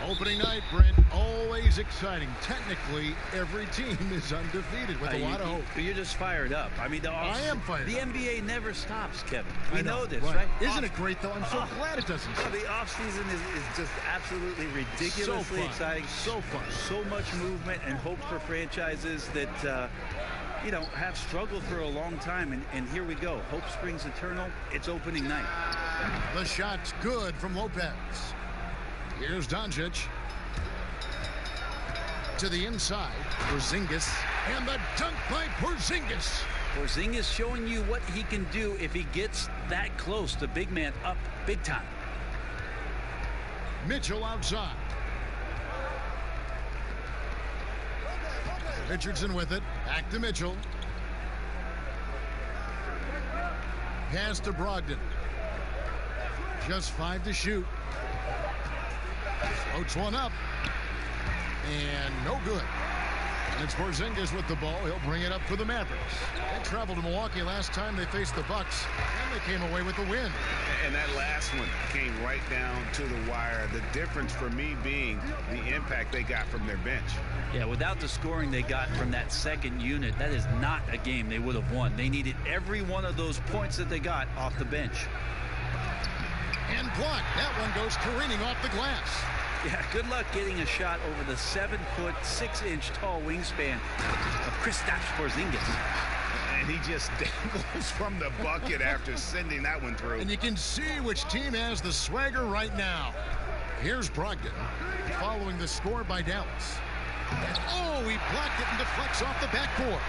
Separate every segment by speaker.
Speaker 1: Opening night, Brent, always exciting. Technically, every team is undefeated with a lot of hope.
Speaker 2: You're just fired up. I mean,
Speaker 1: I am fired
Speaker 2: the
Speaker 1: up.
Speaker 2: NBA never stops, Kevin. We know this,
Speaker 1: right?
Speaker 2: right?
Speaker 1: Isn't it great, though? I'm so glad it doesn't stop.
Speaker 2: The offseason is just absolutely ridiculously
Speaker 1: so
Speaker 2: exciting.
Speaker 1: So fun.
Speaker 2: So much movement and hope for franchises that, you know, have struggled for a long time. And here we go. Hope springs eternal. It's opening night.
Speaker 1: The shot's good from Lopez. Here's Doncic. To the inside. Porzingis. And the dunk by Porzingis.
Speaker 2: Porzingis showing you what he can do if he gets that close. The big man up big time.
Speaker 1: Mitchell outside. Richardson with it. Back to Mitchell. Pass to Brogdon. Just 5 to shoot. Floats one up. And no good. And it's Porzingis with the ball. He'll bring it up for the Mavericks. They traveled to Milwaukee last time they faced the Bucks, and they came away with the win.
Speaker 3: And that last one came right down to the wire. The difference for me being the impact they got from their bench.
Speaker 2: Yeah, without the scoring they got from that second unit, that is not a game they would have won. They needed every one of those points that they got off the bench.
Speaker 1: And blocked. That one goes careening off the glass.
Speaker 2: Yeah, good luck getting a shot over the 7-foot, 6-inch tall wingspan of Kristaps Porzingis.
Speaker 3: And he just dangles from the bucket after sending that one through.
Speaker 1: And you can see which team has the swagger right now. Here's Brogdon following the score by Dallas. And, oh, he blocked it and deflects off the backboard.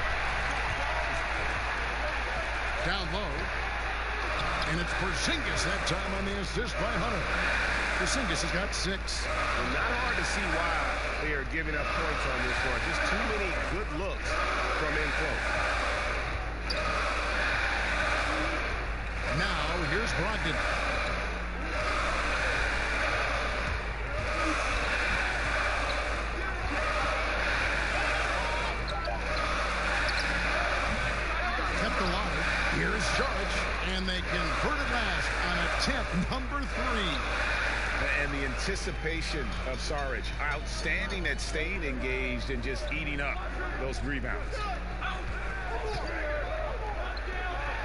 Speaker 1: Down low. And it's Porzingis that time on the assist by Hunter. Porzingis has got 6.
Speaker 3: Well, not hard to see why they are giving up points on this one. Just too many good looks from in close.
Speaker 1: Now, here's Brogdon. Kept alive. Here's Judge. And they convert it last on attempt number 3.
Speaker 3: And the anticipation of Saric, outstanding at staying engaged and just eating up those rebounds.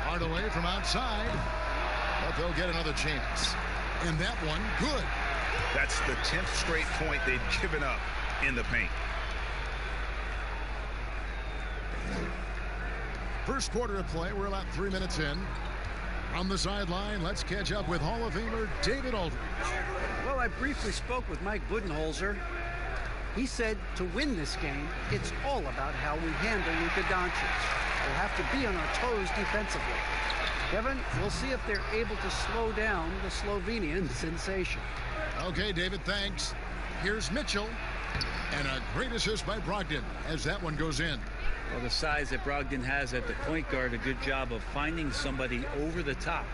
Speaker 1: Hardaway from outside, but they'll get another chance. And that one, good.
Speaker 3: That's the 10th straight point they've given up in the paint.
Speaker 1: First quarter of play, we're about 3 minutes in. On the sideline, let's catch up with Hall of Famer David Aldridge.
Speaker 4: Well, I briefly spoke with Mike Budenholzer. He said to win this game, it's all about how we handle Luka Doncic. We'll have to be on our toes defensively. Kevin, we'll see if they're able to slow down the Slovenian sensation.
Speaker 1: Okay, David, thanks. Here's Mitchell. And a great assist by Brogdon as that one goes in.
Speaker 2: Well, the size that Brogdon has at the point guard, a good job of finding somebody over the top.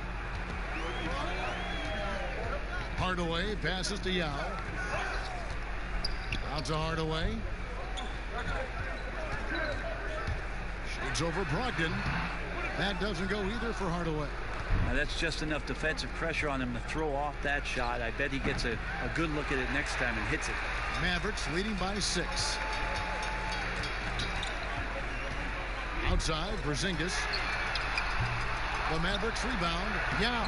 Speaker 1: Hardaway passes to Yao. Out to Hardaway. Shoots over Brogdon. That doesn't go either for Hardaway.
Speaker 2: Now that's just enough defensive pressure on him to throw off that shot. I bet he gets a good look at it next time and hits it.
Speaker 1: Mavericks leading by 6. Outside, Porzingis. The Mavericks rebound. Yeah,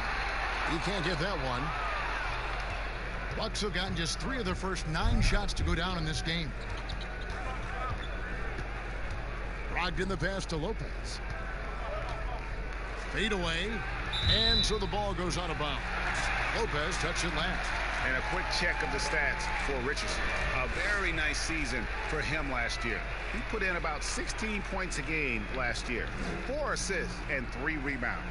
Speaker 1: you can't get that one. Bucks have gotten just 3 of their first 9 shots to go down in this game. Brogdon the pass to Lopez. Fade away. And so the ball goes out of bounds. Lopez touched it last.
Speaker 3: And a quick check of the stats for Richardson. A very nice season for him last year. He put in about 16 points a game last year. 4 assists and 3 rebounds.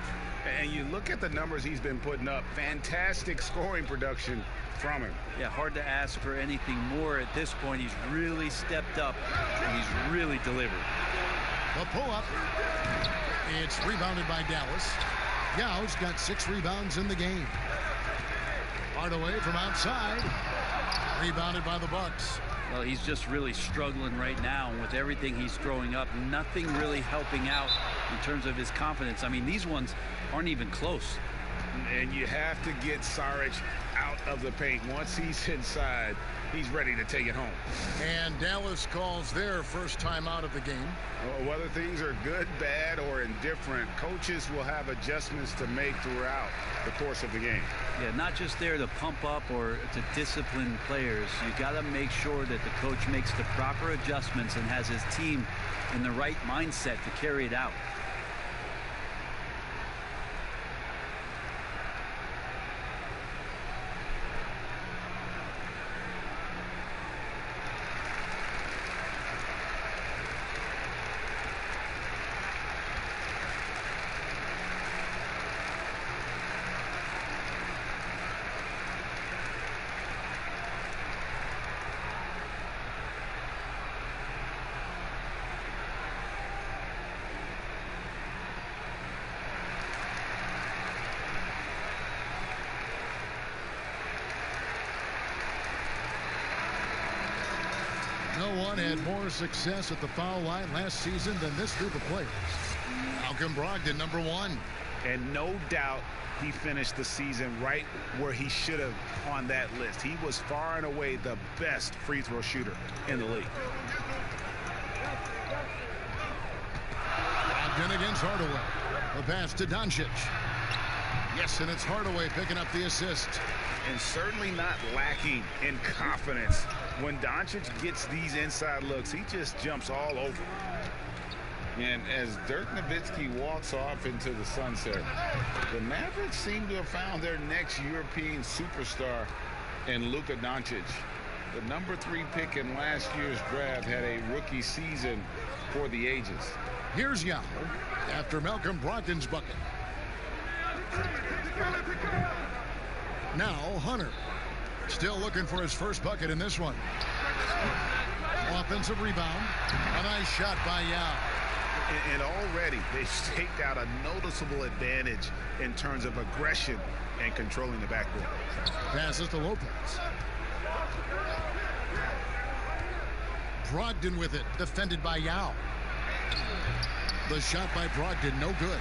Speaker 3: And you look at the numbers he's been putting up. Fantastic scoring production from him.
Speaker 2: Yeah, hard to ask for anything more at this point. He's really stepped up and he's really delivered.
Speaker 1: The pull-up. It's rebounded by Dallas. Yao's got 6 rebounds in the game. Hardaway from outside. Rebounded by the Bucks.
Speaker 2: Well, he's just really struggling right now. And with everything he's throwing up, nothing really helping out in terms of his confidence. I mean, these ones aren't even close.
Speaker 3: And you have to get Saric out of the paint. Once he's inside, he's ready to take it home.
Speaker 1: And Dallas calls their first time out of the game.
Speaker 3: Whether things are good, bad, or indifferent, coaches will have adjustments to make throughout the course of the game.
Speaker 2: Yeah, not just there to pump up or to discipline players. You got to make sure that the coach makes the proper adjustments and has his team in the right mindset to carry it out.
Speaker 1: No one had more success at the foul line last season than this group of players. Malcolm Brogdon, number 1.
Speaker 3: And no doubt he finished the season right where he should have on that list. He was far and away the best free throw shooter in the league.
Speaker 1: Brogdon against Hardaway. The pass to Doncic. Yes, and it's Hardaway picking up the assist.
Speaker 3: And certainly not lacking in confidence. When Doncic gets these inside looks, he just jumps all over. And as Dirk Nowitzki walks off into the sunset, the Mavericks seem to have found their next European superstar in Luka Doncic. The number 3 pick in last year's draft had a rookie season for the ages.
Speaker 1: Here's Yao after Malcolm Brogdon's bucket. Now Hunter. Still looking for his first bucket in this one. Offensive rebound. A nice shot by Yao.
Speaker 3: And already they've staked out a noticeable advantage in terms of aggression and controlling the backboard.
Speaker 1: Passes to Lopez. Brogdon with it. Defended by Yao. The shot by Brogdon, no good.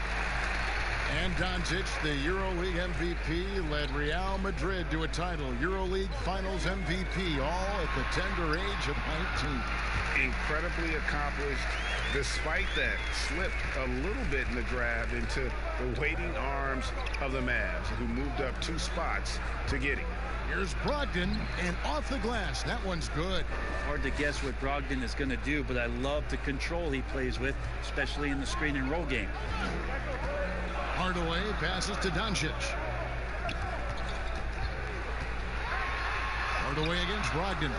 Speaker 1: And Doncic, the EuroLeague MVP, led Real Madrid to a title. EuroLeague Finals MVP, all at the tender age of 19.
Speaker 3: Incredibly accomplished. Despite that, slipped a little bit in the draft into the waiting arms of the Mavs, who moved up 2 spots to get him.
Speaker 1: Here's Brogdon, and off the glass. That one's good.
Speaker 2: Hard to guess what Brogdon is going to do, but I love the control he plays with, especially in the screen and roll game.
Speaker 1: Hardaway passes to Doncic. Hardaway against Brogdon.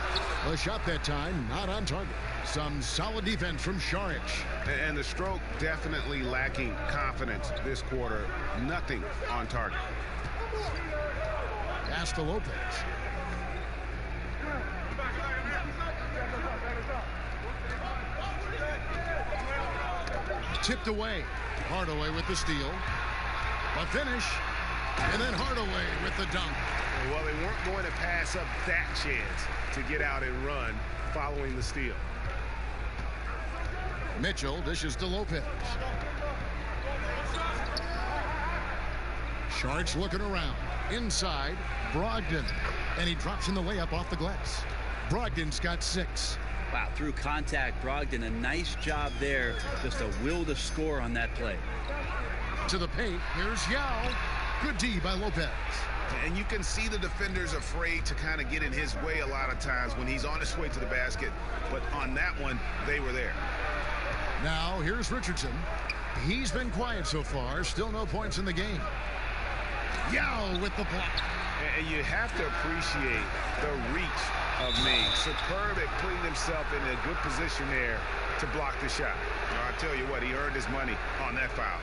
Speaker 1: The shot that time not on target. Some solid defense from Šarić.
Speaker 3: And the stroke definitely lacking confidence this quarter. Nothing on target.
Speaker 1: Pass to Lopez. Tipped away. Hardaway with the steal. A finish. And then Hardaway with the dunk.
Speaker 3: Well, they weren't going to pass up that chance to get out and run following the steal.
Speaker 1: Mitchell dishes to Lopez. Šarić looking around. Inside, Brogdon. And he drops in the layup off the glass. Brogdon's got 6.
Speaker 2: Wow, through contact, Brogdon, a nice job there. Just a will to score on that play.
Speaker 1: To the paint, here's Yao. Good D by Lopez.
Speaker 3: And you can see the defenders afraid to kind of get in his way a lot of times when he's on his way to the basket. But on that one, they were there.
Speaker 1: Now, here's Richardson. He's been quiet so far. Still no points in the game. Yao with the block.
Speaker 3: And you have to appreciate the reach of Ming. Superb at putting himself in a good position there to block the shot. Well, I'll tell you what, he earned his money on that foul.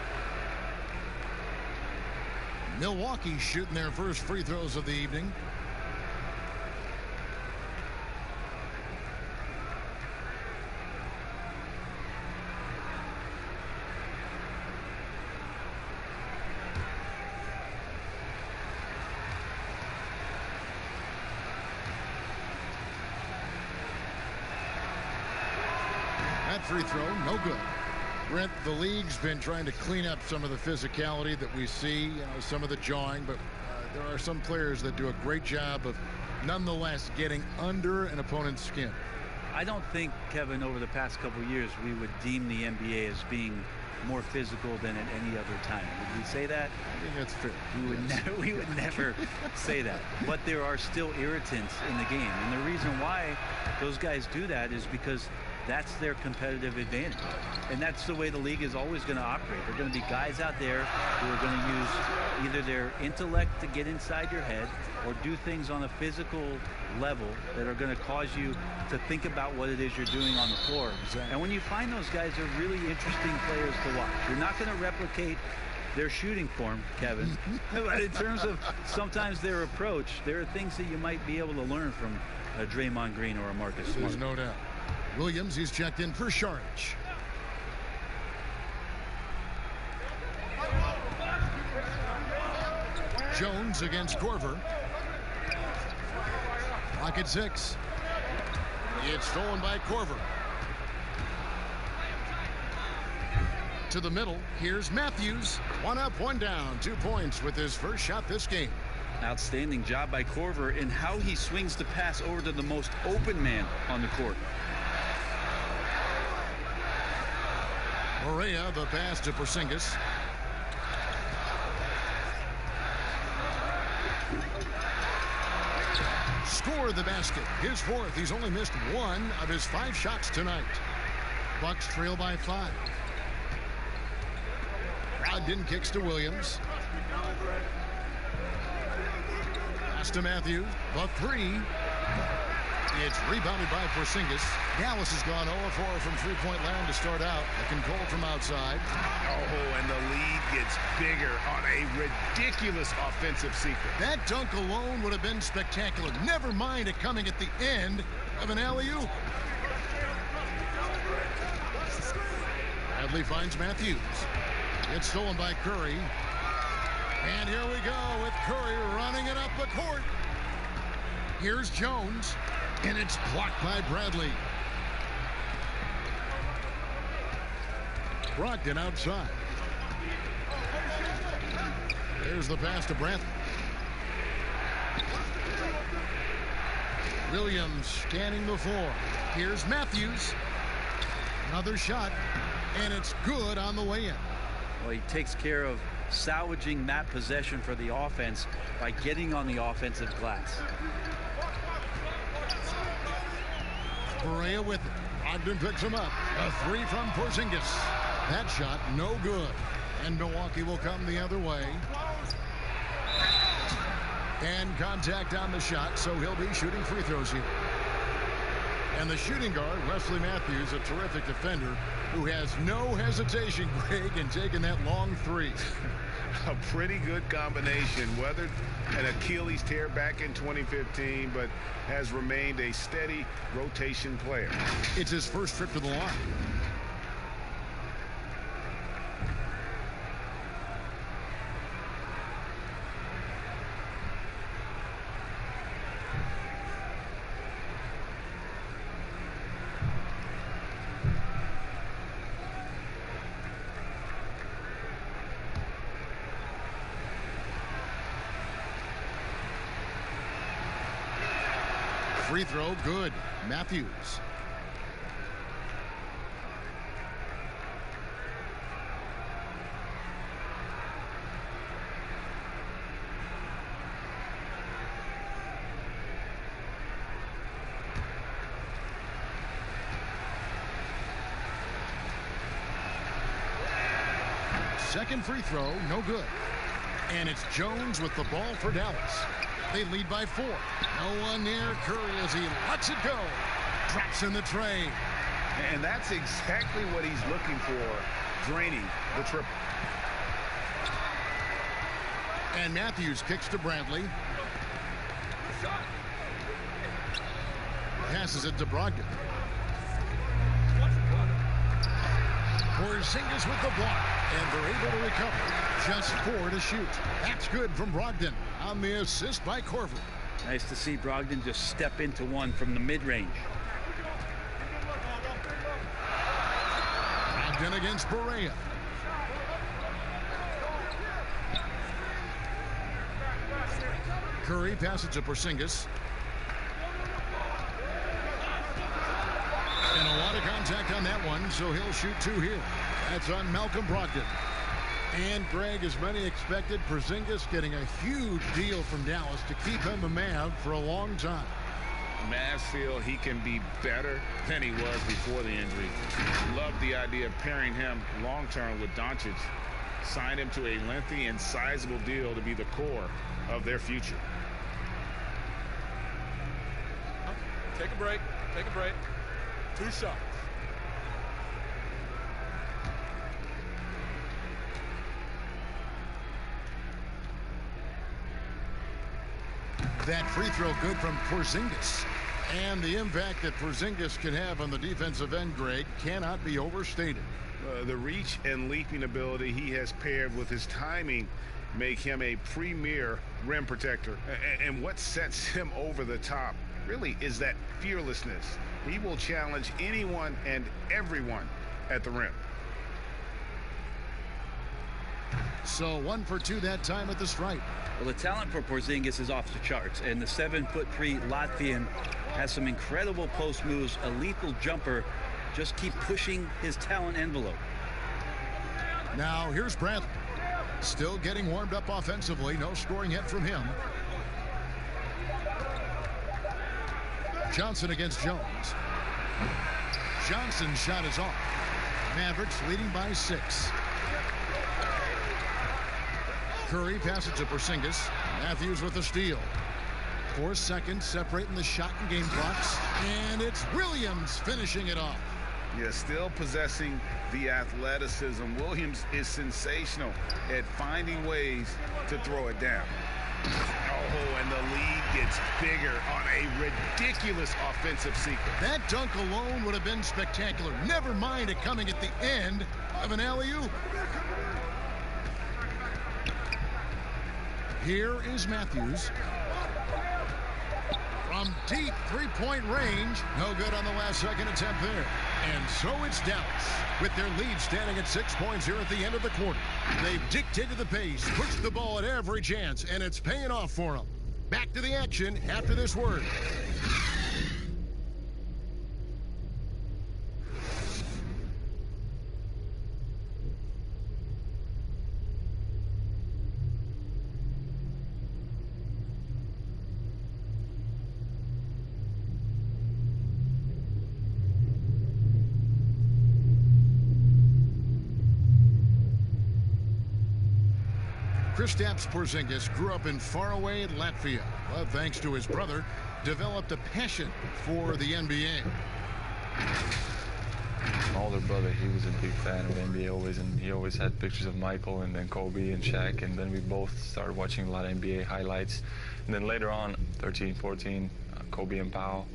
Speaker 1: Milwaukee shooting their first free throws of the evening. That free throw, no good. Brent, the league's been trying to clean up some of the physicality that we see, some of the jawing, but there are some players that do a great job of nonetheless getting under an opponent's skin.
Speaker 2: I don't think, Kevin, over the past couple of years, we would deem the NBA as being more physical than at any other time. Would we say that?
Speaker 1: I think that's fair.
Speaker 2: We would never say that. But there are still irritants in the game. And the reason why those guys do that is because that's their competitive advantage. And that's the way the league is always going to operate. There are going to be guys out there who are going to use either their intellect to get inside your head or do things on a physical level that are going to cause you to think about what it is you're doing on the floor.
Speaker 1: Exactly.
Speaker 2: And when you find those guys, they're really interesting players to watch. You're not going to replicate their shooting form, Kevin. But in terms of sometimes their approach, there are things that you might be able to learn from a Draymond Green or a Marcus Smart.
Speaker 1: There's no doubt. Williams, he's checked in for Sharich. Jones against Korver. Clock at 6. It's stolen by Korver. To the middle. Here's Matthews. 1 up, 1 down. 2 points with his first shot this game.
Speaker 2: Outstanding job by Korver in how he swings the pass over to the most open man on the court.
Speaker 1: Correa, the pass to Porzingis. Scored the basket. His 4th. He's only missed 1 of his 5 shots tonight. Bucks trail by 5. Brogdon kicks to Williams. Pass to Matthews. The 3. It's rebounded by Porzingis. Dallas has gone 0-4 from three-point land to start out. They can goal from outside.
Speaker 3: Oh, and the lead gets bigger on a ridiculous offensive sequence.
Speaker 1: That dunk alone would have been spectacular. Never mind it coming at the end of an alley-oop. Bradley finds Matthews. It's stolen by Curry. And here we go with Curry running it up the court. Here's Jones. And it's blocked by Bradley. Brogdon outside. There's the pass to Bradley. Williams scanning the floor. Here's Matthews. Another shot. And it's good on the way in.
Speaker 2: Well, he takes care of salvaging that possession for the offense by getting on the offensive glass.
Speaker 1: Correa with it. Brogdon picks him up. A 3 from Porzingis. That shot no good. And Milwaukee will come the other way. And contact on the shot, so he'll be shooting free throws here. And the shooting guard, Wesley Matthews, a terrific defender who has no hesitation, Greg, in taking that long 3.
Speaker 3: A pretty good combination. Weathered an Achilles tear back in 2015, but has remained a steady rotation player.
Speaker 1: It's his first trip to the line. Free throw, good. Matthews. Second free throw, no good. And it's Jones with the ball for Dallas. They lead by 4. No one near Curry as he lets it go. Drops in the tray.
Speaker 3: And that's exactly what he's looking for, draining the triple.
Speaker 1: And Matthews kicks to Bradley. Passes it to Brogdon. Porzingis with the block. And they're able to recover. Just 4 to shoot. That's good from Brogdon on the assist by Korver.
Speaker 2: Nice to see Brogdon just step into one from the mid-range.
Speaker 1: Brogdon against Correa. Curry passes to Porzingis. And a lot of contact on that one, so he'll shoot 2 here. That's on Malcolm Brogdon. And Greg, as many expected, Porzingis getting a huge deal from Dallas to keep him a Mav for a long time.
Speaker 3: Mavs feel he can be better than he was before the injury. Love the idea of pairing him long-term with Doncic. Signed him to a lengthy and sizable deal to be the core of their future.
Speaker 5: Take a break. Take a break. 2 shots.
Speaker 1: That free throw good from Porzingis. And the impact that Porzingis can have on the defensive end, Greg, cannot be overstated.
Speaker 3: The reach and leaping ability he has paired with his timing make him a premier rim protector. And what sets him over the top really is that fearlessness. He will challenge anyone and everyone at the rim.
Speaker 1: So 1 for 2 that time at the stripe.
Speaker 2: Well, the talent for Porzingis is off the charts, and the 7'3" Latvian has some incredible post moves, a lethal jumper. Just keep pushing his talent envelope.
Speaker 1: Now here's Bradley. Still getting warmed up offensively. No scoring yet from him. Johnson against Jones. Johnson's shot is off. Mavericks leading by 6. Curry passes to Porzingis. Matthews with a steal. 4 seconds separating the shot and game clocks. And it's Williams finishing it off.
Speaker 3: Yeah, still possessing the athleticism. Williams is sensational at finding ways to throw it down. Oh, and the lead gets bigger on a ridiculous offensive sequence.
Speaker 1: That dunk alone would have been spectacular. Never mind it coming at the end of an alley-oop. Here is Matthews. From deep three-point range. No good on the last second attempt there. And so it's Dallas, with their lead standing at 6 points here at the end of the quarter. They've dictated the pace, pushed the ball at every chance, and it's paying off for them. Back to the action after this word. Kristaps Porzingis grew up in faraway Latvia, but thanks to his brother, developed a passion for the NBA.
Speaker 6: My older brother, he was a big fan of NBA always, and he always had pictures of Michael and then Kobe and Shaq, and then we both started watching a lot of NBA highlights. And then later on, 13, 14, Kobe and Powell,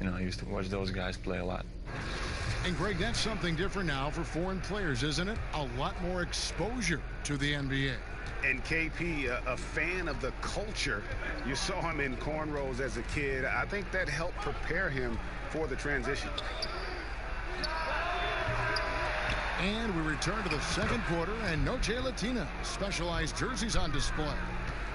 Speaker 6: you know, I used to watch those guys play a lot.
Speaker 1: And Greg, that's something different now for foreign players, isn't it? A lot more exposure to the NBA.
Speaker 3: And KP, a fan of the culture. You saw him in cornrows as a kid. I think that helped prepare him for the transition.
Speaker 1: And we return to the second quarter, and Noche Latina specialized jerseys on display.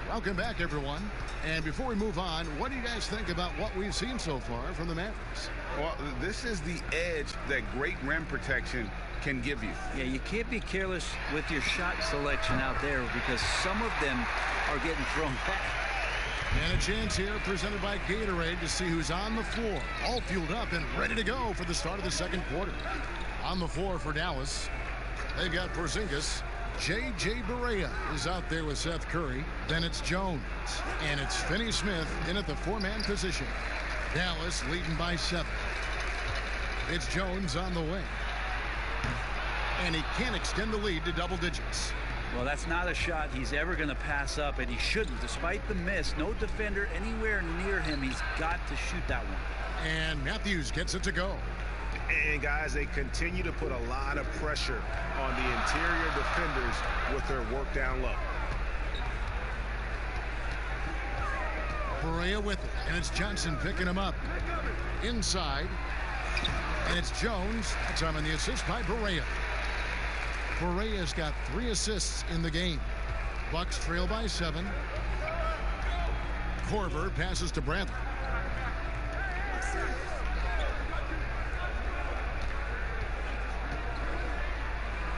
Speaker 1: Welcome back, everyone. And before we move on, what do you guys think about what we've seen so far from the Mavericks?
Speaker 3: Well, this is the edge that great rim protection can give you.
Speaker 2: Yeah, you can't be careless with your shot selection out there because some of them are getting thrown back.
Speaker 1: And a chance here presented by Gatorade to see who's on the floor, all fueled up and ready to go for the start of the second quarter. On the floor for Dallas, they've got Porzingis. J.J. Barea is out there with Seth Curry. Then it's Jones. And it's Finney-Smith in at the 4-man position. Dallas leading by 7. It's Jones on the wing. And he can't extend the lead to double digits.
Speaker 2: Well, that's not a shot he's ever going to pass up, and he shouldn't. Despite the miss, no defender anywhere near him. He's got to shoot that one.
Speaker 1: And Matthews gets it to go.
Speaker 3: And guys, they continue to put a lot of pressure on the interior defenders with their work down low.
Speaker 1: Barea with it, and it's Johnson picking him up. Inside, and it's Jones. That's on the assist by Barea. Barea's got 3 assists in the game. Bucks trail by 7. Korver passes to Bradley.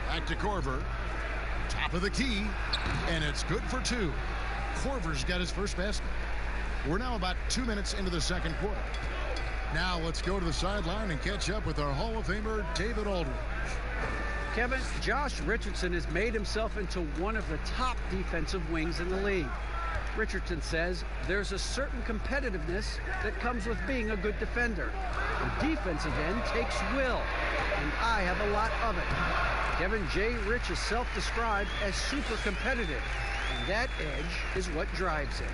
Speaker 1: Back to Korver. Top of the key. And it's good for 2. Korver's got his first basket. We're now about 2 minutes into the second quarter. Now let's go to the sideline and catch up with our Hall of Famer, David Aldridge.
Speaker 4: Kevin, Josh Richardson has made himself into one of the top defensive wings in the league. Richardson says there's a certain competitiveness that comes with being a good defender. The defensive end takes will, and I have a lot of it. Kevin J. Rich is self-described as super competitive, and that edge is what drives him.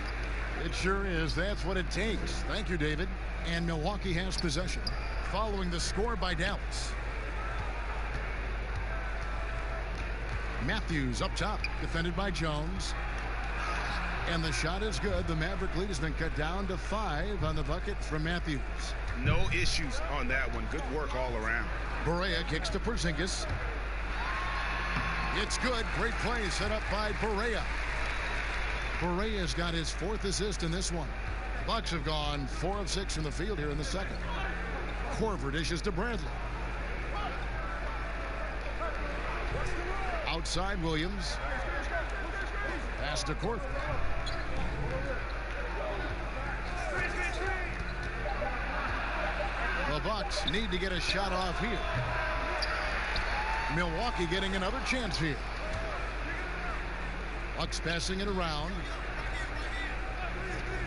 Speaker 1: It sure is. That's what it takes. Thank you, David. And Milwaukee has possession, following the score by Dallas. Matthews up top, defended by Jones. And the shot is good. The Maverick lead has been cut down to 5 on the bucket from Matthews.
Speaker 3: No issues on that one. Good work all around.
Speaker 1: Barea kicks to Porzingis. It's good. Great play set up by Barea. Barea's got his 4th assist in this one. The Bucks have gone 4 of 6 from the field here in the second. Korver dishes to Bradley. Outside Williams. Pass to Korver. The Bucks need to get a shot off here. Milwaukee getting another chance here. Bucks passing it around.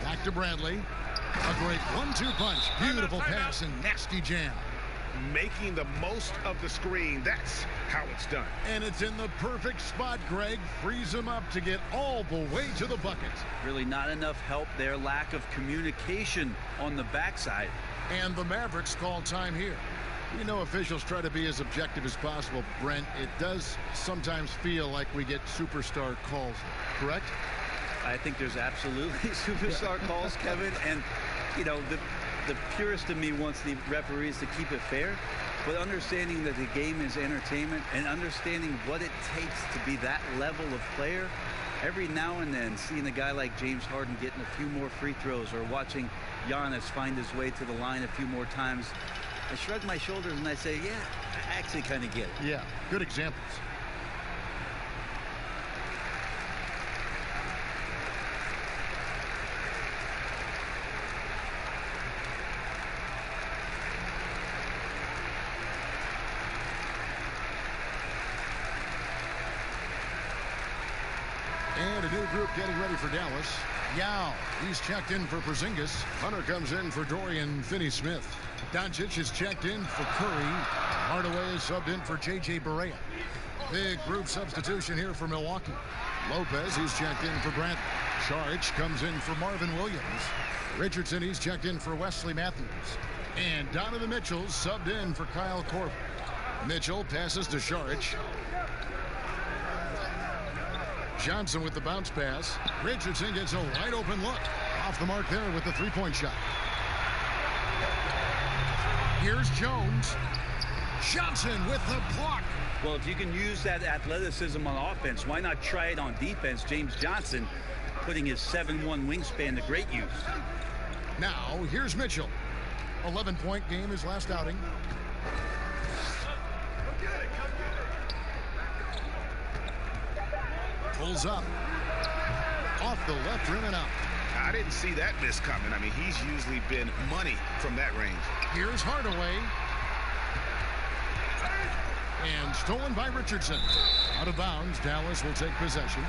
Speaker 1: Back to Bradley. A great 1-2 punch. Beautiful pass and nasty jam.
Speaker 3: Making the most of the screen. That's how it's done.
Speaker 1: And it's in the perfect spot, Greg. Frees him up to get all the way to the bucket.
Speaker 2: Really not enough help there. Lack of communication on the backside.
Speaker 1: And the Mavericks call time here. You know, officials try to be as objective as possible, Brent. It does sometimes feel like we get superstar calls, correct?
Speaker 2: I think there's absolutely superstar calls, Kevin. And, you know, the purist of me wants the referees to keep it fair. But understanding that the game is entertainment and understanding what it takes to be that level of player, every now and then seeing a guy like James Harden getting a few more free throws or watching Giannis find his way to the line a few more times, I shrug my shoulders and I say, yeah, I actually kind of get it.
Speaker 1: Yeah, good examples. And a new group getting ready for Dallas. Yao, he's checked in for Porzingis. Hunter comes in for Dorian Finney-Smith. Doncic is checked in for Curry. Hardaway is subbed in for J.J. Barea. Big group substitution here for Milwaukee. Lopez, he's checked in for Bradley. Saric comes in for Marvin Williams. Richardson, he's checked in for Wesley Matthews. And Donovan Mitchell subbed in for Kyle Korver. Mitchell passes to Saric. Johnson with the bounce pass. Richardson gets a wide open look. Off the mark there with the three-point shot. Here's Jones. Johnson with the block.
Speaker 2: Well, if you can use that athleticism on offense, why not try it on defense? James Johnson putting his 7'1" wingspan to great use.
Speaker 1: Now, here's Mitchell. 11-point game his last outing. Pulls up. Off the left rim and out.
Speaker 3: I didn't see that miss coming. I mean, he's usually been money from that range.
Speaker 1: Here's Hardaway. And stolen by Richardson. Out of bounds, Dallas will take possession.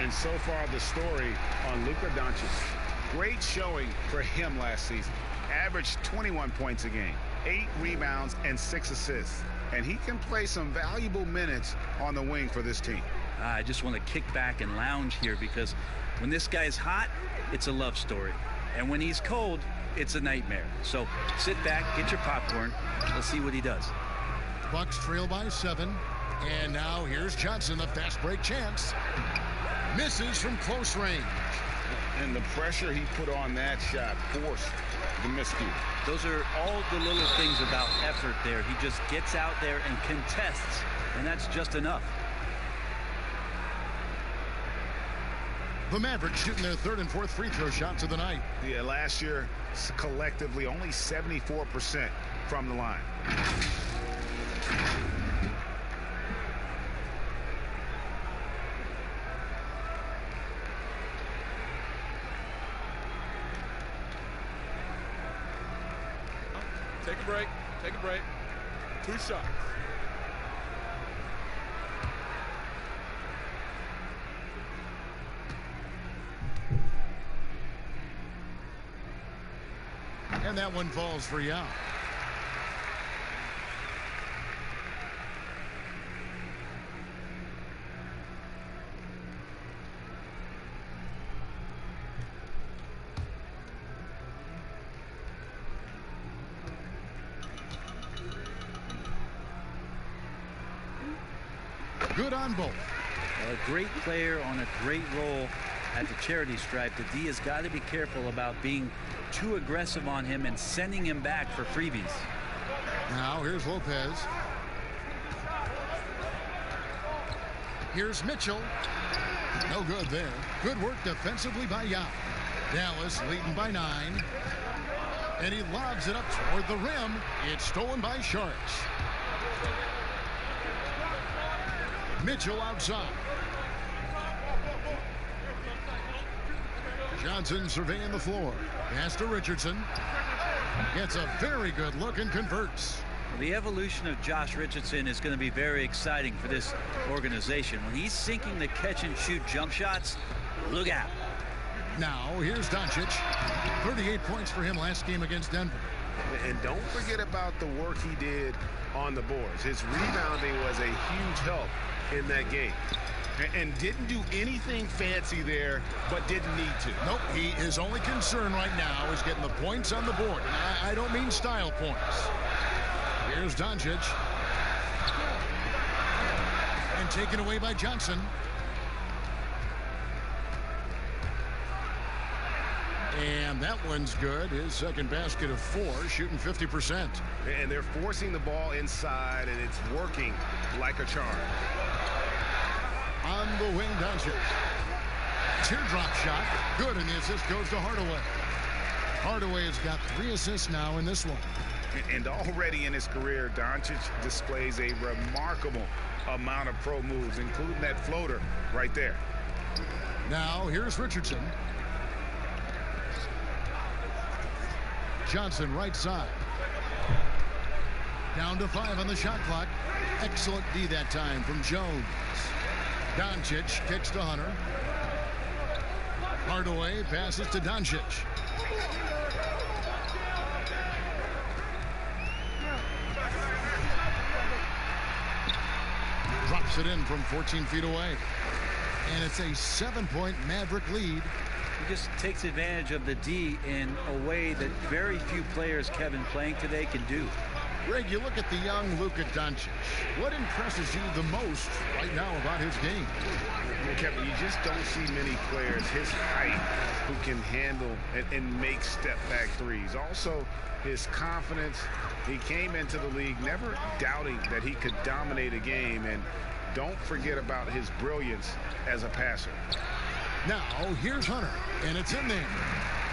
Speaker 3: And so far, the story on Luka Doncic. Great showing for him last season. Averaged 21 points a game, 8 rebounds, and 6 assists. And he can play some valuable minutes on the wing for this team.
Speaker 2: I just want to kick back and lounge here because when this guy's hot, it's a love story. And when he's cold, it's a nightmare. So sit back, get your popcorn. Let's see what he does.
Speaker 1: Bucks trail by 7. And now here's Johnson, the fast break chance. Misses from close range.
Speaker 3: And the pressure he put on that shot forced the miscue.
Speaker 2: Those are all the little things about effort there. He just gets out there and contests, and that's just enough.
Speaker 1: The Mavericks shooting their third and fourth free throw shots of the night.
Speaker 3: Yeah, last year, collectively, only 74% from the line.
Speaker 5: Take a break. Take a break. 2 shots.
Speaker 1: And that one falls for Yao. Good on both.
Speaker 2: A great player on a great role at the charity stripe. The D has got to be careful about being too aggressive on him and sending him back for freebies.
Speaker 1: Now here's Lopez. Here's Mitchell. No good there. Good work defensively by Yao. Dallas leading by 9. And he lobs it up toward the rim. It's stolen by Sharks. Mitchell outside. Johnson surveying the floor. Pass to Richardson. Gets a very good look and converts.
Speaker 2: The evolution of Josh Richardson is going to be very exciting for this organization. When he's sinking the catch and shoot jump shots, look out.
Speaker 1: Now here's Doncic. 38 points for him last game against Denver.
Speaker 3: And don't forget about the work he did on the boards. His rebounding was a huge help in that game. And didn't do anything fancy there, but didn't need to.
Speaker 1: Nope, his only concern right now is getting the points on the board. And I don't mean style points. Here's Doncic. And taken away by Johnson. And that one's good. His second basket of 4, shooting 50%.
Speaker 3: And they're forcing the ball inside, and it's working like a charm.
Speaker 1: On the wing, Doncic. Teardrop shot. Good, and the assist goes to Hardaway. Hardaway has got 3 assists now in this one.
Speaker 3: And already in his career, Doncic displays a remarkable amount of pro moves, including that floater right there.
Speaker 1: Now, here's Richardson. Johnson right side. Down to 5 on the shot clock. Excellent D that time from Jones. Doncic kicks to Hunter. Hardaway passes to Doncic. Drops it in from 14 feet away. And it's a 7-point Maverick lead.
Speaker 2: He just takes advantage of the D in a way that very few players, Kevin, playing today can do.
Speaker 1: Greg, you look at the young Luka Doncic. What impresses you the most right now about his game?
Speaker 3: Well, Kevin, you just don't see many players his height who can handle and make step-back threes. Also, his confidence. He came into the league never doubting that he could dominate a game. And don't forget about his brilliance as a passer.
Speaker 1: Now, here's Hunter, and it's in there.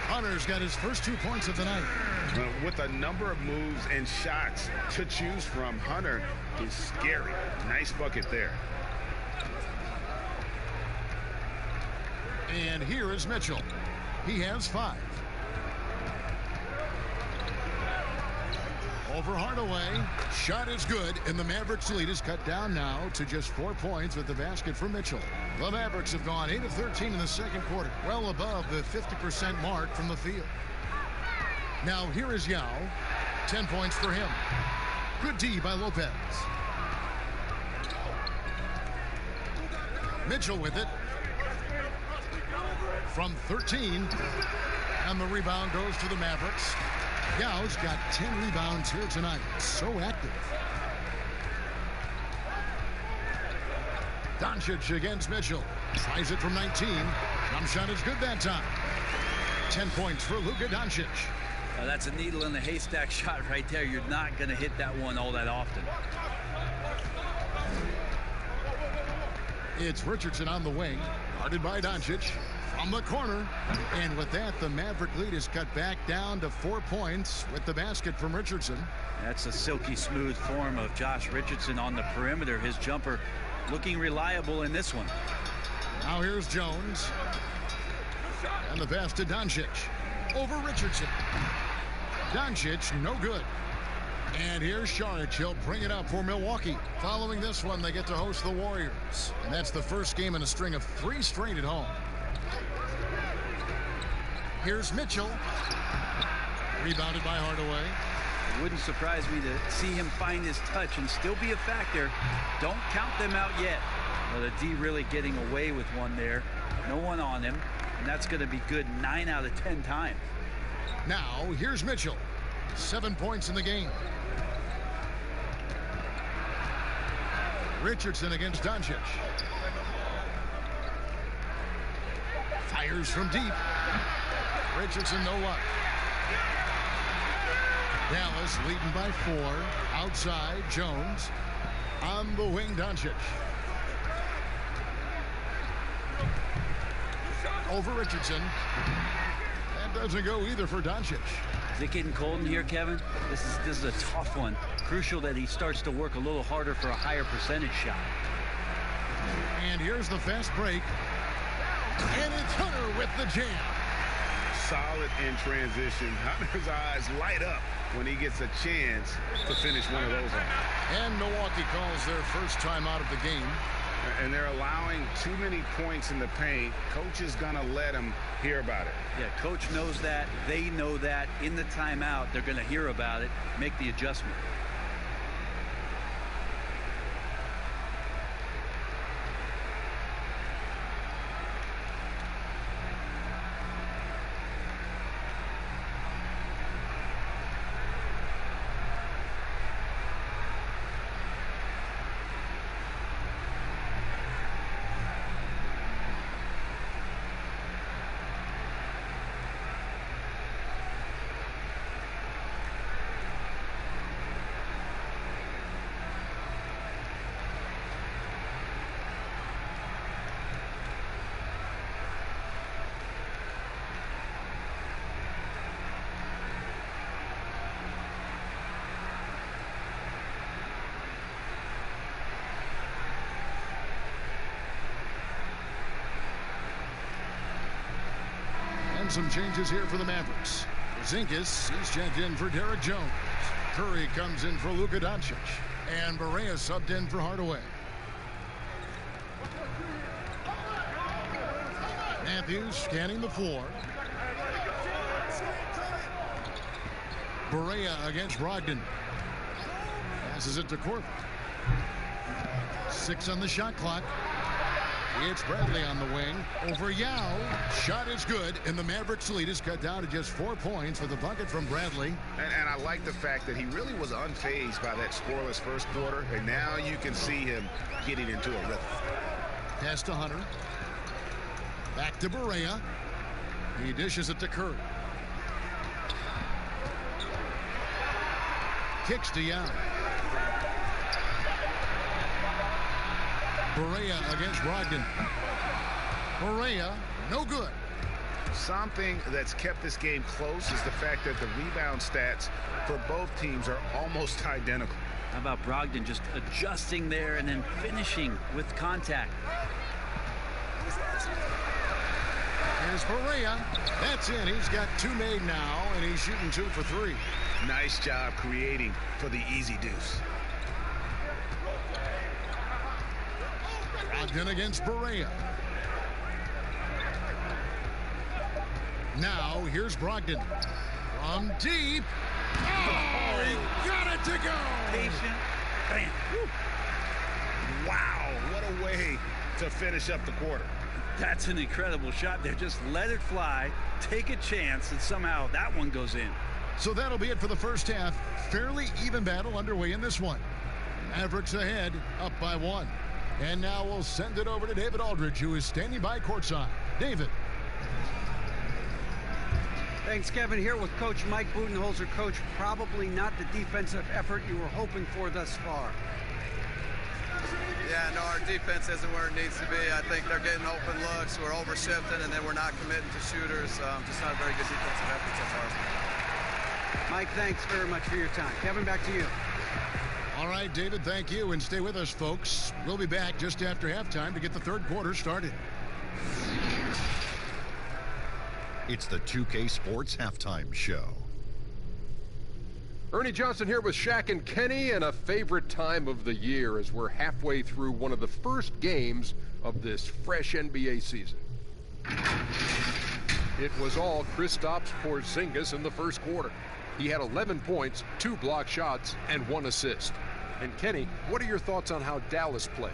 Speaker 1: Hunter's got his first 2 points of the night.
Speaker 3: With a number of moves and shots to choose from, Hunter is scary. Nice bucket there.
Speaker 1: And here is Mitchell. He has 5. Over Hardaway. Shot is good, and the Mavericks lead is cut down now to just 4 points with the basket for Mitchell. The Mavericks have gone 8 of 13 in the second quarter, well above the 50% mark from the field. Now here is Yao. 10 points for him. Good D by Lopez. Mitchell with it. From 13. And the rebound goes to the Mavericks. Yao's got 10 rebounds here tonight. So active. Doncic against Mitchell. Tries it from 19. Jump shot is good that time. 10 points for Luka Doncic.
Speaker 2: That's a needle in the haystack shot right there. You're not going to hit that one all that often.
Speaker 1: It's Richardson on the wing. Guarded by Doncic. from the corner. And with that, the Maverick lead is cut back down to 4 points with the basket from Richardson.
Speaker 2: That's a silky smooth form of Josh Richardson on the perimeter. His jumper looking reliable in this one.
Speaker 1: Now here's Jones. And the pass to Doncic. Over Richardson. Doncic, no good. And here's Saric. He'll bring it up for Milwaukee. Following this one, they get to host the Warriors. And that's the first game in a string of 3 straight at home. Here's Mitchell. Rebounded by Hardaway.
Speaker 2: It wouldn't surprise me to see him find his touch and still be a factor. Don't count them out yet. But a D really getting away with one there. No one on him. And that's going to be good 9 out of 10 times.
Speaker 1: Now, here's Mitchell. 7 points in the game. Richardson against Doncic. Fires from deep. Richardson, no luck. Dallas leading by 4. Outside, Jones. On the wing, Doncic. Over Richardson. That doesn't go either for Doncic.
Speaker 2: Is it getting cold in here, Kevin? This is a tough one. Crucial that he starts to work a little harder for a higher percentage shot.
Speaker 1: And here's the fast break. And it's Hunter with the jam.
Speaker 3: Solid in transition. Hunter's eyes light up when he gets a chance to finish one of those off.
Speaker 1: And Milwaukee calls their first time out of the game.
Speaker 3: And they're allowing too many points in the paint. Coach is going to let them hear about it.
Speaker 2: Yeah, coach knows that. They know that. In the timeout, they're going to hear about it, make the adjustment.
Speaker 1: Some changes here for the Mavericks. Porzingis, he's checked in for Derek Jones. Curry comes in for Luka Doncic. And Barea subbed in for Hardaway. Matthews scanning the floor. Barea against Brogdon. Passes it to Korver. 6 on the shot clock. It's Bradley on the wing over Yao. Shot is good, and the Mavericks lead is cut down to just 4 points with a bucket from Bradley.
Speaker 3: And I like the fact that he really was unfazed by that scoreless first quarter, and now you can see him getting into a rhythm.
Speaker 1: Pass to Hunter. Back to Barea. He dishes it to Curry. Kicks to Yao. Barea against Brogdon. Barea, no good.
Speaker 3: Something that's kept this game close is the fact that the rebound stats for both teams are almost identical.
Speaker 2: How about Brogdon just adjusting there and then finishing with contact?
Speaker 1: Here's Barea. That's in. He's got 2 made now, and he's shooting 2 for 3.
Speaker 3: Nice job creating for the easy deuce.
Speaker 1: Brogdon against Barea. Now here's Brogdon from deep. Oh, he got it to go.
Speaker 2: Patient. Bam.
Speaker 3: Wow, what a way to finish up the quarter.
Speaker 2: That's an incredible shot there. Just let it fly, take a chance, and somehow that one goes in.
Speaker 1: So that'll be it for the first half. Fairly even battle underway in this one. Mavericks ahead, up by 1. And now we'll send it over to David Aldridge, who is standing by courtside. David.
Speaker 4: Thanks, Kevin. Here with Coach Mike Budenholzer. Coach, probably not the defensive effort you were hoping for thus far.
Speaker 7: Yeah, no, our defense isn't where it needs to be. I think they're getting open looks. We're over-shifting, and then we're not committing to shooters. Just not a very good defensive effort so far.
Speaker 4: Mike, thanks very much for your time. Kevin, back to you.
Speaker 1: All right, David, thank you. And stay with us, folks. We'll be back just after halftime to get the third quarter started.
Speaker 8: It's the 2K Sports Halftime Show.
Speaker 9: Ernie Johnson here with Shaq and Kenny, and a favorite time of the year as we're halfway through one of the first games of this fresh NBA season. It was all Kristaps Porzingis in the first quarter. He had 11 points, 2 block shots, and 1 assist. And Kenny, what are your thoughts on how Dallas played?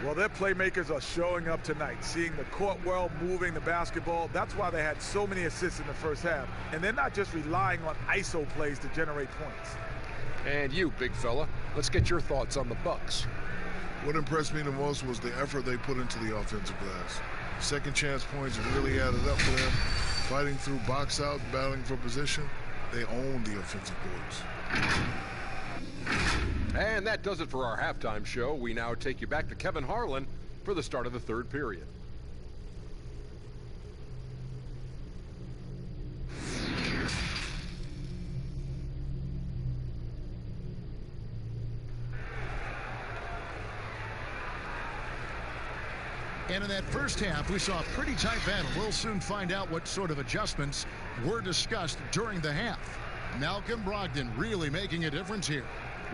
Speaker 5: Well, their playmakers are showing up tonight, seeing the court well, moving the basketball. That's why they had so many assists in the first half. And they're not just relying on ISO plays to generate points.
Speaker 9: And you, big fella, let's get your thoughts on the Bucks.
Speaker 10: What impressed me the most was the effort they put into the offensive glass. Second chance points really added up for them. Fighting through box out, battling for position, they owned the offensive boards.
Speaker 9: And that does it for our halftime show. We now take you back to Kevin Harlan for the start of the third period.
Speaker 1: And in that first half, we saw a pretty tight battle. We'll soon find out what sort of adjustments were discussed during the half. Malcolm Brogdon really making a difference here.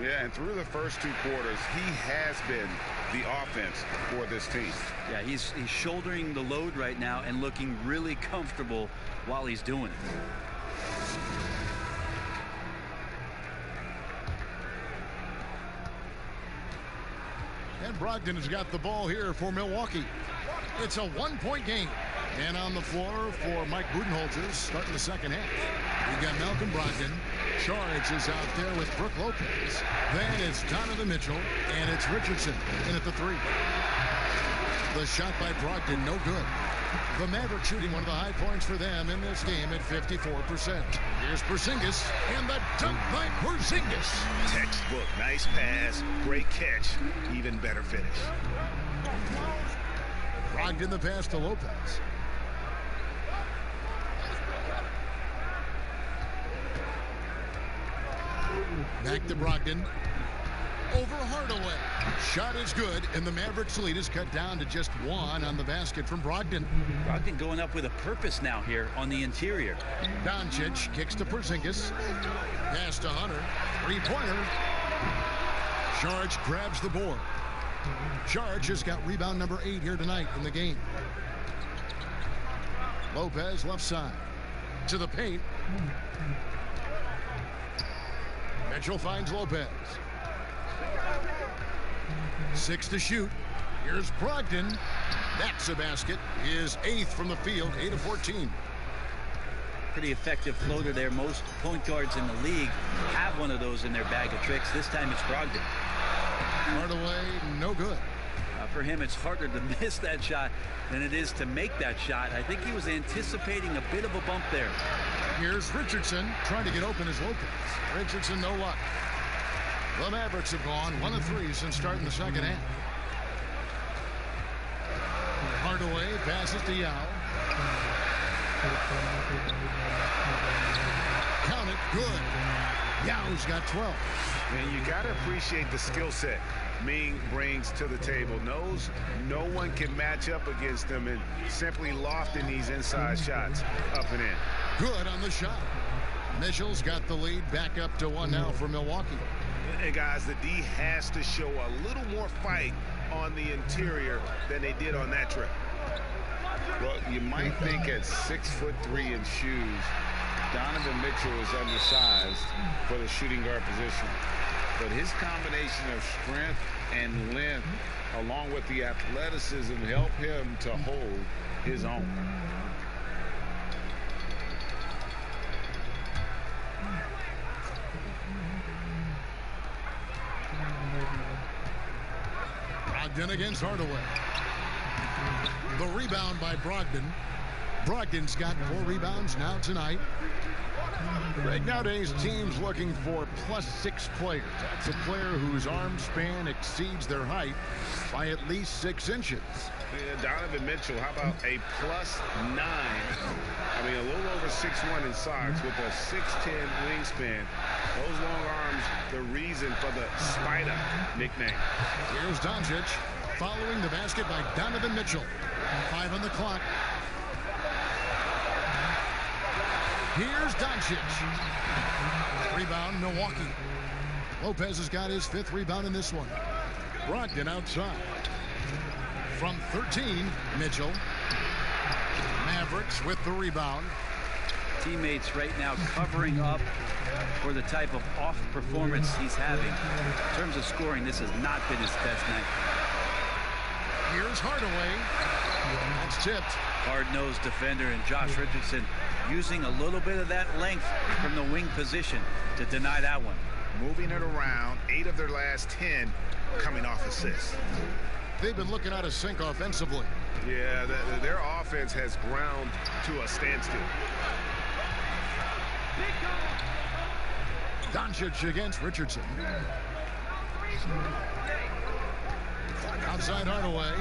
Speaker 3: Yeah, and through the first 2 quarters, he has been the offense for this team.
Speaker 2: Yeah, he's shouldering the load right now and looking really comfortable while he's doing it.
Speaker 1: And Brogdon has got the ball here for Milwaukee. It's a 1-point game. And on the floor for Mike Budenholzer starting the second half. We've got Malcolm Brogdon. Charge is out there with Brook Lopez. Then it's Donovan Mitchell, and it's Richardson in at the 3. The shot by Brogdon, no good. The Mavericks shooting one of the high points for them in this game at 54%. Here's Porzingis, and the dunk by Porzingis.
Speaker 3: Textbook, nice pass, great catch, even better finish.
Speaker 1: Brogdon the pass to Lopez. Back to Brogdon. Over Hardaway. Shot is good, and the Mavericks lead is cut down to just 1 on the basket from Brogdon.
Speaker 2: Brogdon going up with a purpose now here on the interior.
Speaker 1: Doncic kicks to Porzingis. Pass to Hunter. 3-pointer. Charge grabs the board. Charge has got rebound number 8 here tonight in the game. Lopez left side. To the paint. Mitchell finds Lopez. 6 to shoot. Here's Brogdon. That's a basket. His 8th from the field, 8 of 14.
Speaker 2: Pretty effective floater there. Most point guards in the league have one of those in their bag of tricks. This time it's Brogdon.
Speaker 1: Hardaway, no good.
Speaker 2: For him, it's harder to miss that shot than it is to make that shot. I think he was anticipating a bit of a bump there.
Speaker 1: Here's Richardson trying to get open as Lopez. Richardson, no luck. The Mavericks have gone 1 of 3 since starting the second half. Hardaway passes to Yao. Count it, good. Yao's got 12.
Speaker 3: And you got to appreciate the skill set Ming brings to the table. Knows no one can match up against him, and simply lofting these inside shots up and in.
Speaker 1: Good on the shot. Mitchell's got the lead back up to 1 now for Milwaukee.
Speaker 3: And guys, the D has to show a little more fight on the interior than they did on that trip.
Speaker 11: Well, you might think at 6'3" in shoes, Donovan Mitchell is undersized for the shooting guard position. But his combination of strength and length, along with the athleticism, help him to hold his own.
Speaker 1: Brogdon against Hardaway. The rebound by Brogdon. Brogdon's got 4 rebounds now tonight. Greg, nowadays teams looking for +6 players. That's a player whose arm span exceeds their height by at least 6 inches.
Speaker 3: Yeah, Donovan Mitchell, how about a +9? I mean, a little over 6'1" in socks with a 6'10" wingspan. Those long arms, the reason for the Spider nickname.
Speaker 1: Here's Doncic following the basket by Donovan Mitchell. 5 on the clock. Here's Doncic. Rebound, Milwaukee. Lopez has got his 5th rebound in this one. Brogdon outside. From 13, Mitchell. Mavericks with the rebound.
Speaker 2: Teammates right now covering up for the type of off performance he's having. In terms of scoring, this has not been his best night.
Speaker 1: Here's Hardaway. That's tipped.
Speaker 2: Hard-nosed defender, and Josh Richardson using a little bit of that length from the wing position to deny that one.
Speaker 3: Moving it around, 8 of their last 10 coming off assists.
Speaker 1: They've been looking out of sync offensively.
Speaker 3: Yeah, their offense has ground to a standstill.
Speaker 1: Doncic against Richardson. Outside Hardaway.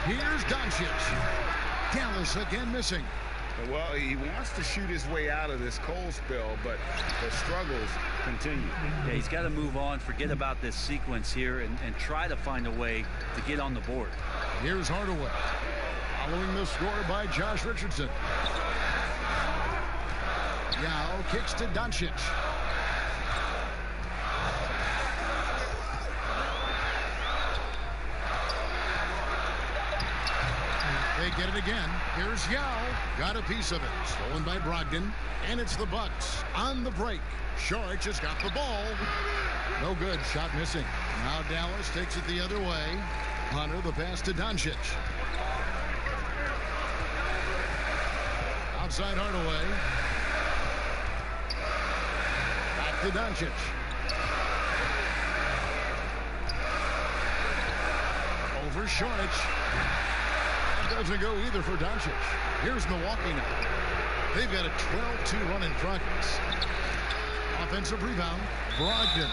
Speaker 1: Here's Doncic. Dallas again missing.
Speaker 3: Well, he wants to shoot his way out of this cold spell, but the struggles continue.
Speaker 2: Yeah, he's got to move on, forget about this sequence here, and try to find a way to get on the board.
Speaker 1: Here's Hardaway. Following the score by Josh Richardson. Yao kicks to Doncic. They get it again. Here's Yao. Got a piece of it. Stolen by Brogdon. And it's the Bucks on the break. Saric has got the ball. No good. Shot missing. Now Dallas takes it the other way. Hunter, the pass to Doncic. Outside Hardaway. Back to Doncic. Over Saric. Doesn't go either for Doncic. Here's Milwaukee now. They've got a 12-2 run in progress. Offensive rebound. Brogdon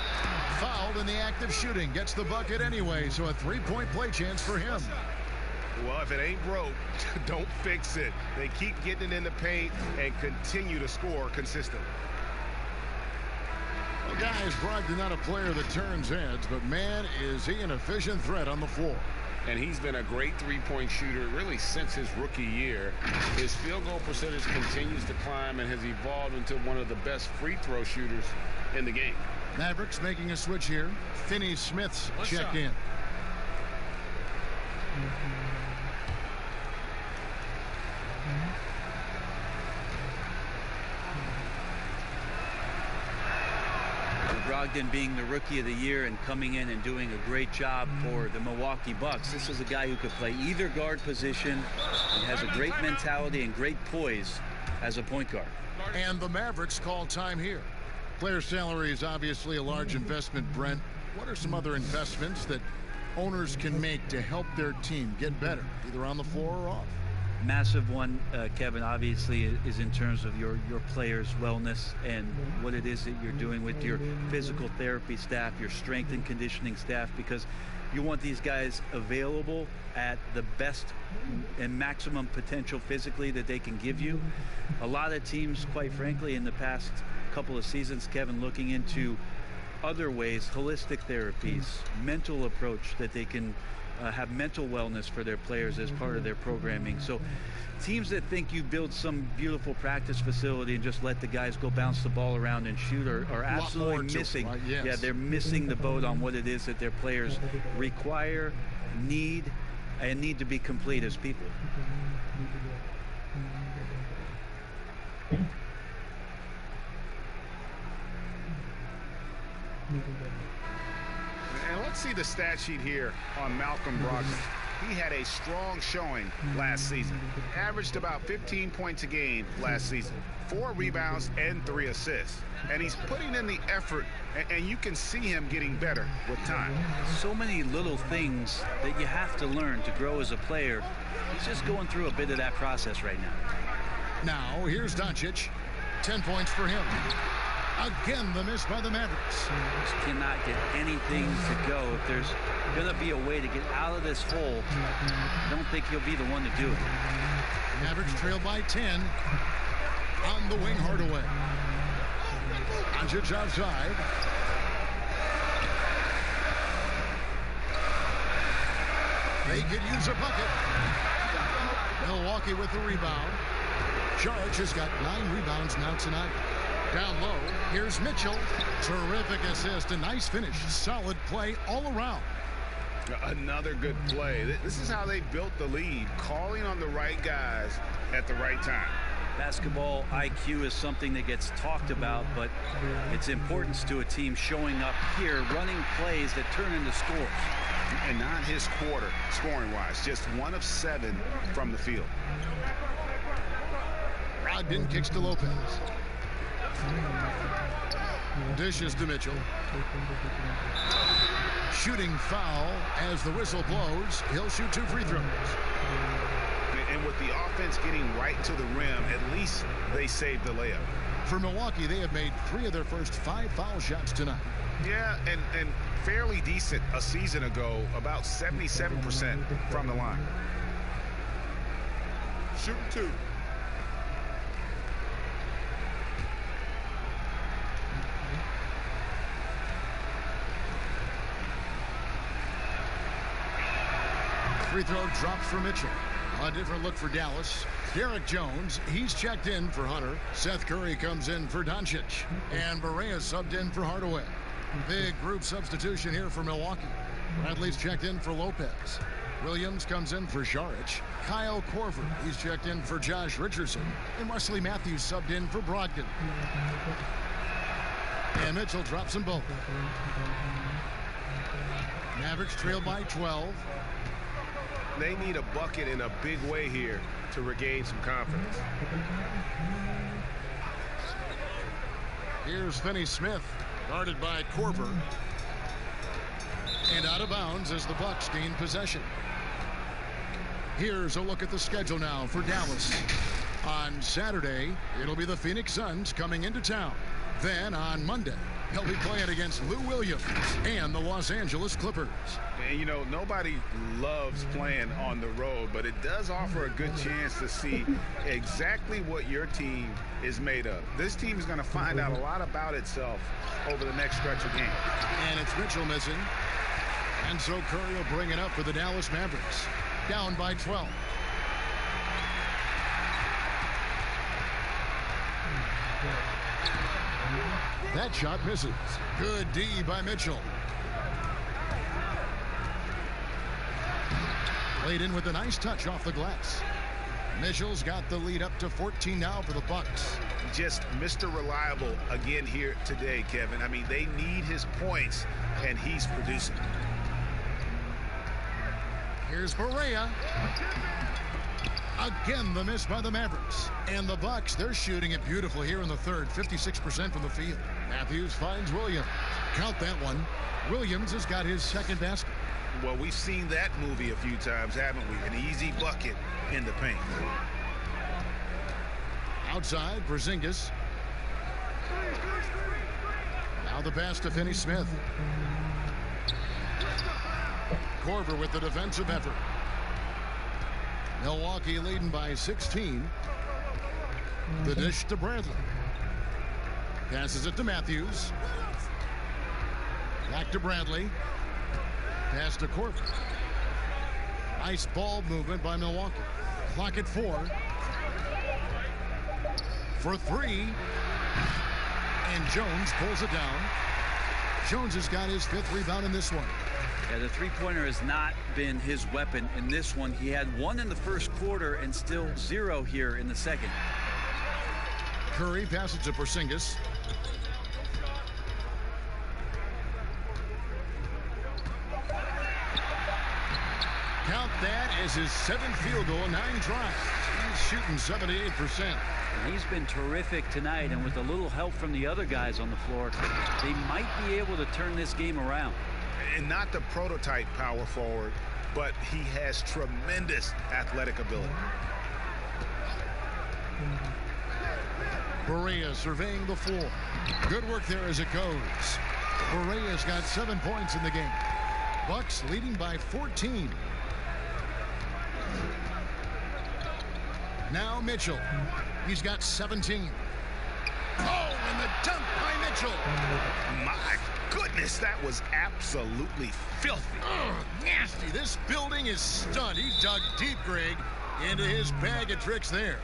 Speaker 1: fouled in the act of shooting. Gets the bucket anyway, so a 3-point play chance for him.
Speaker 3: Well, if it ain't broke, don't fix it. They keep getting it in the paint and continue to score consistently.
Speaker 1: Well, guys, Brogdon not a player that turns heads, but man, is he an efficient threat on the floor.
Speaker 3: And he's been a great three-point shooter really since his rookie year. His field goal percentage continues to climb and has evolved into one of the best free throw shooters in the game.
Speaker 1: Mavericks making a switch here. Finney Smith's check in.
Speaker 2: Brogdon being the rookie of the year and coming in and doing a great job for the Milwaukee Bucks. This is a guy who could play either guard position and has a great mentality and great poise as a point guard.
Speaker 1: And the Mavericks call time here. Player salary is obviously a large investment, Brent. What are some other investments that owners can make to help their team get better, either on the floor or off?
Speaker 2: Massive one, Kevin, obviously, is in terms of your players' wellness and what it is that you're doing with your physical therapy staff, your strength and conditioning staff, because you want these guys available at the best and maximum potential physically that they can give you. A lot of teams, quite frankly, in the past couple of seasons, Kevin, looking into other ways, holistic therapies, mental approach that they can have mental wellness for their players as part of their programming. So teams that think you build some beautiful practice facility and just let the guys go bounce the ball around and shoot are absolutely missing.
Speaker 1: Yes.
Speaker 2: Yeah, they're missing the boat on what it is that their players require, need to be complete as people.
Speaker 3: And let's see the stat sheet here on Malcolm Brogdon. He had a strong showing last season. Averaged about 15 points a game last season. 4 rebounds and 3 assists. And he's putting in the effort, and you can see him getting better with time.
Speaker 2: So many little things that you have to learn to grow as a player. He's just going through a bit of that process right now.
Speaker 1: Now, here's Doncic. 10 points for him. Again, the miss by the Mavericks.
Speaker 2: Just cannot get anything to go. If there's going to be a way to get out of this hole, I don't think he'll be the one to do it.
Speaker 1: Mavericks trail by 10. On the wing, Hardaway. Doncic outside. They could use a bucket. Milwaukee with the rebound. Saric has got 9 rebounds now tonight. Down low, here's Mitchell. Terrific assist, a nice finish. Solid play all around.
Speaker 3: Another good play. This is how they built the lead, calling on the right guys at the right time.
Speaker 2: Basketball IQ is something that gets talked about, but its importance to a team showing up here, running plays that turn into scores.
Speaker 3: And not his quarter, scoring-wise. Just 1 of 7 from the field.
Speaker 1: Brogdon kicks to Lopez. Dishes to Mitchell. Shooting foul as the whistle blows. He'll shoot 2 free throws.
Speaker 3: And with the offense getting right to the rim, at least they saved the layup.
Speaker 1: For Milwaukee, they have made 3 of their first 5 foul shots tonight.
Speaker 3: Yeah, and fairly decent a season ago, about 77% from the line.
Speaker 5: Shoot 2.
Speaker 1: Free throw drops for Mitchell. A different look for Dallas. Derek Jones, he's checked in for Hunter. Seth Curry comes in for Doncic. And Barea subbed in for Hardaway. Big group substitution here for Milwaukee. Bradley's checked in for Lopez. Williams comes in for Saric. Kyle Korver, he's checked in for Josh Richardson. And Wesley Matthews subbed in for Brogdon. And Mitchell drops them both. Mavericks trail by 12.
Speaker 12: They need a bucket in a big way here to regain some confidence.
Speaker 1: Here's Finney-Smith, guarded by Korver. And out of bounds as the Bucks gain possession. Here's a look at the schedule now for Dallas. On Saturday, it'll be the Phoenix Suns coming into town. Then on Monday, they'll be playing against Lou Williams and the Los Angeles Clippers.
Speaker 3: And, you know, nobody loves playing on the road, but it does offer a good chance to see exactly what your team is made of. This team is going to find out a lot about itself over the next stretch of games.
Speaker 1: And it's Mitchell missing. And so Curry will bring it up for the Dallas Mavericks. Down by 12. That shot misses. Good D by Mitchell. Played in with a nice touch off the glass. Mitchell's got the lead up to 14 now for the Bucks.
Speaker 3: Just Mr. Reliable again here today, Kevin. I mean, they need his points, and he's producing.
Speaker 1: Here's Barea. Again, the miss by the Mavericks. And the Bucks, they're shooting it beautifully here in the third. 56% from the field. Matthews finds Williams. Count that one. Williams has got his second basket.
Speaker 3: Well, we've seen that movie a few times, haven't we? An easy bucket in the paint.
Speaker 1: Outside, Porzingis. Now the pass to Finney-Smith. Korver with the defensive effort. Milwaukee leading by 16. The dish to Bradley. Passes it to Matthews. Back to Bradley. Pass to Korver. Nice ball movement by Milwaukee. Clock at 4. For 3. And Jones pulls it down. Jones has got his 5th rebound in this one.
Speaker 2: Yeah, the three-pointer has not been his weapon in this one. He had 1 in the first quarter and still 0 here in the second.
Speaker 1: Curry passes to Porzingis. Count that as his 7th field goal, 9 tries. He's shooting 78%.
Speaker 2: And he's been terrific tonight, and with a little help from the other guys on the floor, they might be able to turn this game around.
Speaker 3: And not the prototype power forward, but he has tremendous athletic ability.
Speaker 1: Berea surveying the floor. Good work there as it goes. Berea's got 7 points in the game. Bucks leading by 14. Now Mitchell. He's got 17. Oh, and the dunk by Mitchell.
Speaker 3: My goodness, that was absolutely filthy.
Speaker 1: Nasty. This building is stunned. He dug deep, Greg, into his bag of tricks there.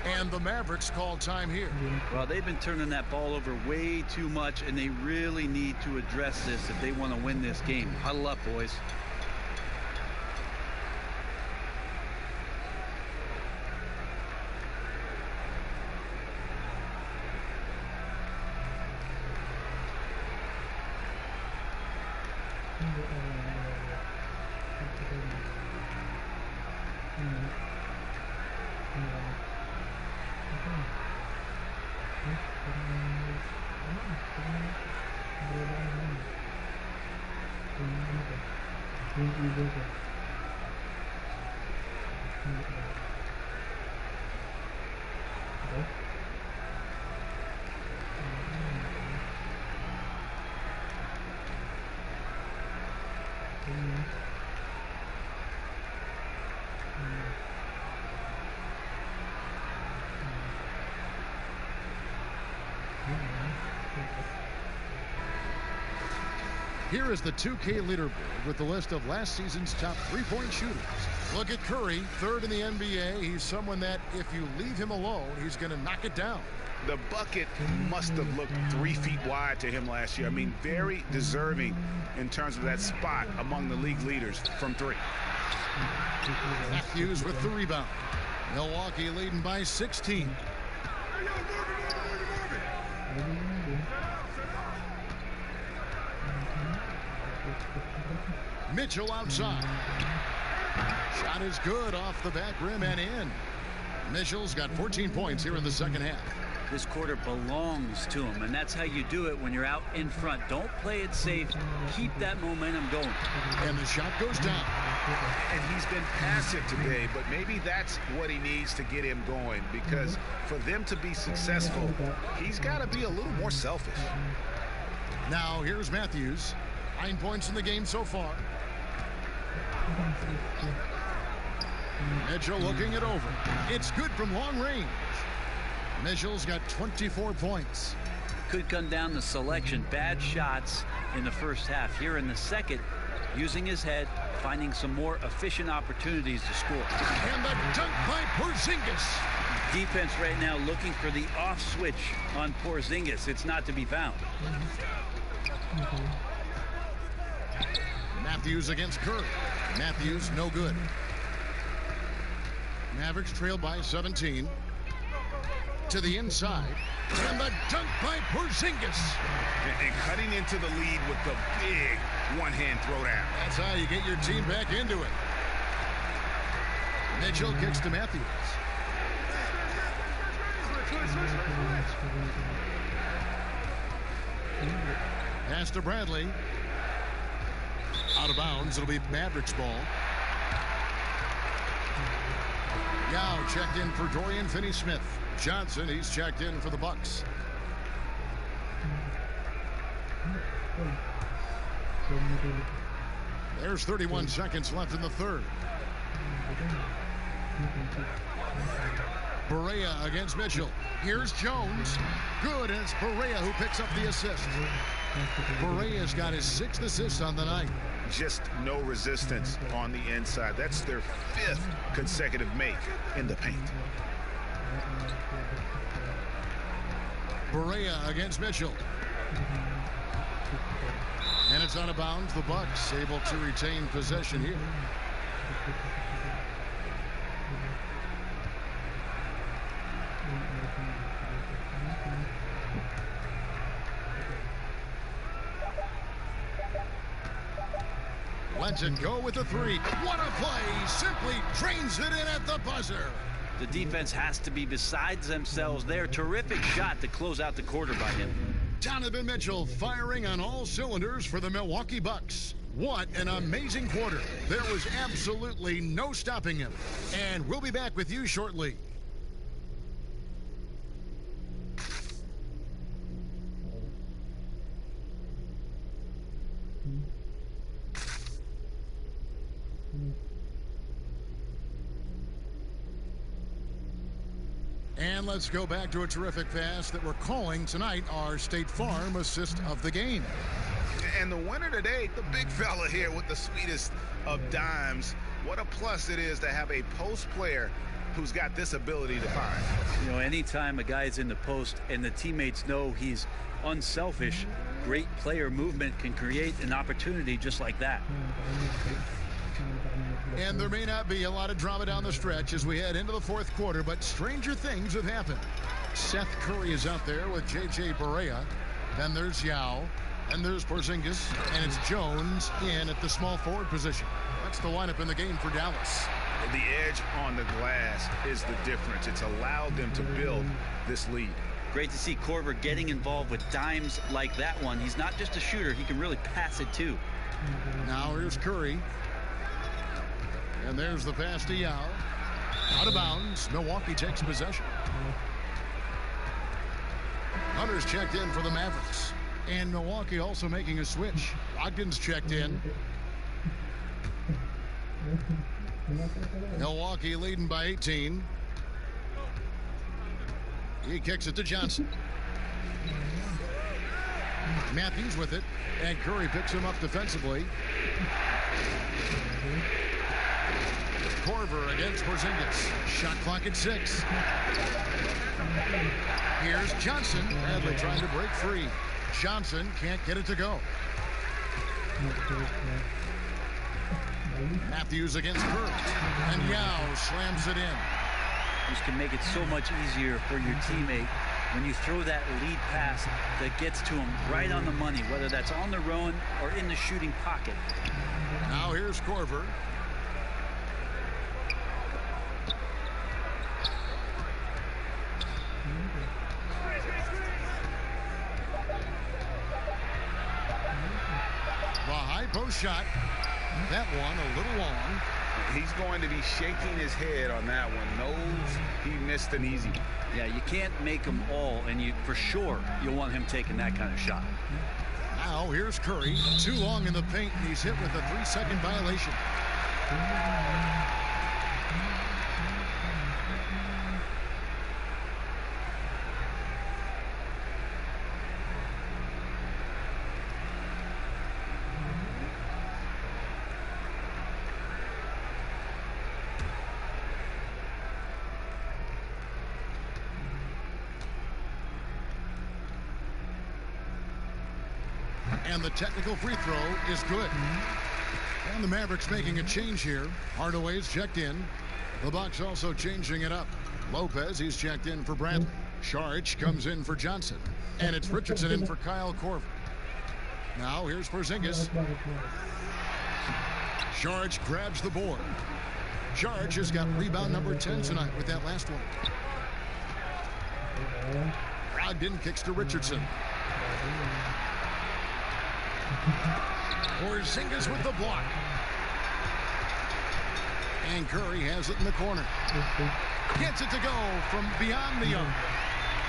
Speaker 1: And the Mavericks call time here.
Speaker 2: Well, they've been turning that ball over way too much, and they really need to address this if they want to win this game. Huddle up, boys.
Speaker 1: Here is the 2K leaderboard with the list of last season's top three-point shooters. Look at Curry, third in the NBA. He's someone that if you leave him alone, he's going to knock it down.
Speaker 3: The bucket must have looked 3 feet wide to him last year. I mean, very deserving in terms of that spot among the league leaders from 3.
Speaker 1: Matthews with the rebound. Milwaukee leading by 16. Mitchell outside. Shot is good off the back rim and in. Mitchell's got 14 points here in the second half.
Speaker 2: This quarter belongs to him, and that's how you do it when you're out in front. Don't play it safe. Keep that momentum going.
Speaker 1: And the shot goes down.
Speaker 3: And he's been passive today, but maybe that's what he needs to get him going, because for them to be successful, he's got to be a little more selfish.
Speaker 1: Now here's Matthews. 9 points in the game so far. Mitchell looking it over. It's good from long range. Mitchell's got 24 points.
Speaker 2: Could come down to selection. Bad shots in the first half. Here in the second, using his head, finding some more efficient opportunities to score.
Speaker 1: And the dunk by Porzingis.
Speaker 2: Defense right now looking for the off switch on Porzingis. It's not to be found.
Speaker 1: Matthews against Curry. Matthews no good. Mavericks trail by 17. To the inside. And the dunk by Porzingis.
Speaker 3: And cutting into the lead with the big one-hand throwdown.
Speaker 1: That's how you get your team back into it. Mitchell kicks to Matthews. Pass to Bradley. Out of bounds. It'll be Mavericks ball. Yao checked in for Dorian Finney-Smith. Johnson, he's checked in for the Bucks. There's 31 seconds left in the third. Berea against Mitchell. Here's Jones. Good, and it's Berea who picks up the assist. Berea's got his 6th assist on the night.
Speaker 3: Just no resistance on the inside. That's their 5th consecutive make in the paint.
Speaker 1: Berea against Mitchell. And it's out of bounds. The Bucks able to retain possession here. Lets it go with the 3. What a play! Simply drains it in at the buzzer.
Speaker 2: The defense has to be besides themselves there. Terrific shot to close out the quarter by him.
Speaker 1: Donovan Mitchell firing on all cylinders for the Milwaukee Bucks. What an amazing quarter. There was absolutely no stopping him. And we'll be back with you shortly. And let's go back to a terrific pass that we're calling tonight our State Farm assist of the game.
Speaker 3: And the winner today, the big fella here with the sweetest of dimes. What a plus it is to have a post player who's got this ability to find.
Speaker 2: You know, anytime a guy's in the post and the teammates know he's unselfish, great player movement can create an opportunity just like that.
Speaker 1: And there may not be a lot of drama down the stretch as we head into the fourth quarter, but stranger things have happened. Seth Curry is out there with J.J. Barea. Then there's Yao. And there's Porzingis. And it's Jones in at the small forward position. That's the lineup in the game for Dallas.
Speaker 3: The edge on the glass is the difference. It's allowed them to build this lead.
Speaker 2: Great to see Korver getting involved with dimes like that one. He's not just a shooter. He can really pass it, too.
Speaker 1: Now here's Curry. And there's the pass to Yao. Out of bounds. Milwaukee takes possession. Hunter's checked in for the Mavericks. And Milwaukee also making a switch. Ogden's checked in. Milwaukee leading by 18. He kicks it to Johnson. Matthews with it. And Curry picks him up defensively. Korver against Porzingis. Shot clock at 6. Here's Johnson. Bradley trying to break free. Johnson can't get it to go. Matthews against Curry. And Yao slams it in.
Speaker 2: This can make it so much easier for your teammate when you throw that lead pass that gets to him right on the money, whether that's on the run or in the shooting pocket.
Speaker 1: Now here's Korver. The high post shot. That one a little long.
Speaker 3: He's going to be shaking his head on that one. Knows he missed an easy one.
Speaker 2: Yeah, you can't make them all, and you for sure you'll want him taking that kind of shot.
Speaker 1: Now here's Curry. Too long in the paint, and he's hit with a 3-second violation. And the technical free throw is good. And the Mavericks making a change here. Hardaway's checked in. The Bucks also changing it up. Lopez, he's checked in for Bradley. Saric comes in for Johnson. And it's Richardson in for Kyle Korver. Now here's Porzingis. Saric grabs the board. Saric has got rebound number 10 tonight with that last one. Brogdon kicks to Richardson. Porzingis with the block. And Curry has it in the corner. Gets it to go from beyond the arc.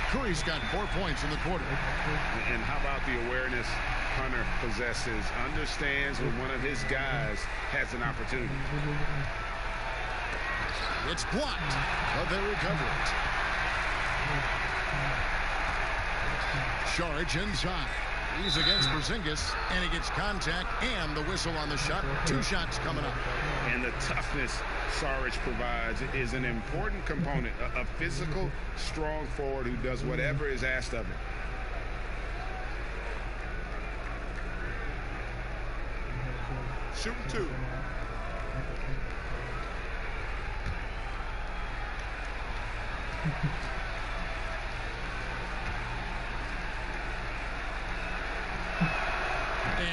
Speaker 1: Curry's got 4 points in the quarter.
Speaker 3: And how about the awareness Hunter possesses? Understands when one of his guys has an opportunity.
Speaker 1: It's blocked, but they recover it. Saric inside. He's against Porzingis, and he gets contact and the whistle on the shot. 2 shots coming up.
Speaker 3: And the toughness Saric provides is an important component. A physical, strong forward who does whatever is asked of him.
Speaker 10: Shooting 2.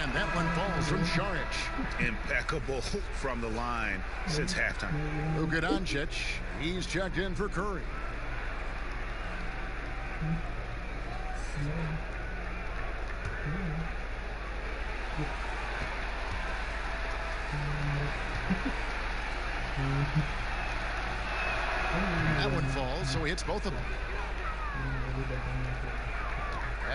Speaker 1: And that one falls from Saric.
Speaker 3: Impeccable from the line since halftime.
Speaker 1: Luka Doncic, he's checked in for Curry. That one falls, so he hits both of them.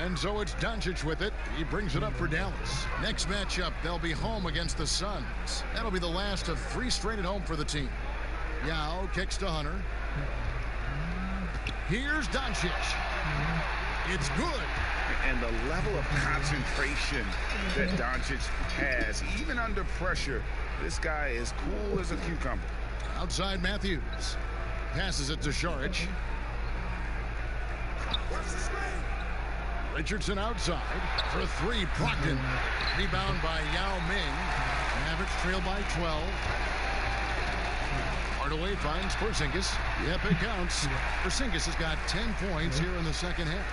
Speaker 1: And so it's Doncic with it. He brings it up for Dallas. Next matchup, they'll be home against the Suns. That'll be the last of 3 straight at home for the team. Yao kicks to Hunter. Here's Doncic. It's good.
Speaker 3: And the level of concentration that Doncic has, even under pressure, this guy is cool as a cucumber.
Speaker 1: Outside Matthews. Passes it to Šarić. Richardson outside for 3. Brogdon. Rebound by Yao Ming. Mavericks trail by 12. Hardaway finds Porzingis. Yep, it counts. Porzingis has got 10 points here in the second half.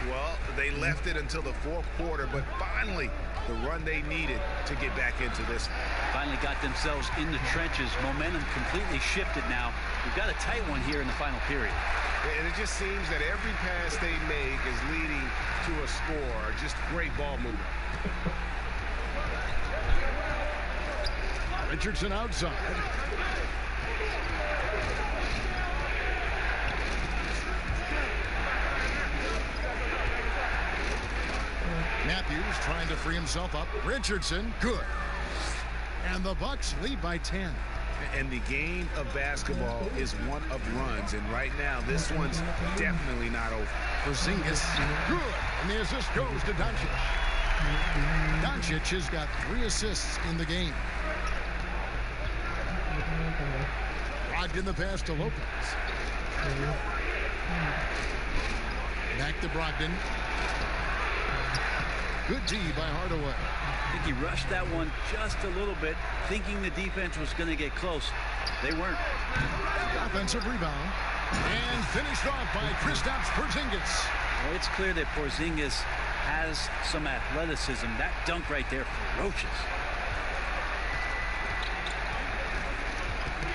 Speaker 3: Well, they left it until the fourth quarter, but finally the run they needed to get back into this one.
Speaker 2: Finally got themselves in the trenches. Momentum completely shifted now. We've got a tight one here in the final period.
Speaker 3: And it just seems that every pass they make is leading to a score. Just great ball movement.
Speaker 1: Richardson outside. Matthews trying to free himself up. Richardson, good. And the Bucks lead by 10.
Speaker 3: And the game of basketball is one of runs. And right now, this one's definitely not over.
Speaker 1: Porzingis, good. And the assist goes to Doncic. Doncic has got 3 assists in the game. Brogdon the pass to Lopez. Back to Brogdon. Good D by Hardaway.
Speaker 2: I think he rushed that one just a little bit, thinking the defense was going to get close. They weren't.
Speaker 1: Offensive rebound. And finished off by Kristaps Porzingis.
Speaker 2: Well, it's clear that Porzingis has some athleticism. That dunk right there, ferocious.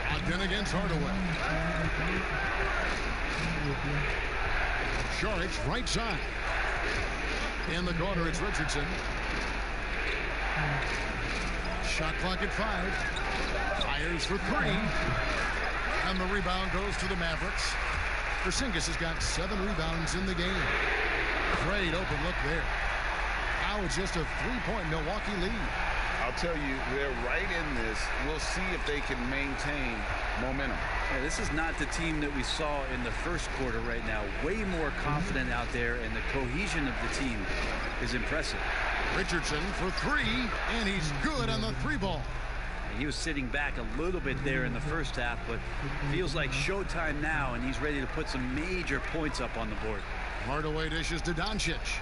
Speaker 1: Brogdon against Hardaway. Šarić right side. In the corner, it's Richardson. Shot clock at 5. Fires for 3. And the rebound goes to the Mavericks. Porzingis has got 7 rebounds in the game. Great open look there. Now it's just a 3-point Milwaukee lead.
Speaker 11: I'll tell you, they're right in this. We'll see if they can maintain momentum.
Speaker 2: Yeah, this is not the team that we saw in the first quarter right now. Way more confident out there, and the cohesion of the team is impressive.
Speaker 1: Richardson for 3, and he's good on the 3-ball.
Speaker 2: He was sitting back a little bit there in the first half, but feels like showtime now, and he's ready to put some major points up on the board.
Speaker 1: Hardaway dishes to Doncic.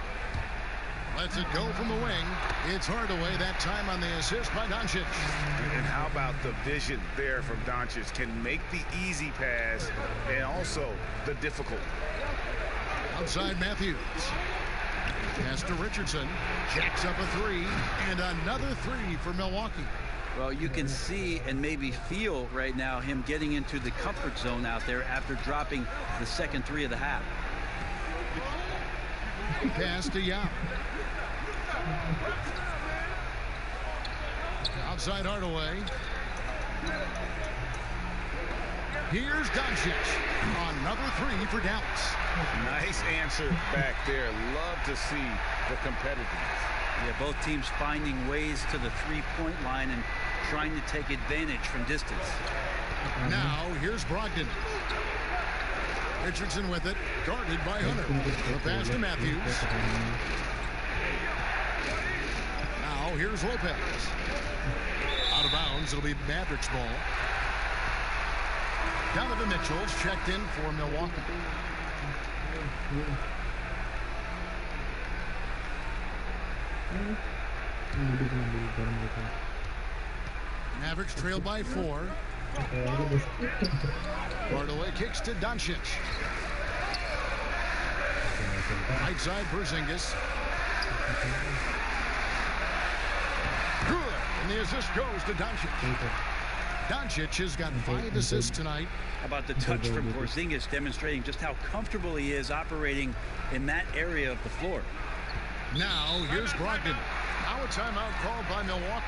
Speaker 1: Lets it go from the wing. It's Hardaway, that time on the assist by Doncic.
Speaker 3: And how about the vision there from Doncic? Can make the easy pass and also the difficult.
Speaker 1: Outside Matthews. Pass to Richardson. Jacks up a 3. And another 3 for Milwaukee.
Speaker 2: Well, you can see and maybe feel right now him getting into the comfort zone out there after dropping the second 3 of the half.
Speaker 1: Pass to Yao. Outside Hardaway. Here's Doncic. Another 3 for Dallas.
Speaker 11: Nice answer back there. Love to see the competitiveness.
Speaker 2: Yeah, both teams finding ways to the 3-point line and trying to take advantage from distance.
Speaker 1: Now here's Brogdon. Richardson with it, guarded by Hunter. The pass to Matthews. Now here's Lopez. Out of bounds, it'll be Mavericks ball. Donovan Mitchell's checked in for Milwaukee. Mavericks trail by 4. Hardaway kicks to Doncic. Right side, Porzingis. Good. And the assist goes to Doncic. Doncic has got 5 assists tonight.
Speaker 2: How about the touch from Porzingis, demonstrating just how comfortable he is operating in that area of the floor.
Speaker 1: Now, here's Brogdon. Now a timeout called by Milwaukee.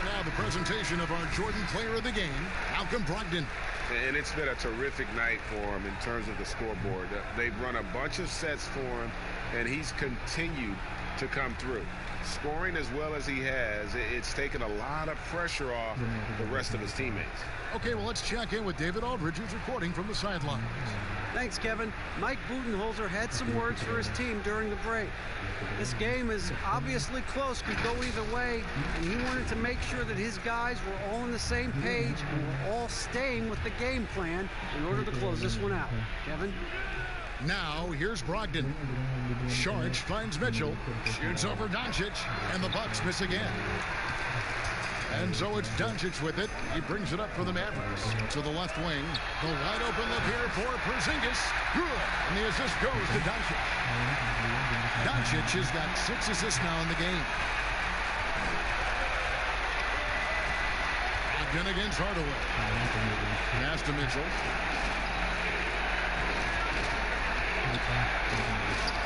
Speaker 1: Now the presentation of our Jordan Player of the Game, Malcolm Brogdon.
Speaker 12: And it's been a terrific night for him in terms of the scoreboard. They've run a bunch of sets for him, and he's continued to come through. Scoring as well as he has, it's taken a lot of pressure off the rest of his teammates.
Speaker 1: Okay, well, let's check in with David Aldridge, who's reporting from the sidelines.
Speaker 4: Thanks, Kevin. Mike Budenholzer had some words for his team during the break. This game is obviously close, could go either way, and he wanted to make sure that his guys were all on the same page and were all staying with the game plan in order to close this one out. Kevin?
Speaker 1: Now, here's Brogdon. Sharge finds Mitchell, shoots over Doncic, and the Bucks miss again. And so it's Doncic with it. He brings it up for the Mavericks. To the left wing. The wide open look here for Preseason. Good. And the assist goes to Doncic. Doncic has got 6 assists now in the game. Again against Hardaway. Pass to Mitchell.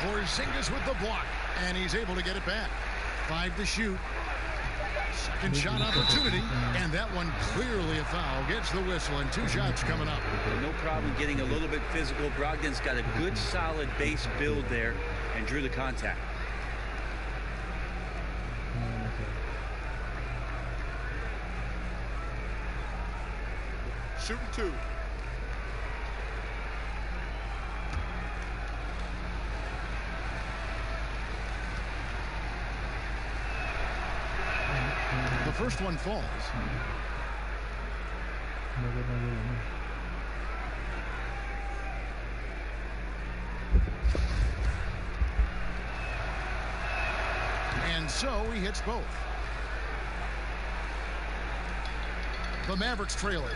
Speaker 1: Porzingis with the block. And he's able to get it back. 5 to shoot. Second shot opportunity, and that one clearly a foul. Gets the whistle, and 2 shots coming up.
Speaker 2: No problem getting a little bit physical. Brogdon's got a good, solid base build there and drew the contact.
Speaker 12: Shooting 2.
Speaker 1: The first one falls. And so he hits both. The Mavericks trail it.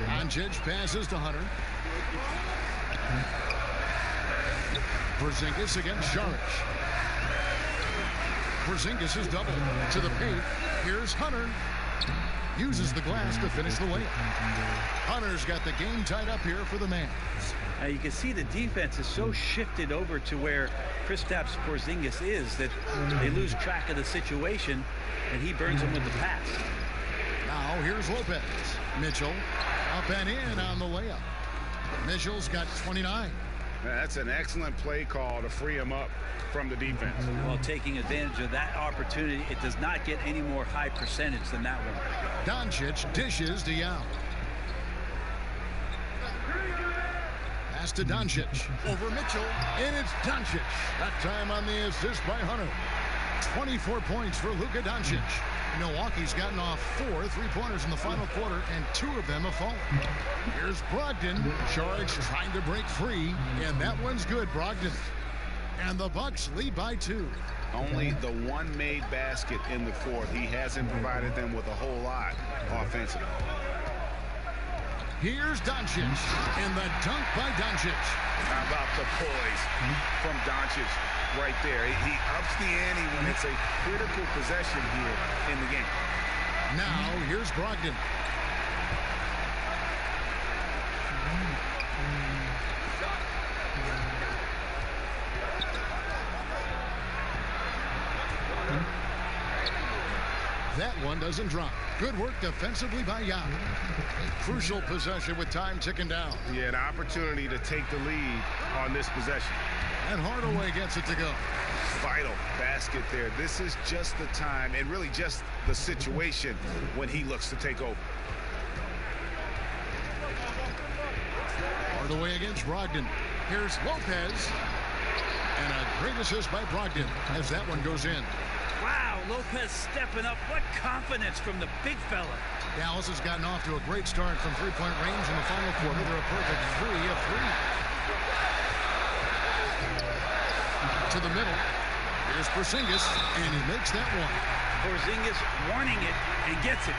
Speaker 1: Doncic passes to Hunter. Porzingis against Sharge. Porzingis is double to the paint. Here's Hunter. Uses the glass to finish the layup. Hunter's got the game tied up here for the Mavs.
Speaker 2: Now you can see the defense is so shifted over to where Kristaps Porzingis is that they lose track of the situation, and he burns them with the pass.
Speaker 1: Now here's Lopez. Mitchell up and in on the layup. Mitchell's got 29.
Speaker 3: That's an excellent play call to free him up from the defense.
Speaker 2: Well, taking advantage of that opportunity, it does not get any more high percentage than that one.
Speaker 1: Doncic dishes to Yao. Pass to Doncic. Over Mitchell, and it's Doncic. That time on the assist by Hunter. 24 points for Luka Doncic. Milwaukee's gotten off 4 3-pointers in the final quarter, and 2 of them have fallen. Here's Brogdon. Sharge trying to break free, and that one's good, Brogdon. And the Bucks lead by 2.
Speaker 3: Only the one made basket in the fourth. He hasn't provided them with a whole lot offensively.
Speaker 1: Here's Doncic, and the dunk by Doncic.
Speaker 3: How about the poise from Doncic right there? He ups the ante when it's a critical possession here in the game.
Speaker 1: Now, here's Brogdon. That one doesn't drop. Good work defensively by Yao. Crucial possession with time ticking down.
Speaker 12: Yeah, an opportunity to take the lead on this possession.
Speaker 1: And Hardaway gets it to go.
Speaker 12: Vital basket there. This is just the time and really just the situation when he looks to take over.
Speaker 1: Hardaway against Brogdon. Here's Lopez. And a great assist by Brogdon as that one goes in.
Speaker 2: Wow, Lopez stepping up. What confidence from the big fella.
Speaker 1: Dallas has gotten off to a great start from three-point range in the final quarter. They're a perfect 3 of 3. To the middle. Here's Porzingis, and he makes that one.
Speaker 2: Porzingis wanting it and gets it.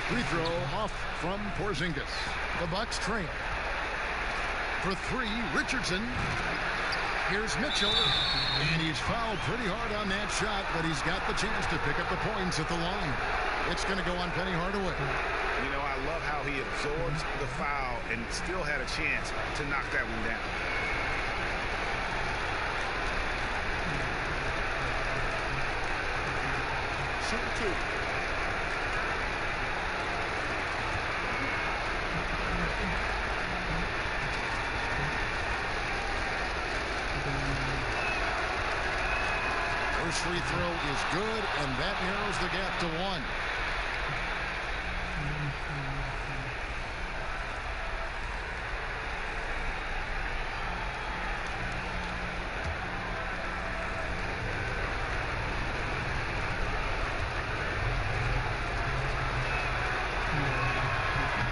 Speaker 1: Free throw off from Porzingis. The Bucks trail. For 3, Richardson. Here's Mitchell. And he's fouled pretty hard on that shot, but he's got the chance to pick up the points at the line. It's going to go on Penny Hardaway.
Speaker 3: You know, I love how he absorbs the foul and still had a chance to knock that one down.
Speaker 10: Shoot 2.
Speaker 1: First free throw is good, and that narrows the gap to 1.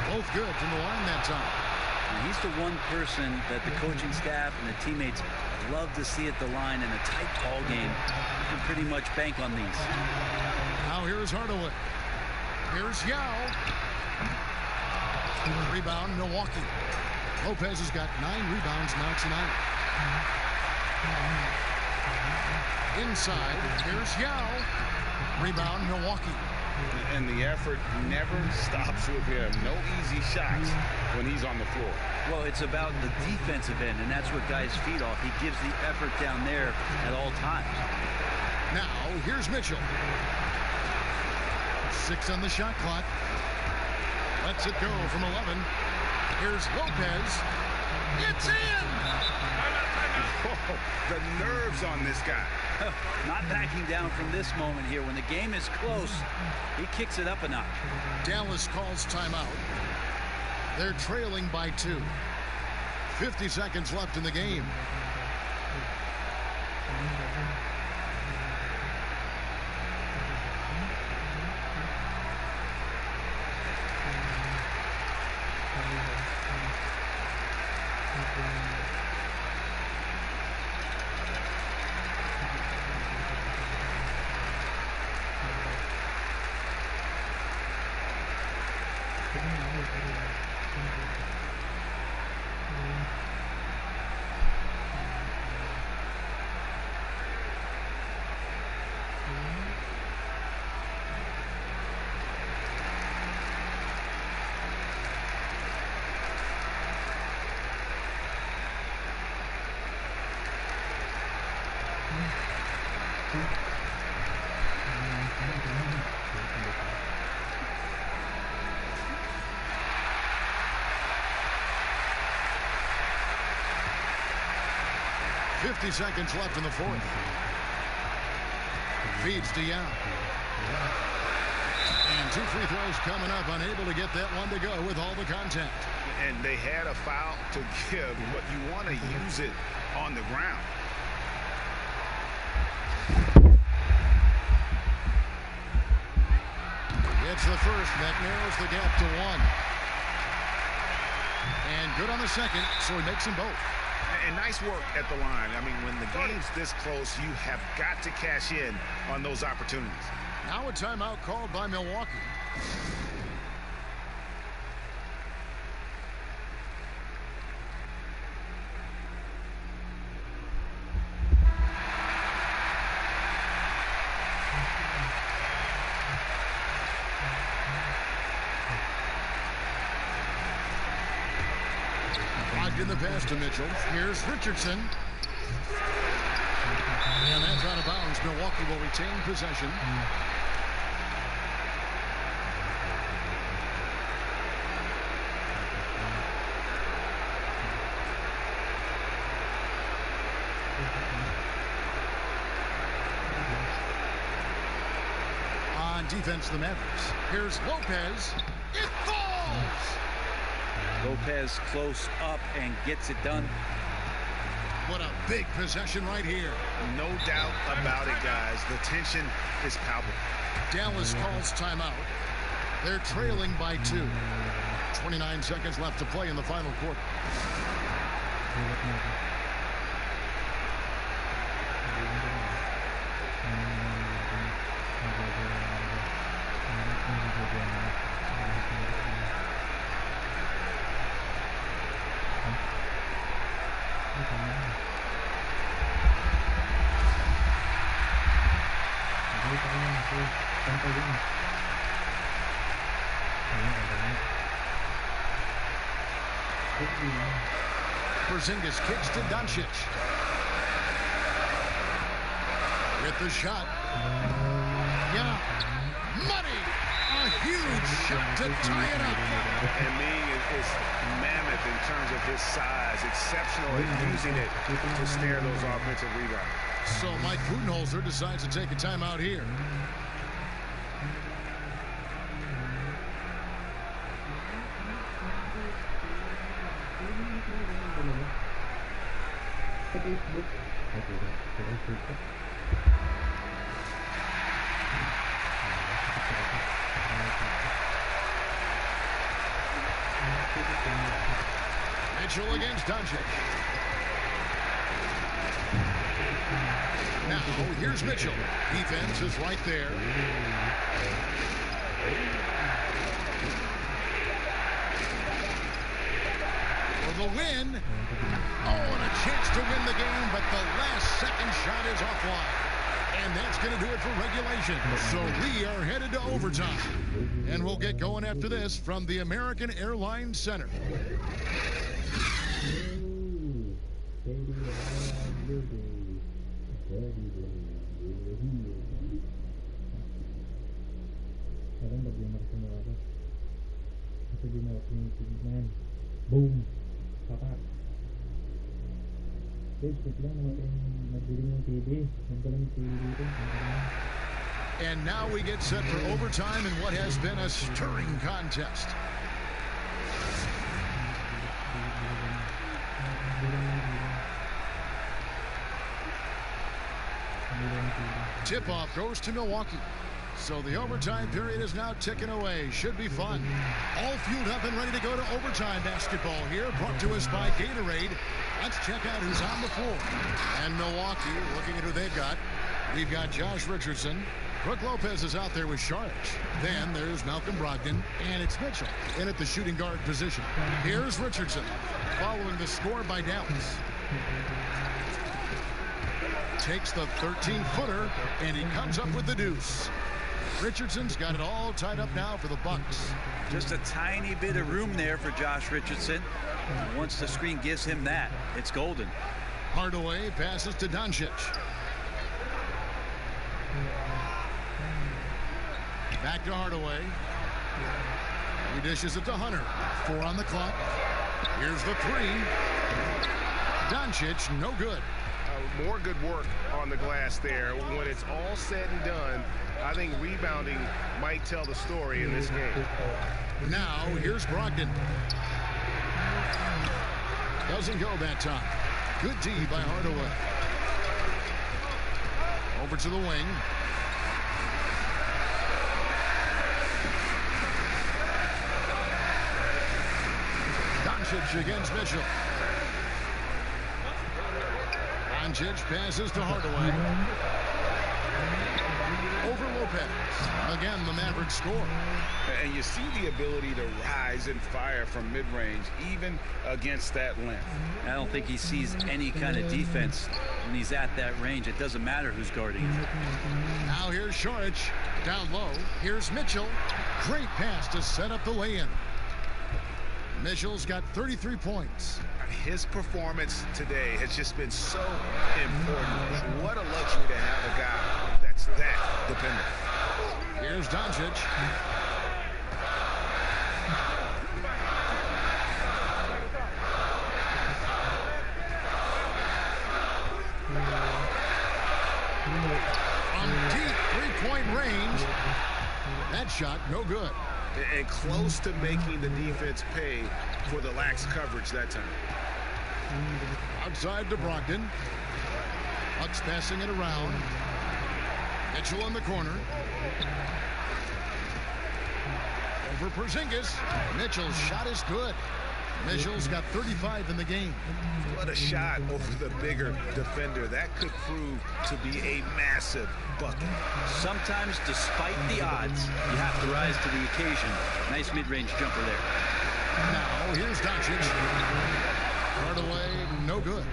Speaker 1: Both good from the line that time.
Speaker 2: And he's the one person that the coaching staff and the teammates love to see at the line in a tight ball game. You can pretty much bank on these.
Speaker 1: Now here's Hardaway. Here's Yao. Rebound, Milwaukee. Lopez has got 9 rebounds now tonight. Inside, here's Yao. Rebound, Milwaukee.
Speaker 3: And the effort never stops with him. No easy shots when he's on the floor.
Speaker 2: Well, it's about the defensive end, and that's what guys feed off. He gives the effort down there at all times.
Speaker 1: Now, here's Mitchell. 6 on the shot clock. Lets it go from 11. Here's Lopez. It's in!
Speaker 3: Oh, the nerves on this guy.
Speaker 2: Not backing down from this moment here. When the game is close, he kicks it up a notch.
Speaker 1: Dallas calls timeout. They're trailing by 2. 50 seconds left in the game. .50 seconds left in the 4th. Feeds to Yao. And 2 free throws coming up. Unable to get that one to go with all the contact.
Speaker 3: And they had a foul to give, but you want to use it on the ground.
Speaker 1: Gets the first. That narrows the gap to 1. And good on the second, so he makes them both.
Speaker 3: And nice work at the line. I mean, when the game's this close, you have got to cash in on those opportunities.
Speaker 1: Now a timeout called by Milwaukee. in the pass to Mitchell. Here's Richardson. And that's out of bounds. Milwaukee will retain possession. On defense, the Mavericks. Here's Lopez. It falls!
Speaker 2: Lopez close up and gets it done.
Speaker 1: What a big possession right here.
Speaker 3: No doubt about it, guys. The tension is palpable.
Speaker 1: Dallas calls timeout. They're trailing by 2. 29 seconds left to play in the final quarter. Porzingis kicks to Doncic. With the shot. Yeah. Money. A huge shot to tie it up.
Speaker 3: And Ming is mammoth in terms of his size. Exceptional at using it to snare those offensive rebounds.
Speaker 1: So Mike Budenholzer decides to take a timeout here. Mitchell against Doncic. Now, here's Mitchell. Defense is right there. For the win. Oh, and a chance to win the game, but the last second shot is offline. And that's going to do it for regulation. So we are headed to overtime. And we'll get going after this from the American Airlines Center.
Speaker 13: Boom.
Speaker 1: And now we get set for overtime in what has been a stirring contest. Tip-off goes to Milwaukee. So the overtime period is now ticking away. Should be fun. All fueled up and ready to go to overtime basketball here. Brought to us by Gatorade. Let's check out who's on the floor. And Milwaukee, looking at who they've got. We've got Josh Richardson. Brook Lopez is out there with Sharp. Then there's Malcolm Brogdon. And it's Mitchell in at the shooting guard position. Here's Richardson following the score by Dallas. Takes the 13-footer, and he comes up with the deuce. Richardson's got it all tied up now for the Bucks.
Speaker 2: Just a tiny bit of room there for Josh Richardson. Once the screen gives him that, it's golden.
Speaker 1: Hardaway passes to Doncic. Back to Hardaway. He dishes it to Hunter. 4 on the clock. Here's the 3. Doncic, no good.
Speaker 3: More good work on the glass there. When it's all said and done, I think rebounding might tell the story in this game.
Speaker 1: Now, here's Brogdon. Doesn't go that time. Good D by Hardaway. Over to the wing. Doncic against Mitchell. Doncic passes to Hardaway. Over Lopez. Again, the Mavericks score.
Speaker 11: And you see the ability to rise and fire from mid-range, even against that length.
Speaker 2: I don't think he sees any kind of defense when he's at that range. It doesn't matter who's guarding him.
Speaker 1: Now here's Saric. Down low. Here's Mitchell. Great pass to set up the lay-in. Mitchell's got 33 points.
Speaker 3: His performance today has just been so important. What a luxury to have a guy that's that dependent.
Speaker 1: Here's Doncic. From deep three-point range. That shot, no good.
Speaker 3: And close to making the defense pay for the lax coverage that time.
Speaker 1: Outside to Brogdon. Bucks passing it around. Mitchell in the corner. Over Porzingis. Mitchell's shot is good. Mitchell's got 35 in the game.
Speaker 3: What a shot over the bigger defender. That could prove to be a massive bucket.
Speaker 2: Sometimes, despite the odds, you have to rise to the occasion. Nice mid-range jumper there.
Speaker 1: Now, here's Doncic. Hardaway, no good.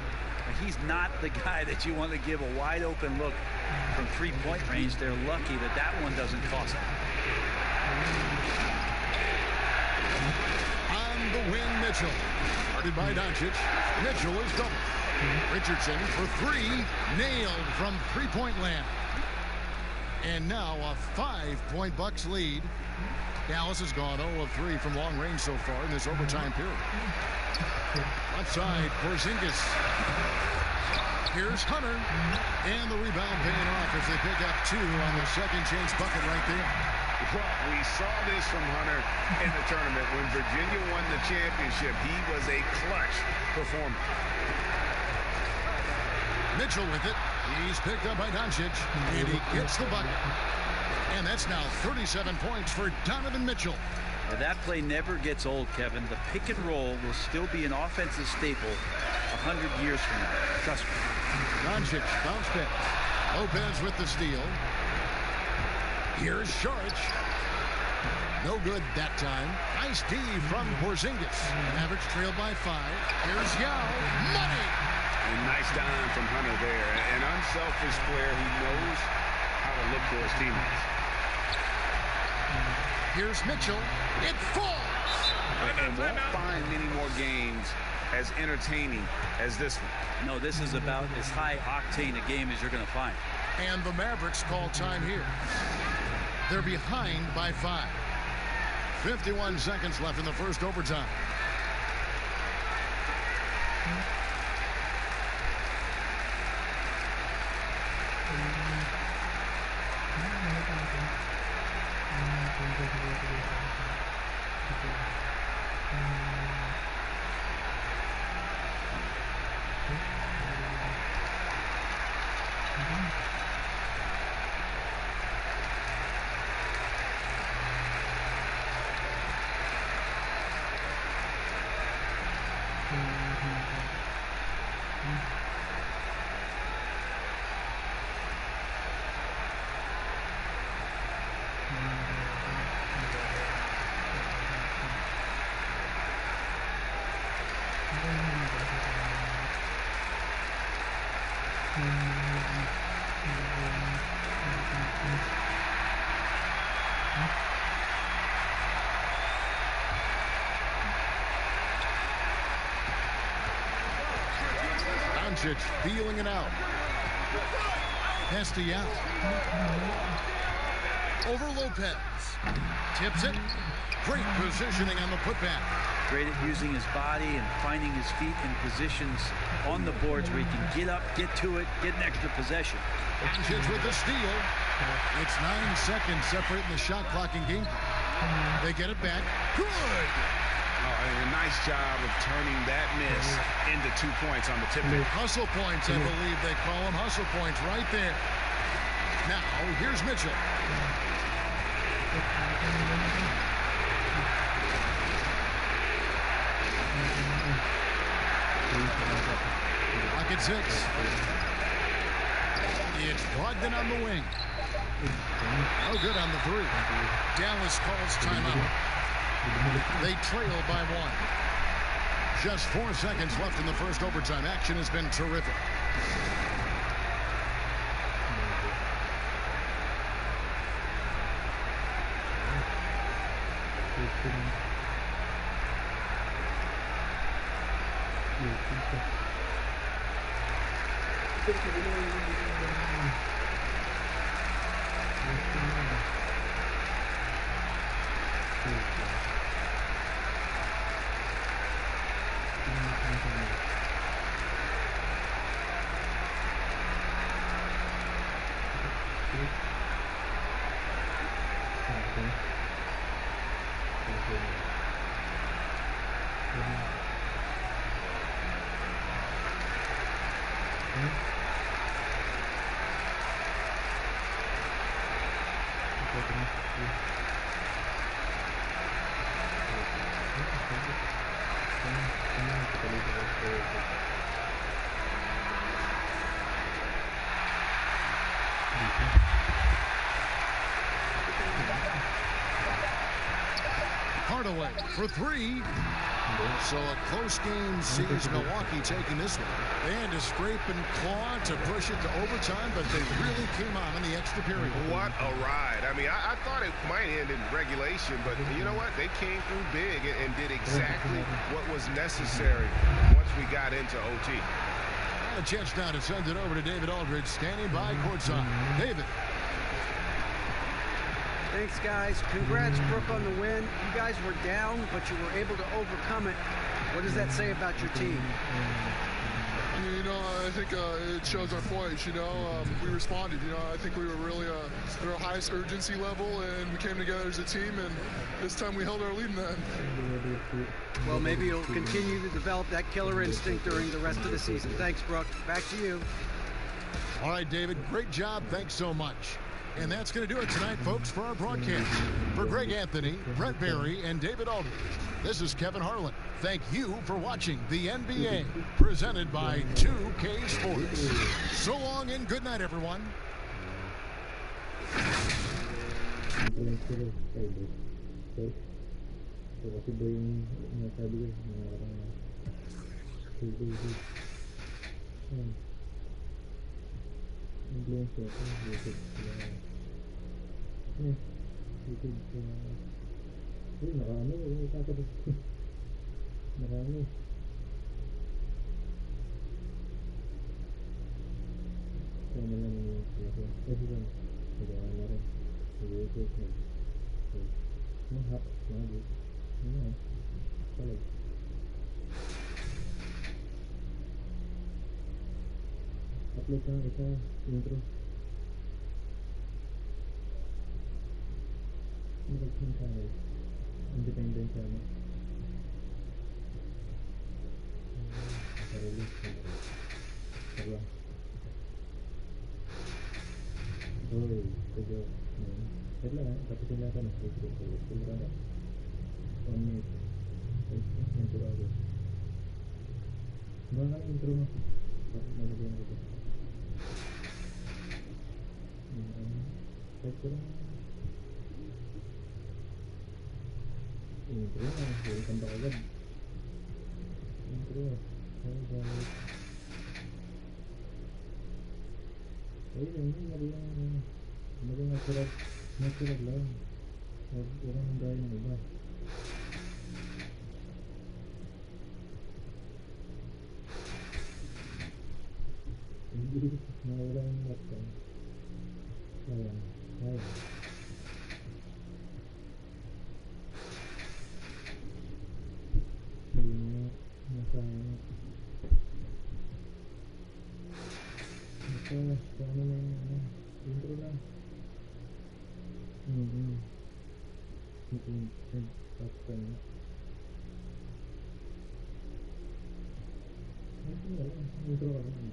Speaker 2: He's not the guy that you want to give a wide-open look from three-point range. They're lucky that that one doesn't cost them.
Speaker 1: On the wing, Mitchell. Guarded by Doncic. Mitchell is double. Richardson for three. Nailed from three-point land. And now a 5-point Bucks lead. Dallas has gone 0 of 3 from long range so far in this overtime period. Left side, Porzingis. Here's Hunter. And the rebound paying off as they pick up 2 on the second chance bucket right there.
Speaker 3: Well, we saw this from Hunter in the tournament. When Virginia won the championship, he was a clutch performer.
Speaker 1: Mitchell with it. He's picked up by Doncic. And he gets the bucket. And that's now 37 points for Donovan Mitchell.
Speaker 2: Now, that play never gets old, Kevin. The pick and roll will still be an offensive staple 100 years from now. Trust me.
Speaker 1: Doncic bounce pass. Lopez with the steal. Here's Saric. No good that time. Nice D from Porzingis. Mavericks trail by 5. Here's Yao. Money!
Speaker 3: And nice dime from Hunter there. An unselfish player who knows how to look for his teammates.
Speaker 1: Here's Mitchell. It falls!
Speaker 3: And won't find many more games as entertaining as this one.
Speaker 2: No, this is about as high octane a game as you're going to find.
Speaker 1: And the Mavericks call time here. They're behind by 5. 51 seconds left in the first overtime. Doncic feeling it out. Hesty out. Over Lopez. Tips it. Great positioning on the putback.
Speaker 2: Great at using his body and finding his feet in positions on the boards where he can get up, get to it, get an extra possession.
Speaker 1: Doncic with the steal. It's 9 seconds separating the shot clock and game. They get it back. Good.
Speaker 3: A nice job of turning that miss into 2 points on the tip.
Speaker 1: Hustle points, I believe they call them. Hustle points right there. Now, here's Mitchell. Pocket 6. It's Brogdon on the wing. No good on the 3. Dallas calls timeout. They trail by 1. Just 4 seconds left in the first overtime. Action has been terrific. Hardaway for three. So a close game sees Milwaukee taking this one. They had to scrape and claw to push it to overtime, but they really came on in the extra period.
Speaker 12: What a ride. I mean, I thought it might end in regulation, but you know what? They came through big and did exactly what was necessary once we got into OT.
Speaker 1: A chance now to send it over to David Aldridge, standing by courtside. David.
Speaker 4: Thanks, guys. Congrats, Brooke, on the win. You guys were down, but you were able to overcome it. What does that say about your team?
Speaker 14: You know, I think it shows our poise. You know, we responded. You know, I think we were really at our highest urgency level, and we came together as a team, and this time we held our lead in that.
Speaker 4: Well, maybe you'll continue to develop that killer instinct during the rest of the season. Thanks, Brooke. Back to you.
Speaker 1: All right, David, great job. Thanks so much. And that's going to do it tonight, folks, for our broadcast. For Greg Anthony, Brett Barry, and David Aldridge, this is Kevin Harlan. Thank you for watching the NBA, presented by 2K Sports. So long and good night, everyone.
Speaker 13: Marami. Sama lang yung preseason. Kailangan na rin. Mag-iikot na. Mahap. Mahap. Ano? Talag. Upload ka isa. Intro. Mag-iikot tayo. Independent channel. Release Sarang. Oh, kaya kailangan tapusin natin ang Facebook. Kailangan 1 minute. Intro agad. Mga intro mo. Malagyan ko ito. Type ko lang. Intro na. Welcome back agad. Intro. Ayun, maging natural lang. Walang gaya ng iba. Hindi, nawala yung laptop. Ayan. Paano na yung intro lang. Tapos na. Intro ka lang.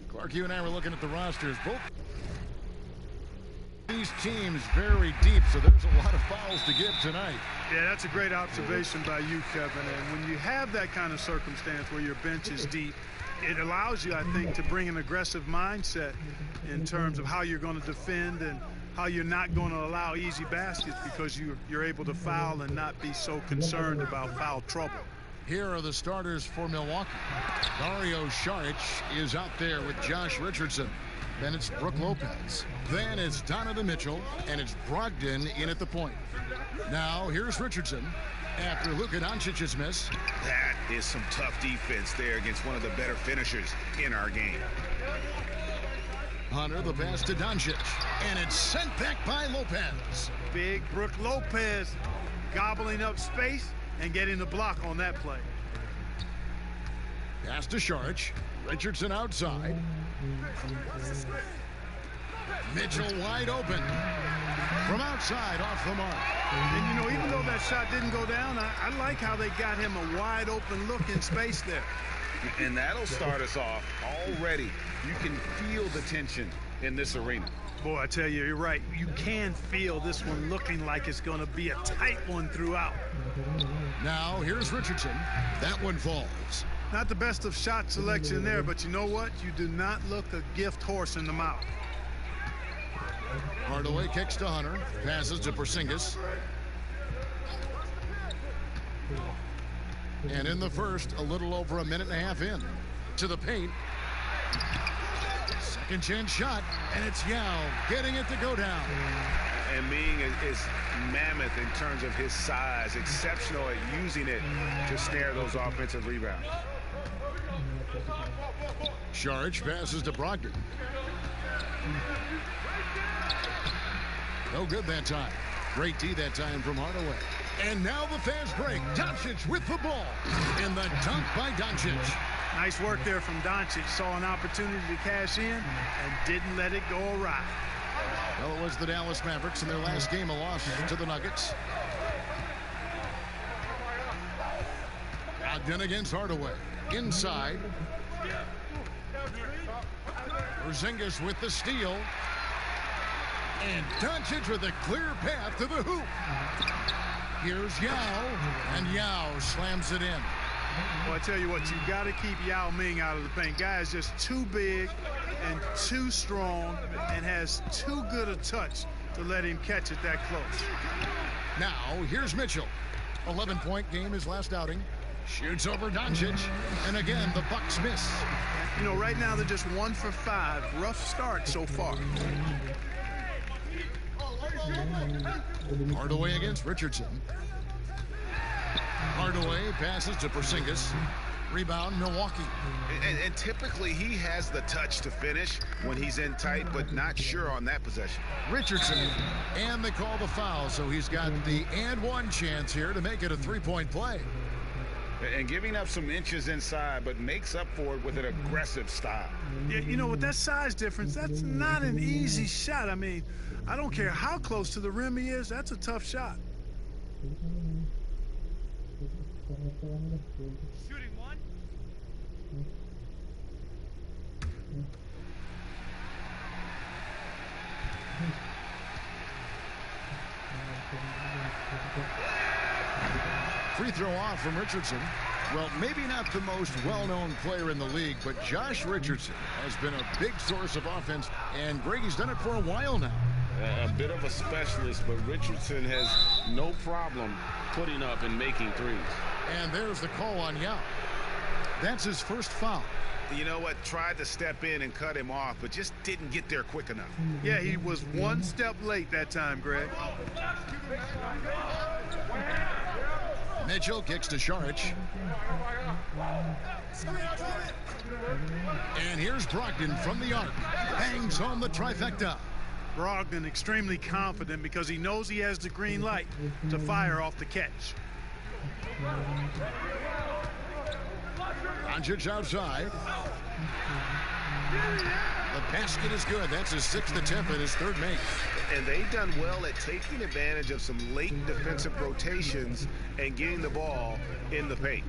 Speaker 1: Clark, you and I were looking at the rosters. Both these teams very deep, so there's a lot of fouls to give tonight.
Speaker 15: Yeah, that's a great observation by you, Kevin. And when you have that kind of circumstance where your bench is deep, it allows you, I think, to bring an aggressive mindset in terms of how you're going to defend and how you're not going to allow easy baskets because you're able to foul and not be so concerned about foul trouble.
Speaker 1: Here are the starters for Milwaukee. Dario Saric is out there with Josh Richardson. Then it's Brook Lopez. Then it's Donovan Mitchell, and it's Brogdon in at the point. Now here's Richardson after Luka Doncic's miss.
Speaker 3: That is some tough defense there against one of the better finishers in our game.
Speaker 1: Hunter, the pass to Doncic, and it's sent back by Lopez.
Speaker 15: Big Brook Lopez gobbling up space and getting the block on that play.
Speaker 1: Pass to Saric. Richardson outside. Mitchell wide open. From outside, off the mark.
Speaker 15: And, you know, even though that shot didn't go down, I like how they got him a wide open look in space there.
Speaker 3: And that'll start us off already. You can feel the tension in this arena.
Speaker 15: Boy, I tell you, you're right. You can feel this one looking like it's going to be a tight one throughout.
Speaker 1: Now, here's Richardson. That one falls.
Speaker 15: Not the best of shot selection there, but you know what? You do not look a gift horse in the mouth.
Speaker 1: Hardaway kicks to Hunter. Passes to Porzingis. And in the first, a little over a minute and a half in. To the paint. Second chance shot, and it's Yao getting it to go down.
Speaker 3: And Ming is mammoth in terms of his size, exceptional at using it to snare those offensive rebounds.
Speaker 1: Saric passes to Brogdon. No good that time. Great D that time from Hardaway. And now the fast break. Doncic with the ball. And the dunk by Doncic.
Speaker 15: Nice work there from Doncic. Saw an opportunity to cash in and didn't let it go awry.
Speaker 1: Well, it was the Dallas Mavericks in their last game, a loss to the Nuggets. Brogdon against Hardaway. Inside. Porzingis with the steal. And Doncic with a clear path to the hoop. Here's Yao, and Yao slams it in.
Speaker 15: Well, I tell you what, you got to keep Yao Ming out of the paint. Guy is just too big and too strong and has too good a touch to let him catch it that close.
Speaker 1: Now, here's Mitchell. 11-point game, his last outing. Shoots over Doncic, and again, the Bucks miss.
Speaker 15: You know, right now they're just 1 for 5. Rough start so far.
Speaker 1: Hardaway against Richardson. Hardaway passes to Porzingis. Rebound, Milwaukee.
Speaker 3: And typically he has the touch to finish when he's in tight, but not sure on that possession.
Speaker 1: Richardson, and they call the foul, so he's got the and one chance here to make it a three-point play.
Speaker 3: And giving up some inches inside, but makes up for it with an aggressive style.
Speaker 15: Yeah, you know, with that size difference, that's not an easy shot. I mean, I don't care how close to the rim he is, that's a tough shot.
Speaker 16: Shooting one.
Speaker 1: Free throw off from Richardson. Well, maybe not the most well-known player in the league, but Josh Richardson has been a big source of offense, and Grady's done it for a while now.
Speaker 12: A bit of a specialist, but Richardson has no problem putting up and making threes.
Speaker 1: And there's the call on Yao. That's his first foul.
Speaker 3: You know what? Tried to step in and cut him off, but just didn't get there quick enough.
Speaker 15: Yeah, he was one step late that time, Greg.
Speaker 1: Mitchell kicks to Saric. And here's Brogdon from the arc. Bangs home the trifecta.
Speaker 15: Brogdon extremely confident because he knows he has the green light to fire off the catch.
Speaker 1: Doncic outside. The basket is good. That's his 6th attempt and his 3rd make.
Speaker 3: And they've done well at taking advantage of some late defensive rotations and getting the ball in the paint.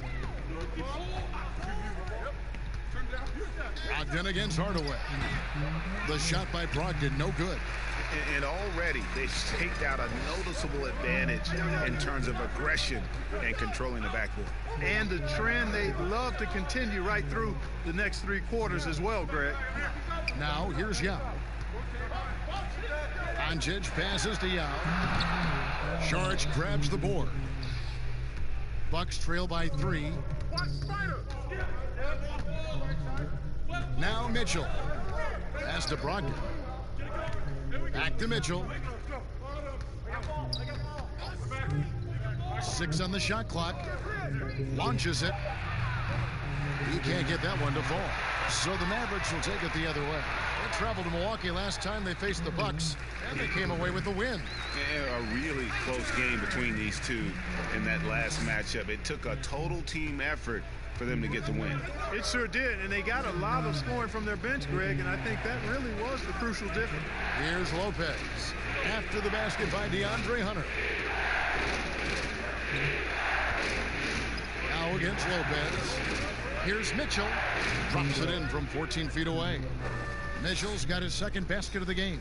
Speaker 1: Brogdon against Hardaway. The shot by Brogdon, no good.
Speaker 3: And already they've staked out a noticeable advantage in terms of aggression and controlling the backboard.
Speaker 15: And the trend they'd love to continue right through the next 3 quarters as well, Greg.
Speaker 1: Now here's Yao. Doncic passes to Yao. Saric grabs the board. Bucks trail by 3. Now Mitchell. Pass to Brogdon. Back to Mitchell. 6 on the shot clock. Launches it. He can't get that one to fall. So the Mavericks will take it the other way. They traveled to Milwaukee last time they faced the Bucks, and they came away with the win.
Speaker 3: Yeah, a really close game between these two in that last matchup. It took a total team effort for them to get the win.
Speaker 15: It sure did, and they got a lot of scoring from their bench, Greg, and I think that really was the crucial difference.
Speaker 1: Here's Lopez. After the basket by DeAndre Hunter. Now against Lopez. Here's Mitchell. Drops it in from 14 feet away. Mitchell's got his second basket of the game.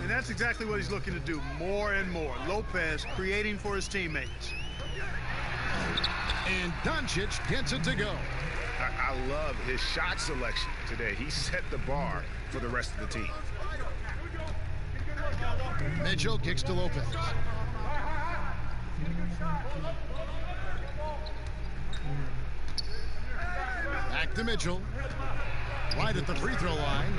Speaker 15: And that's exactly what he's looking to do, more and more. Lopez creating for his teammates.
Speaker 1: And Doncic gets it to go.
Speaker 3: I love his shot selection today. He set the bar for the rest of the team.
Speaker 1: Mitchell kicks to Lopez. Back to Mitchell. Right at the free throw line.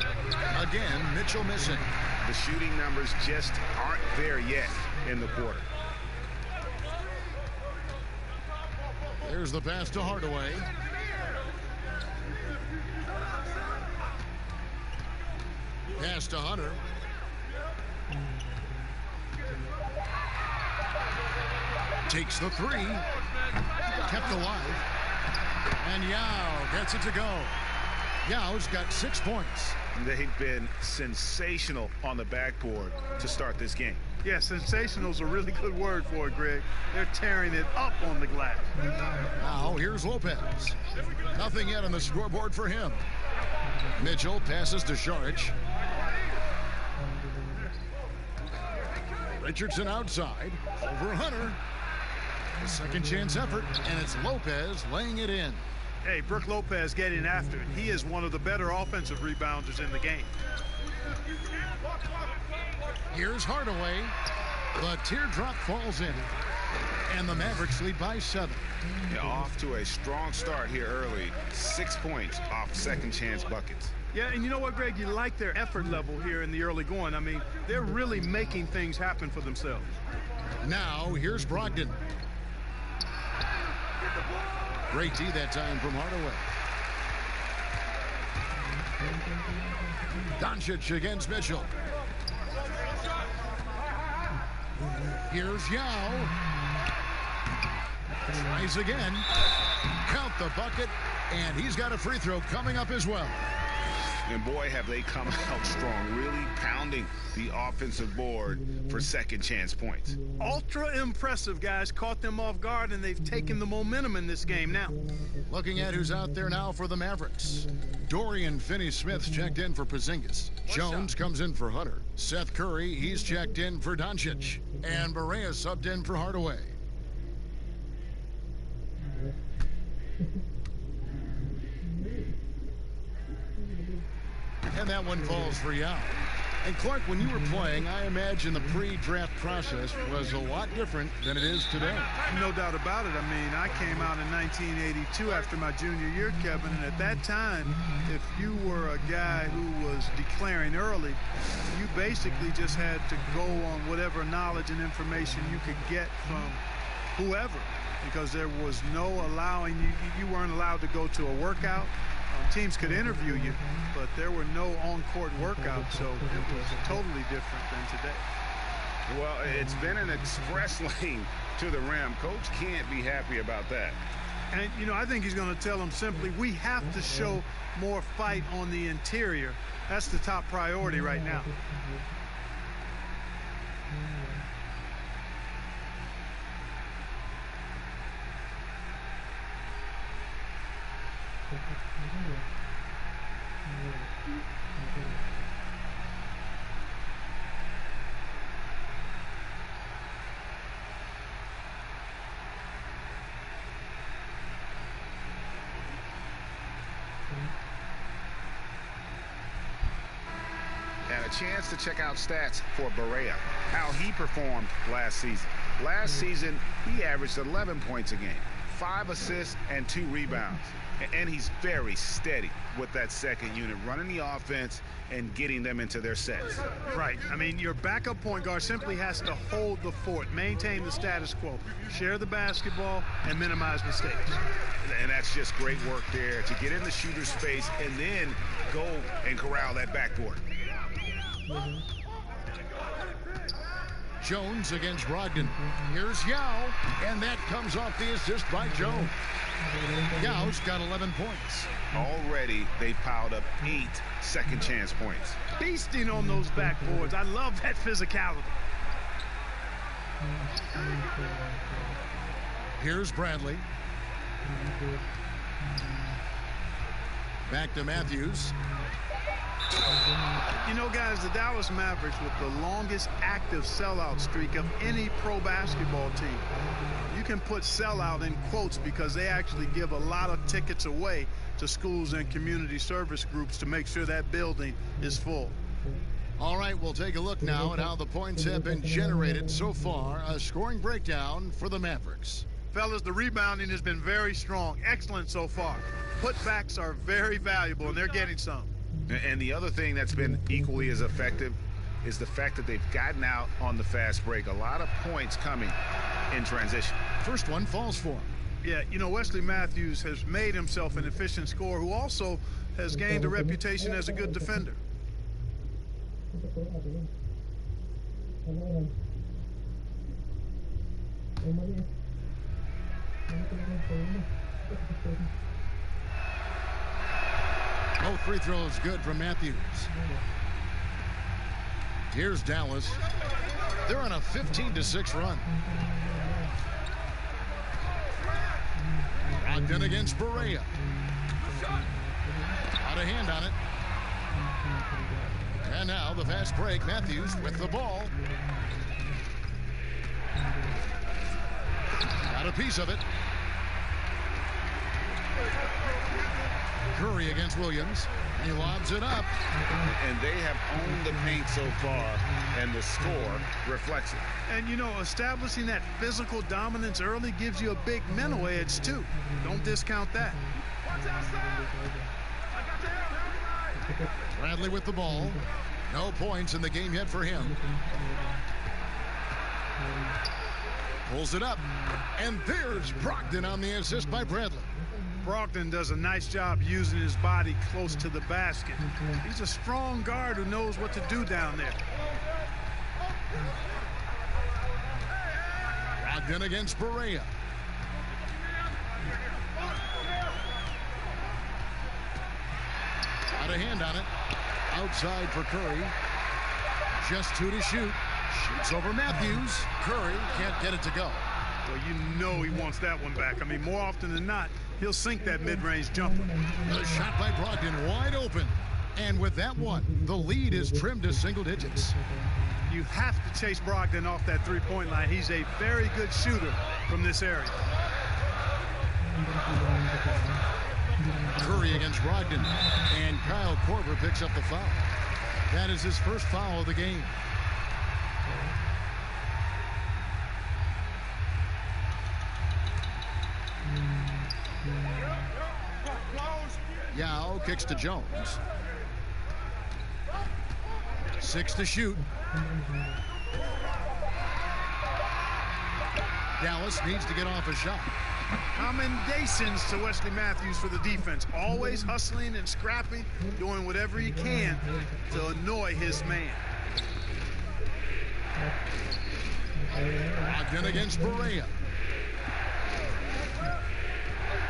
Speaker 1: Again, Mitchell missing.
Speaker 3: The shooting numbers just aren't there yet in the quarter.
Speaker 1: There's the pass to Hardaway. Pass to Hunter. Takes the 3. Kept alive. And Yao gets it to go. Yao's got 6 points.
Speaker 3: They've been sensational on the backboard to start this game.
Speaker 15: Yeah, sensational is a really good word for it, Greg. They're tearing it up on the glass.
Speaker 1: Now here's Lopez. Nothing yet on the scoreboard for him. Mitchell passes to Saric. Richardson outside. Over Hunter. A second chance effort, and it's Lopez laying it in.
Speaker 15: Hey, Brook Lopez getting after it. He is one of the better offensive rebounders in the game.
Speaker 1: Here's Hardaway. The teardrop falls in. And the Mavericks lead by 7.
Speaker 3: Yeah, off to a strong start here early. 6 points off second chance buckets.
Speaker 15: Yeah, and you know what, Greg? You like their effort level here in the early going. I mean, they're really making things happen for themselves.
Speaker 1: Now, here's Brogdon. Great D that time from Hardaway. Doncic against Mitchell. Here's Yao. Tries again. Count the bucket, and he's got a free throw coming up as well.
Speaker 3: And boy, have they come out strong, really pounding the offensive board for second chance points.
Speaker 15: Ultra impressive, guys. Caught them off guard, and they've taken the momentum in this game now.
Speaker 1: Looking at who's out there now for the Mavericks. Dorian Finney-Smith's checked in for Porzingis. Jones comes in for Hunter. Seth Curry, he's checked in for Doncic. And Barea subbed in for Hardaway. And that one falls for Yao. And Clark, when you were playing, I imagine the pre-draft process was a lot different than it is today.
Speaker 15: No doubt about it. I mean, I came out in 1982 after my junior year, Kevin, and at that time, if you were a guy who was declaring early, you basically just had to go on whatever knowledge and information you could get from whoever, because there was no allowing you weren't allowed to go to a workout. Teams could interview you, but there were no on-court workouts, so it was totally different than today.
Speaker 3: Well, it's been an express lane to the rim. Coach can't be happy about that.
Speaker 15: And, you know, I think he's going to tell them simply, we have to show more fight on the interior. That's the top priority right now.
Speaker 3: And a chance to check out stats for Barea, how he performed last season. Last season, he averaged 11 points a game. 5 assists and 2 rebounds. And he's very steady with that second unit, running the offense and getting them into their sets.
Speaker 15: Right. I mean, your backup point guard simply has to hold the fort, maintain the status quo, share the basketball, and minimize mistakes.
Speaker 3: And that's just great work there to get in the shooter's space and then go and corral that backboard.
Speaker 1: Jones against Brogdon. Here's Yao, and that comes off the assist by Jones. Yao's got 11 points.
Speaker 3: Already, they piled up 8 second chance points.
Speaker 15: Feasting on those backboards. I love that physicality.
Speaker 1: Here's Bradley. Back to Matthews.
Speaker 15: You know, guys, the Dallas Mavericks with the longest active sellout streak of any pro basketball team. You can put sellout in quotes because they actually give a lot of tickets away to schools and community service groups to make sure that building is full.
Speaker 1: All right, we'll take a look now at how the points have been generated so far. A scoring breakdown for the Mavericks.
Speaker 15: Fellas, the rebounding has been very strong. Excellent so far. Putbacks are very valuable, and they're getting some.
Speaker 3: And the other thing that's been equally as effective is the fact that they've gotten out on the fast break. A lot of points coming in transition.
Speaker 1: First one falls for him.
Speaker 15: Yeah, you know, Wesley Matthews has made himself an efficient scorer who also has gained a reputation as a good defender.
Speaker 1: Both free throws good from Matthews. Here's Dallas. They're on a 15-6 run. Brogdon against Barea. Out of hand on it. And now the fast break. Matthews with the ball. Got a piece of it. Curry against Williams. He lobs it up.
Speaker 3: And they have owned the paint so far, and the score reflects it.
Speaker 15: And, you know, establishing that physical dominance early gives you a big mental edge, too. Don't discount that.
Speaker 1: Bradley with the ball. No points in the game yet for him. Pulls it up. And there's Brogdon on the assist by Bradley.
Speaker 15: Brogdon does a nice job using his body close to the basket. He's a strong guard who knows what to do down there.
Speaker 1: Brogdon against Barea. Got a hand on it. Outside for Curry. Just 2 to shoot. Shoots over Matthews. Curry can't get it to go.
Speaker 15: Well, you know he wants that one back. I mean, more often than not, he'll sink that mid-range jumper.
Speaker 1: The shot by Brogdon wide open. And with that one, the lead is trimmed to single digits.
Speaker 15: You have to chase Brogdon off that three-point line. He's a very good shooter from this area.
Speaker 1: Curry against Brogdon. And Kyle Korver picks up the foul. That is his first foul of the game. Yao kicks to Jones. 6 to shoot. Dallas needs to get off a shot.
Speaker 15: Commendations to Wesley Matthews for the defense. Always hustling and scrapping, doing whatever he can to annoy his man.
Speaker 1: Brogdon against Barea.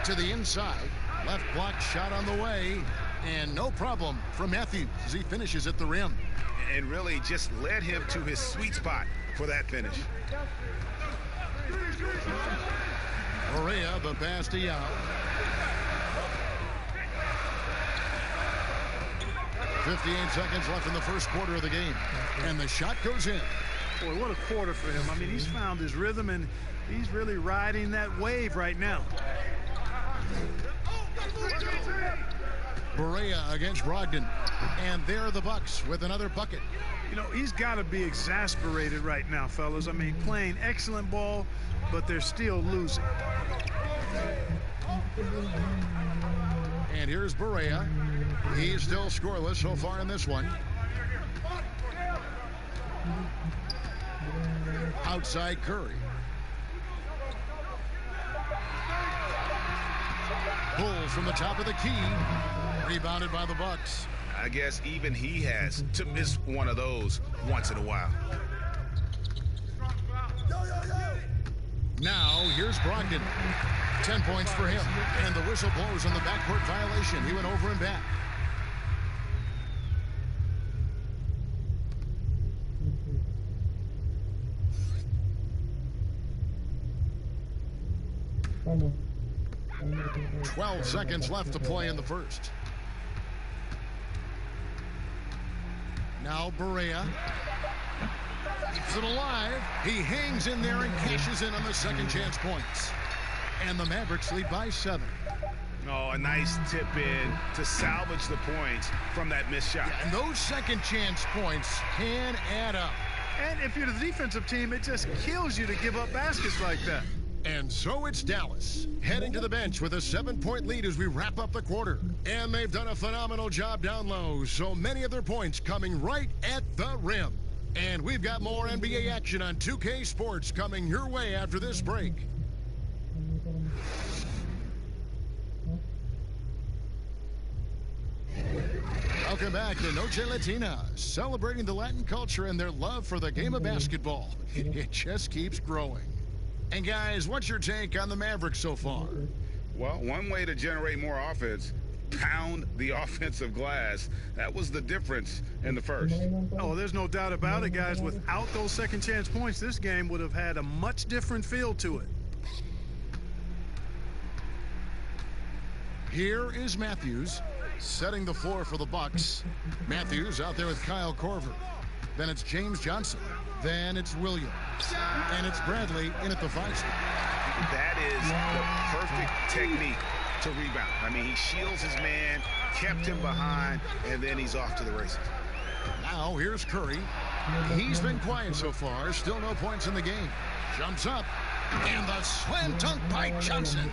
Speaker 1: To the inside. Left block shot on the way. And no problem from Matthews as he finishes at the rim.
Speaker 3: And really just led him to his sweet spot for that finish.
Speaker 1: Barea, the pass to Yao. 58 seconds left in the first quarter of the game. And the shot goes in.
Speaker 15: Boy, what a quarter for him. I mean, he's found his rhythm, and he's really riding that wave right now.
Speaker 1: Barea against Brogdon. And there are the Bucks with another bucket.
Speaker 15: You know, he's got to be exasperated right now, fellas. I mean, playing excellent ball, but they're still losing.
Speaker 1: And here's Barea. He's still scoreless so far in this one. Outside Curry. Pulls from the top of the key. Rebounded by the Bucks.
Speaker 3: I guess even he has to miss one of those once in a while.
Speaker 1: Now, here's Brogdon. 10 points for him. And the whistle blows on the backcourt violation. He went over and back.
Speaker 13: Bueno.
Speaker 1: 12 seconds left to play in the first. Now Barea. Keeps it alive. He hangs in there and cashes in on the second chance points. And the Mavericks lead by 7.
Speaker 3: Oh, a nice tip in to salvage the points from that missed shot.
Speaker 1: Yeah, and those second chance points can add up.
Speaker 15: And if you're the defensive team, it just kills you to give up baskets like that.
Speaker 1: And so it's Dallas heading to the bench with a 7-point lead as we wrap up the quarter. And they've done a phenomenal job down low. So many of their points coming right at the rim. And we've got more NBA action on 2K Sports coming your way after this break. Welcome back to Noche Latina, celebrating the Latin culture and their love for the game of basketball. It just keeps growing. And guys, what's your take on the Mavericks so far?
Speaker 3: Well, one way to generate more offense, pound the offensive glass. That was the difference in the first.
Speaker 15: Oh, there's no doubt about it, guys. Without those second chance points, this game would have had a much different feel to it.
Speaker 1: Here is Matthews setting the floor for the Bucks. Matthews out there with Kyle Korver. Then it's James Johnson. Then it's Williams. And it's Bradley in at the 5 spot.
Speaker 3: That is the perfect technique to rebound. I mean, he shields his man, kept him behind, and then he's off to the races.
Speaker 1: Now here's Curry. He's been quiet so far. Still no points in the game. Jumps up. And the slam dunk by Johnson.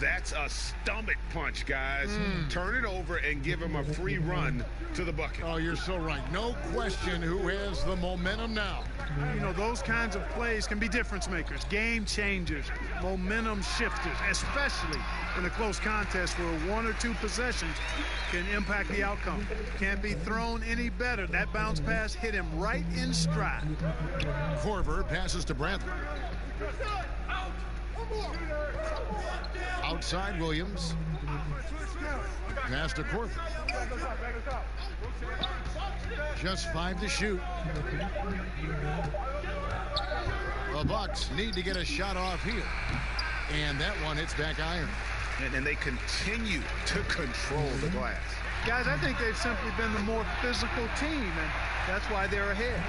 Speaker 3: That's a stomach punch, guys. Turn it over and give him a free run to the bucket.
Speaker 1: Oh, you're so right. No question who has the momentum now.
Speaker 15: You know, those kinds of plays can be difference makers, game changers, momentum shifters, especially in a close contest where 1 or 2 possessions can impact the outcome. Can't be thrown any better. That bounce pass hit him right in stride.
Speaker 1: Korver passes to Bradley. Outside Williams. Pass to Korver. Just 5 to shoot. The Bucks need to get a shot off here. And that one hits back iron.
Speaker 3: And they continue to control the glass.
Speaker 15: Guys, I think they've simply been the more physical team, and that's why they're ahead.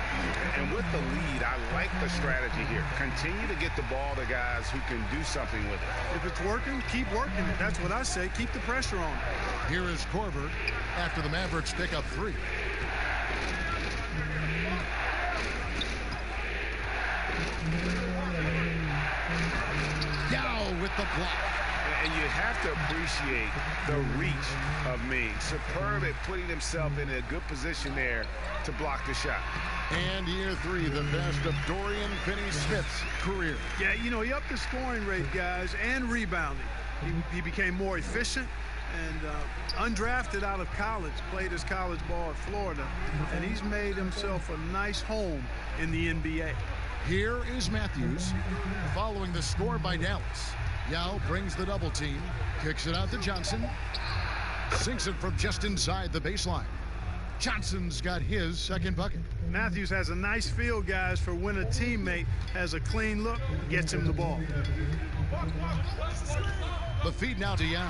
Speaker 3: And with the lead, I like the strategy here. Continue to get the ball to guys who can do something with it.
Speaker 15: If it's working, keep working it. That's what I say. Keep the pressure on.
Speaker 1: Here is Korver after the Mavericks pick up 3. Yao with the block.
Speaker 3: And you have to appreciate the reach of Ming. Superb at putting himself in a good position there to block the shot.
Speaker 1: And year 3, the best of Dorian Finney-Smith's career.
Speaker 15: Yeah, you know, he upped the scoring rate, guys, and rebounding. He became more efficient and undrafted out of college, played his college ball at Florida, and he's made himself a nice home in the NBA.
Speaker 1: Here is Matthews following the score by Dallas. Yao brings the double team, kicks it out to Johnson, sinks it from just inside the baseline. Johnson's got his second bucket.
Speaker 15: Matthews has a nice feel, guys, for when a teammate has a clean look, gets him the ball.
Speaker 1: The feed now to Yao.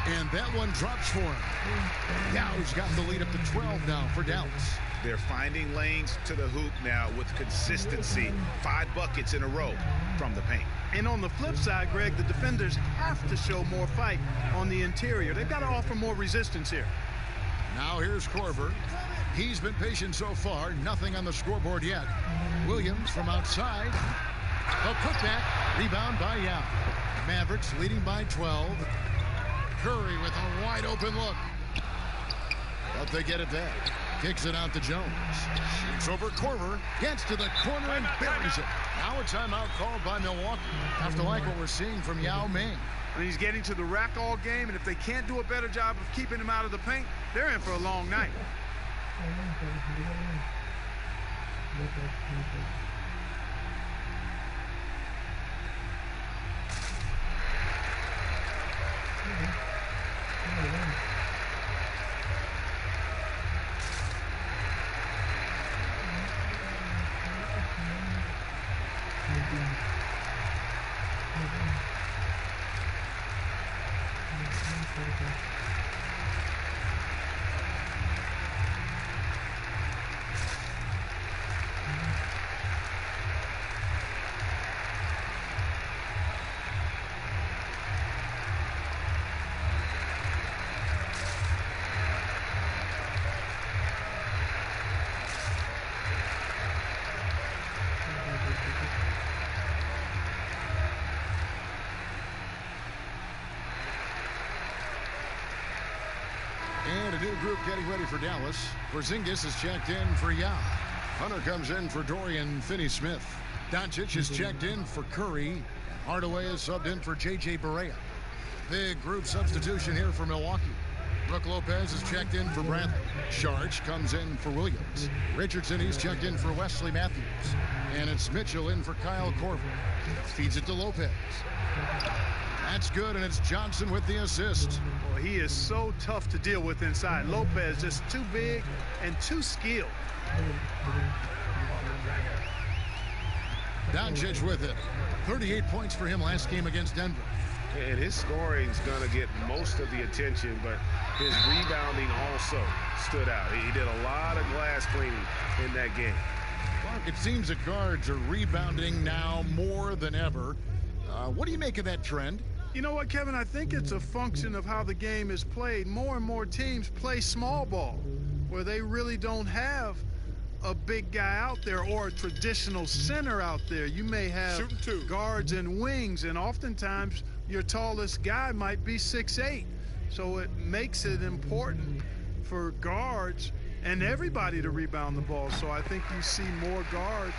Speaker 1: And that one drops for him. Yao's got the lead up to 12 now for Dallas.
Speaker 3: They're finding lanes to the hoop now with consistency. 5 buckets in a row from the paint.
Speaker 15: And on the flip side, Greg, the defenders have to show more fight on the interior. They've got to offer more resistance here.
Speaker 1: Now here's Korver. He's been patient so far. Nothing on the scoreboard yet. Williams from outside. The putback. Rebound by Yao. Mavericks leading by 12. Curry with a wide open look. But they get it back. Kicks it out to Jones. Shoots over Korver. Gets to the corner and buries it. Now a timeout called by Milwaukee. Have to like what we're seeing from Yao Ming.
Speaker 15: And he's getting to the rack all game, and if they can't do a better job of keeping him out of the paint, they're in for a long night.
Speaker 1: And a new group getting ready for Dallas. Porzingis is checked in for Yao. Hunter comes in for Dorian Finney-Smith. Doncic is checked in for Curry. Hardaway is subbed in for J.J. Barea. Big group substitution here for Milwaukee. Brook Lopez is checked in for Bradley. Sharch comes in for Williams. Richardson, he's checked in for Wesley Matthews. And it's Mitchell in for Kyle Korver. Feeds it to Lopez. That's good, and it's Johnson with the assist.
Speaker 15: Well, he is so tough to deal with inside. Lopez just too big and too skilled.
Speaker 1: Doncic with it. 38 points for him last game against Denver.
Speaker 12: And his scoring's going to get most of the attention, but his rebounding also stood out. He did a lot of glass cleaning in that game.
Speaker 1: Mark, it seems the guards are rebounding now more than ever. What do you make of that trend?
Speaker 15: You know what, Kevin? I think it's a function of how the game is played. More and more teams play small ball, where they really don't have a big guy out there or a traditional center out there. You may have guards and wings, and oftentimes your tallest guy might be 6'8". So it makes it important for guards and everybody to rebound the ball. So I think you see more guards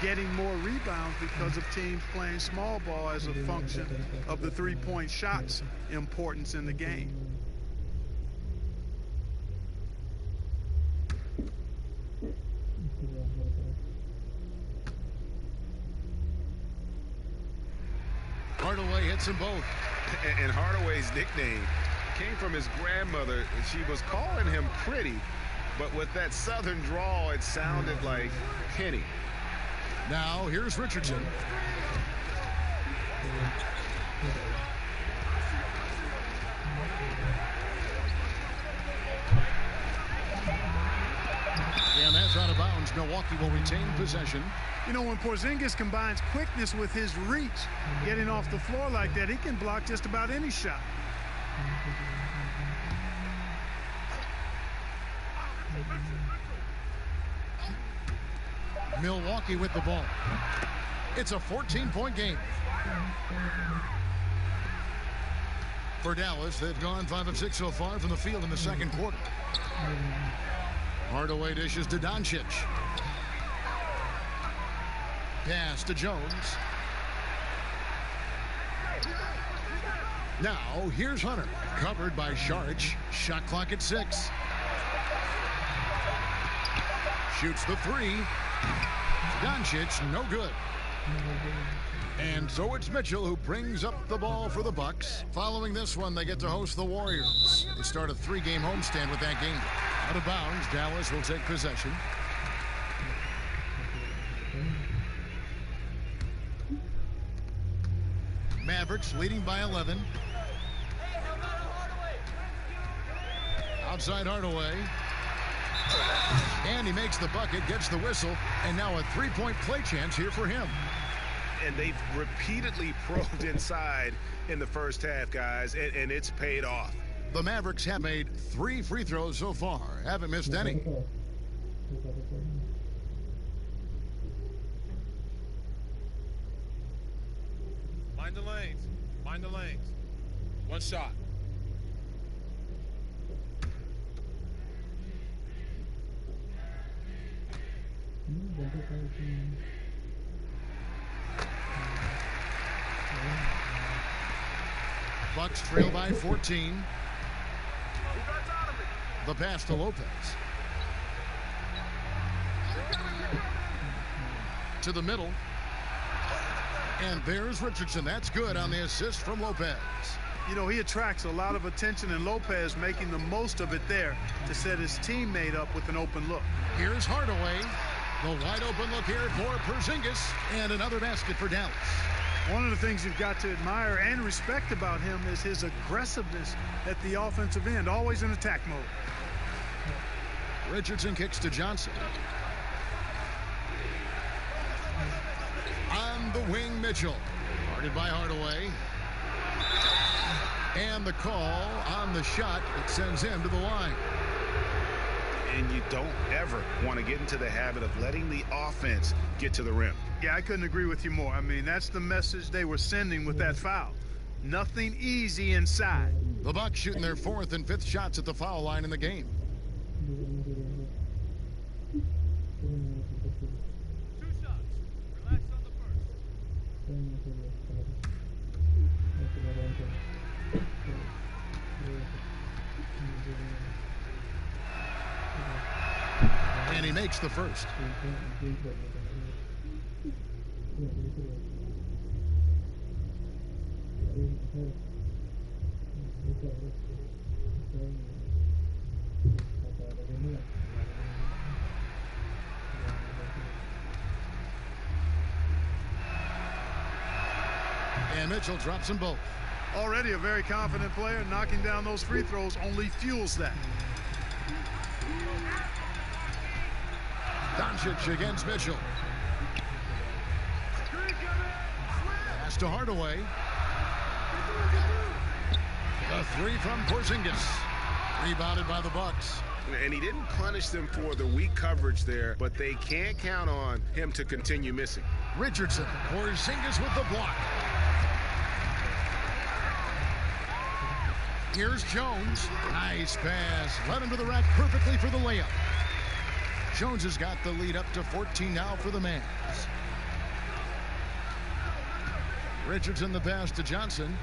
Speaker 15: getting more rebounds because of teams playing small ball as a function of the three-point shot's importance in the game.
Speaker 1: Hardaway hits them both.
Speaker 12: And Hardaway's nickname came from his grandmother. She was calling him pretty, but with that southern drawl, it sounded like Penny.
Speaker 1: Now, here's Richardson. And that's out of bounds. Milwaukee will retain possession.
Speaker 15: You know, when Porzingis combines quickness with his reach, getting off the floor like that, he can block just about any shot.
Speaker 1: Milwaukee with the ball. It's a 14-point game. For Dallas, they've gone 5 of 6 so far from the field in the second quarter. Hardaway dishes to Doncic. Pass to Jones. Now, here's Hunter. Covered by Sharch. Shot clock at 6. Shoots the 3. Doncic, no good. And so it's Mitchell who brings up the ball for the Bucks. Following this one, they get to host the Warriors. They start a 3-game homestand with that game. Out of bounds, Dallas will take possession. Mavericks leading by 11. Outside Hardaway. And he makes the bucket, gets the whistle, and now a 3-point play chance here for him.
Speaker 12: And they've repeatedly probed inside in the first half, guys, and it's paid off.
Speaker 1: The Mavericks have made 3 free throws so far. Haven't missed any.
Speaker 12: Mind the lanes.
Speaker 16: Mind the lanes. One shot.
Speaker 1: Bucks trail by 14. The pass to Lopez. To the middle. And there's Richardson. That's good on the assist from Lopez.
Speaker 15: You know, he attracts a lot of attention, and Lopez making the most of it there to set his teammate up with an open look.
Speaker 1: Here's Hardaway. The wide open look here for Porzingis. And another basket for Dallas.
Speaker 15: One of the things you've got to admire and respect about him is his aggressiveness at the offensive end, always in attack mode.
Speaker 1: Richardson kicks to Johnson. On the wing, Mitchell. Guarded by Hardaway. And the call on the shot. It sends him to the line.
Speaker 3: And you don't ever want to get into the habit of letting the offense get to the rim.
Speaker 15: Yeah, I couldn't agree with you more. I mean, that's the message they were sending with that foul. Nothing easy inside.
Speaker 1: The Bucks shooting their 4th and 5th shots at the foul line in the game. And he makes the first. And Mitchell drops them both.
Speaker 15: Already a very confident player. Knocking down those free throws only fuels that.
Speaker 1: Doncic against Mitchell. Pass to Hardaway. The three from Porzingis. Rebounded by the Bucks.
Speaker 3: And he didn't punish them for the weak coverage there, but they can't count on him to continue missing.
Speaker 1: Richardson. Porzingis with the block. Here's Jones. Nice pass. Led him to the rack perfectly for the layup. Jones has got the lead up to 14 now for the Mavs. Richardson the pass to Johnson.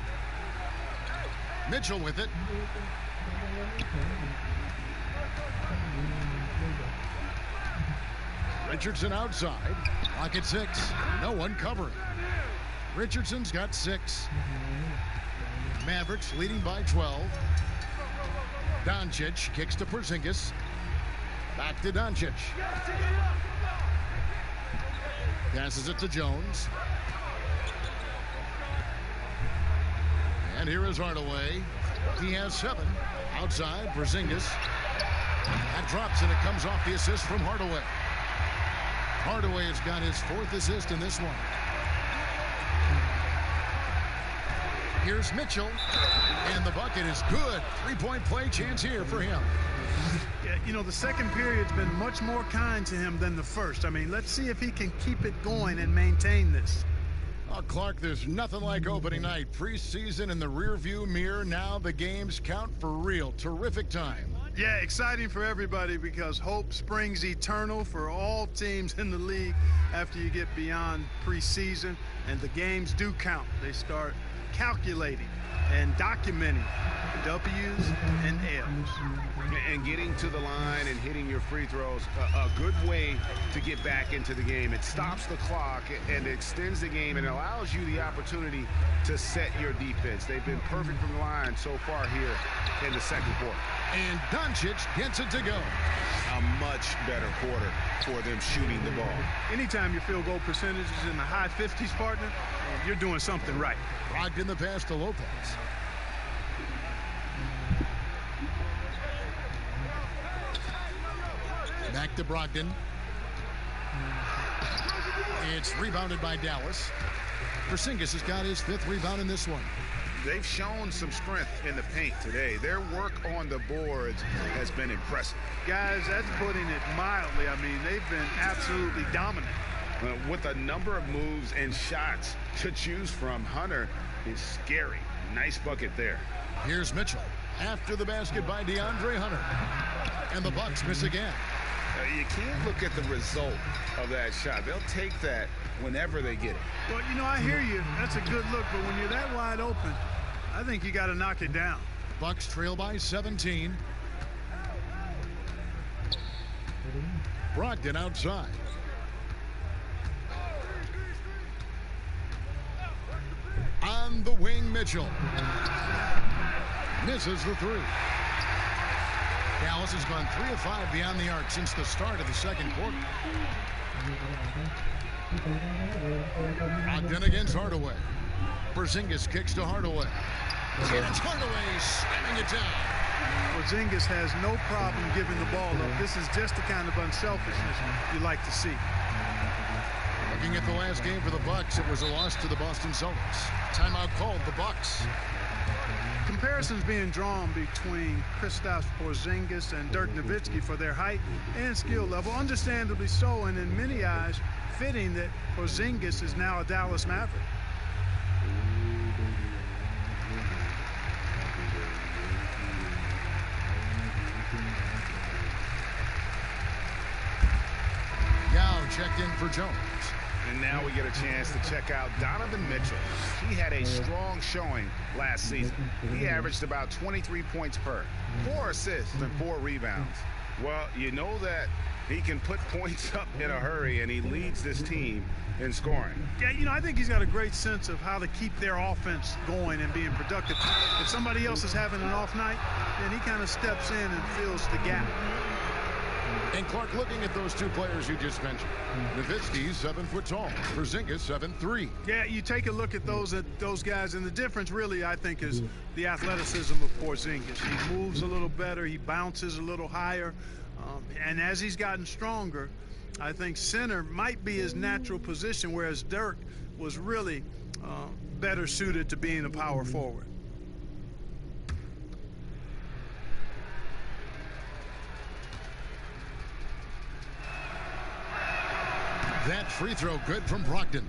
Speaker 1: Mitchell with it. Richardson outside. Clock at 6. No one covering. Richardson's got 6. Mavericks leading by 12. Doncic kicks to Porzingis. Back to Doncic. Passes it to Jones. And here is Hardaway. He has 7. Outside, Porzingis. That drops, and it comes off the assist from Hardaway. Hardaway has got his 4th assist in this one. Here's Mitchell, and the bucket is good. 3-point play chance here for him.
Speaker 15: Yeah, you know, the second period's been much more kind to him than the first. I mean, let's see if he can keep it going and maintain this.
Speaker 1: Oh, Clark, there's nothing like opening night. Preseason in the rearview mirror. Now the games count for real. Terrific time.
Speaker 15: Yeah, exciting for everybody because hope springs eternal for all teams in the league after you get beyond preseason, and the games do count. They start calculating and documenting W's and L's.
Speaker 3: And getting to the line and hitting your free throws, a good way to get back into the game. It stops the clock and extends the game and allows you the opportunity to set your defense. They've been perfect from the line so far here in the second quarter.
Speaker 1: And Doncic gets it to go.
Speaker 3: A much better quarter for them shooting the ball.
Speaker 15: Anytime your field goal percentage is in the high 50s, partner, you're doing something right.
Speaker 1: Brogdon the pass to Lopez. Back to Brogdon. It's rebounded by Dallas. Porzingis has got his 5th rebound in this one.
Speaker 3: They've shown some strength in the paint today. Their work on the boards has been impressive.
Speaker 15: Guys, that's putting it mildly. I mean, they've been absolutely dominant.
Speaker 3: With a number of moves and shots to choose from, Hunter is scary. Nice bucket there.
Speaker 1: Here's Mitchell after the basket by DeAndre Hunter. And the Bucks miss again.
Speaker 3: You can't look at the result of that shot. They'll take that whenever they get it.
Speaker 15: Well, you know, I hear you. That's a good look, but when you're that wide open, I think you got to knock it down.
Speaker 1: Bucks trail by 17. Brogdon outside. On the wing, Mitchell. Misses the three. Dallas has gone 3 of 5 beyond the arc since the start of the second quarter. Brogdon against Hardaway. Porzingis kicks to Hardaway. And it's Hardaway slamming it down.
Speaker 15: Porzingis has no problem giving the ball up. This is just the kind of unselfishness you like to see.
Speaker 1: Looking at the last game for the Bucks, it was a loss to the Boston Celtics. Timeout called the Bucks.
Speaker 15: Comparisons being drawn between Kristaps Porzingis and Dirk Nowitzki for their height and skill level, understandably so, and in many eyes, fitting that Porzingis is now a Dallas Maverick.
Speaker 1: Yao checked in for Jones.
Speaker 3: And now we get a chance to check out Donovan Mitchell. He had a strong showing last season. He averaged about 23 points per, 4 assists and 4 rebounds. Well, you know that he can put points up in a hurry, and he leads this team in scoring.
Speaker 15: Yeah, you know, I think he's got a great sense of how to keep their offense going and being productive. If somebody else is having an off night, then he kind of steps in and fills the gap.
Speaker 1: And Clark, looking at those two players you just mentioned, Nowitzki's 7 foot tall, Porzingis 7'3".
Speaker 15: Yeah, you take a look at those guys, and the difference really, I think, is the athleticism of Porzingis. He moves a little better, he bounces a little higher, and as he's gotten stronger, I think center might be his natural position, whereas Dirk was really better suited to being a power forward.
Speaker 1: That free throw good from Brogdon.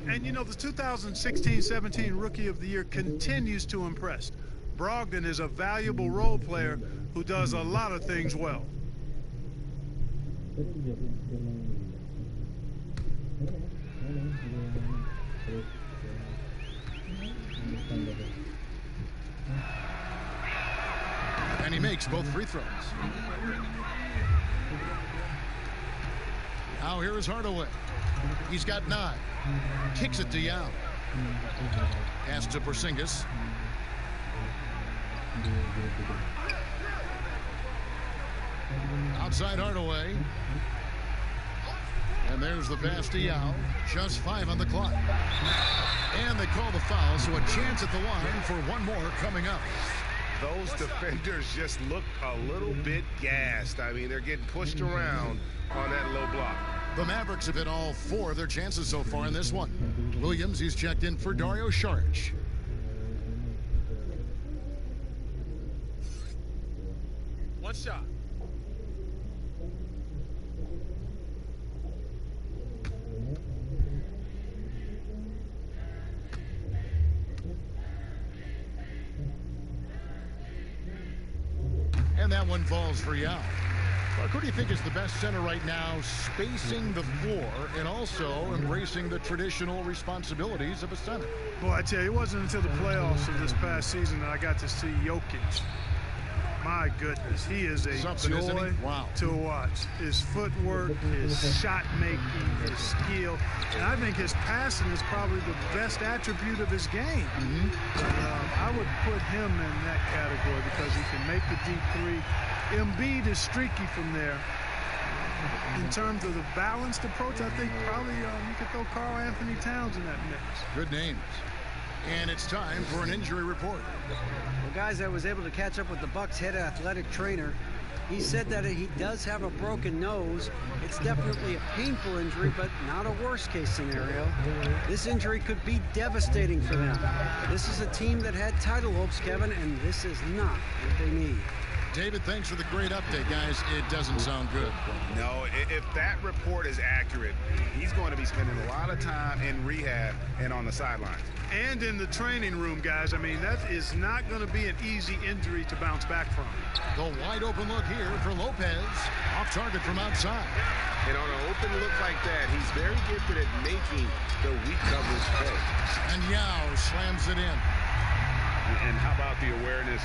Speaker 15: And you know, the 2016-17 Rookie of the Year continues to impress. Brogdon is a valuable role player who does a lot of things well.
Speaker 1: And he makes both free throws. Now here is Hardaway. He's got 9. Kicks it to Yao. Pass to Porzingis. Outside Hardaway. And there's the pass to Yao. Just 5 on the clock. And they call the foul, so a chance at the line for one more coming up.
Speaker 3: Those defenders just look a little bit gassed. I mean, they're getting pushed around on that low block.
Speaker 1: The Mavericks have hit all 4 of their chances so far in this one. Williams, he's checked in for Dario Saric.
Speaker 16: One shot.
Speaker 1: And that one falls for Yao. Clark, who do you think is the best center right now, spacing the floor and also embracing the traditional responsibilities of a center?
Speaker 15: Boy, I tell you, it wasn't until the playoffs of this past season that I got to see Jokic. My goodness, he is a joy to watch. His footwork, his shot making, his skill, and I think his passing is probably the best attribute of his game. I would put him in that category because he can make the deep three. Embiid is streaky from there. In terms of the balanced approach, I think probably you could throw Karl Anthony Towns in that mix.
Speaker 1: Good names. And it's time for an injury report.
Speaker 4: Well, guys, I was able to catch up with the Bucks head athletic trainer. He said that he does have a broken nose. It's definitely a painful injury, but not a worst-case scenario. This injury could be devastating for them. This is a team that had title hopes, Kevin, and this is not what they need.
Speaker 1: David, thanks for the great update, guys. It doesn't sound good.
Speaker 3: No, if that report is accurate, he's going to be spending a lot of time in rehab and on the sidelines.
Speaker 15: And in the training room, guys. I mean, that is not going to be an easy injury to bounce back from.
Speaker 1: The wide open look here for Lopez. Off target from outside.
Speaker 3: And on an open look like that, he's very gifted at making the weak coverage pay.
Speaker 1: And Yao slams it in.
Speaker 3: And how about the awareness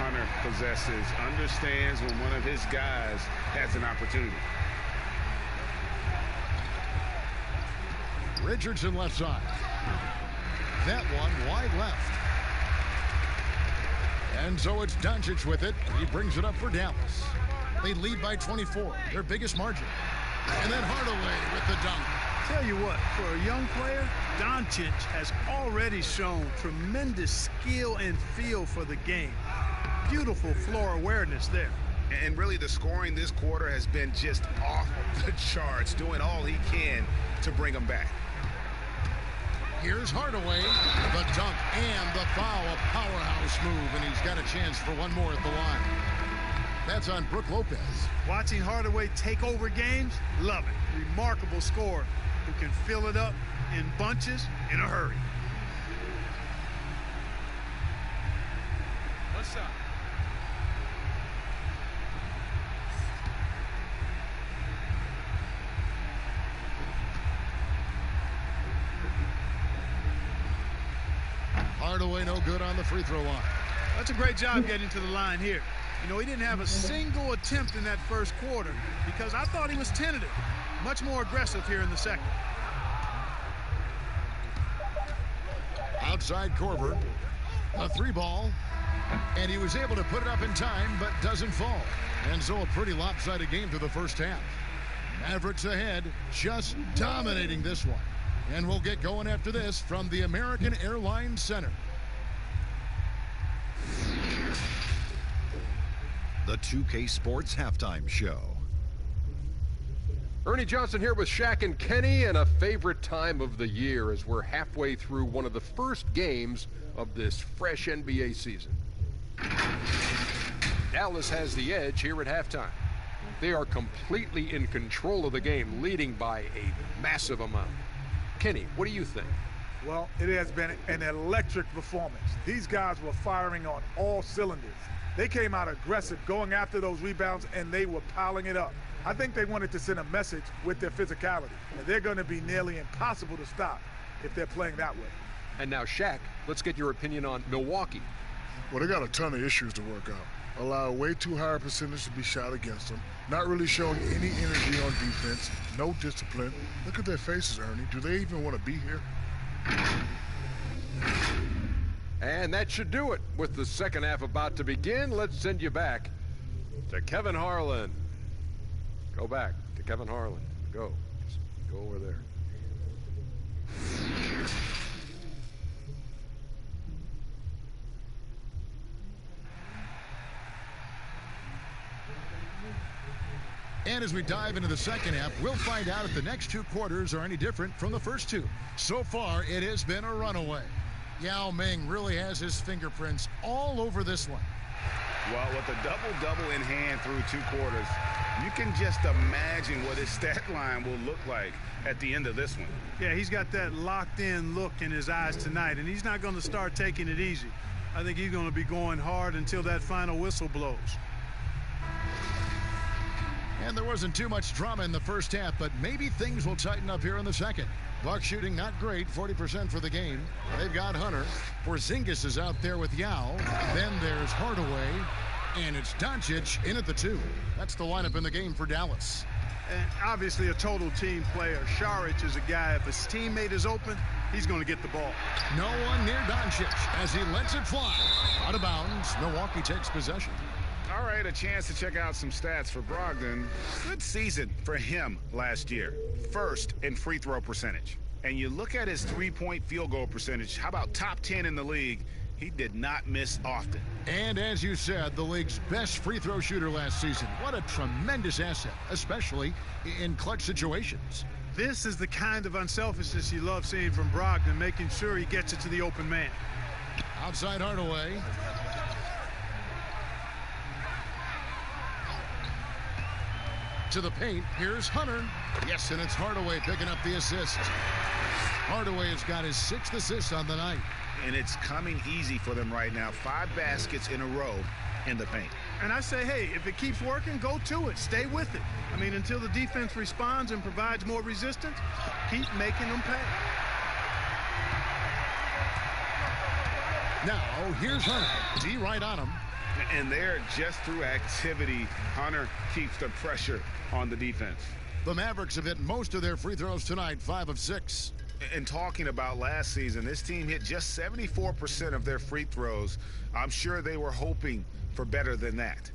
Speaker 3: Hunter possesses? Understands when one of his guys has an opportunity.
Speaker 1: Richardson left side. That one wide left. And so it's Doncic with it. He brings it up for Dallas. They lead by 24, their biggest margin. And then Hardaway with the dunk.
Speaker 15: Tell you what, for a young player, Doncic has already shown tremendous skill and feel for the game. Beautiful floor awareness there.
Speaker 3: And really the scoring this quarter has been just off the charts, doing all he can to bring them back.
Speaker 1: Here's Hardaway, the dunk and the foul, a powerhouse move, and he's got a chance for one more at the line. That's on Brook Lopez.
Speaker 15: Watching Hardaway take over games, love it. Remarkable scorer who can fill it up in bunches in a hurry.
Speaker 16: What's up?
Speaker 1: Hardaway no good on the free throw line.
Speaker 15: That's a great job getting to the line here. You know, he didn't have a single attempt in that first quarter because I thought he was tentative. Much more aggressive here in the second.
Speaker 1: Outside Korver, a three ball, and he was able to put it up in time, but doesn't fall. And so a pretty lopsided game through the first half. Mavericks ahead, just dominating this one. And we'll get going after this from the American Airlines Center.
Speaker 8: The 2K Sports Halftime Show.
Speaker 9: Ernie Johnson here with Shaq and Kenny, and a favorite time of the year as we're halfway through one of the first games of this fresh NBA season. Dallas has the edge here at halftime. They are completely in control of the game, leading by a massive amount. Kenny, what do you think?
Speaker 5: Well, it has been an electric performance. These guys were firing on all cylinders. They came out aggressive, going after those rebounds, and they were piling it up. I think they wanted to send a message with their physicality, and they're going to be nearly impossible to stop if they're playing that way.
Speaker 9: And now, Shaq, let's get your opinion on Milwaukee.
Speaker 10: Well, they got a ton of issues to work out. Allow way too high a percentage to be shot against them. Not really showing any energy on defense. No discipline. Look at their faces, Ernie. Do they even want to be here?
Speaker 9: And that should do it. With the second half about to begin, let's send you back to Kevin Harlan. Go back to Kevin Harlan. Go. Just go over there.
Speaker 1: And as we dive into the second half, we'll find out if the next two quarters are any different from the first two. So far, it has been a runaway. Yao Ming really has his fingerprints all over this one.
Speaker 3: Well, with a double-double in hand through two quarters, you can just imagine what his stat line will look like at the end of this one.
Speaker 15: Yeah, he's got that locked-in look in his eyes tonight, and he's not going to start taking it easy. I think he's going to be going hard until that final whistle blows.
Speaker 1: And there wasn't too much drama in the first half, but maybe things will tighten up here in the second. Buck shooting not great, 40% for the game. They've got Hunter. Porzingis is out there with Yao. Then there's Hardaway. And it's Doncic in at the two. That's the lineup in the game for Dallas.
Speaker 15: And obviously a total team player. Saric is a guy, if his teammate is open, he's going to get the ball.
Speaker 1: No one near Doncic as he lets it fly. Out of bounds, Milwaukee takes possession.
Speaker 3: All right, a chance to check out some stats for Brogdon. Good season for him last year. First in free throw percentage. And you look at his three-point field goal percentage, how about top 10 in the league? He did not miss often.
Speaker 1: And as you said, the league's best free throw shooter last season. What a tremendous asset, especially in clutch situations.
Speaker 15: This is the kind of unselfishness you love seeing from Brogdon, making sure he gets it to the open man.
Speaker 1: Outside Hardaway. to the paint. Here's Hunter. Yes, and it's Hardaway picking up the assist. Hardaway has got his 6th assist on the night.
Speaker 3: And it's coming easy for them right now. 5 baskets in a row in the paint.
Speaker 15: And I say, hey, if it keeps working, go to it. Stay with it. I mean, until the defense responds and provides more resistance, keep making them pay.
Speaker 1: Now, here's Hunter. D right on him.
Speaker 3: And there, just through activity, Hunter keeps the pressure on the defense.
Speaker 1: The Mavericks have hit most of their free throws tonight, 5 of 6.
Speaker 3: And talking about last season, this team hit just 74% of their free throws. I'm sure they were hoping for better than that.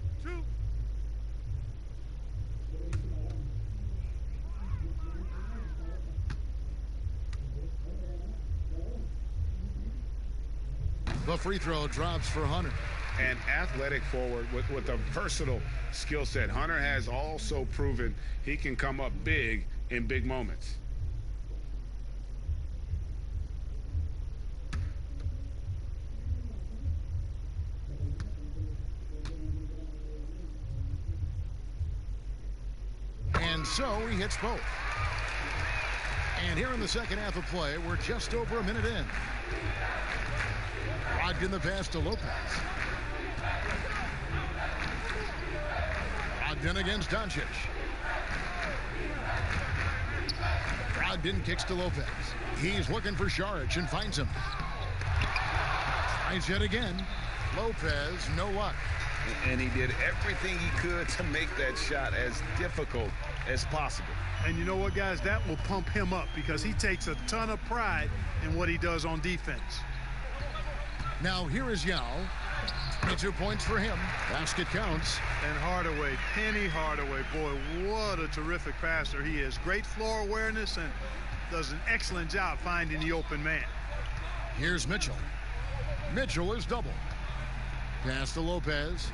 Speaker 1: The free throw drops for Hunter.
Speaker 3: An athletic forward with a versatile skill set. Hunter has also proven he can come up big in big moments.
Speaker 1: And so he hits both. And here in the second half of play, we're just over a minute in. Brogdon the pass to Lopez. Brogdon against Doncic. Brogdon kicks to Lopez. He's looking for Saric and finds him. Tries yet again. Lopez, no luck.
Speaker 11: And he did everything he could to make that shot as difficult as possible.
Speaker 15: And you know what, guys? That will pump him up because he takes a ton of pride in what he does on defense.
Speaker 1: Now here is Yao. 22 points for him. Basket counts.
Speaker 15: And Hardaway, Penny Hardaway, boy, what a terrific passer he is. Great floor awareness and does an excellent job finding the open man.
Speaker 1: Here's Mitchell. Mitchell is double. Pass to Lopez.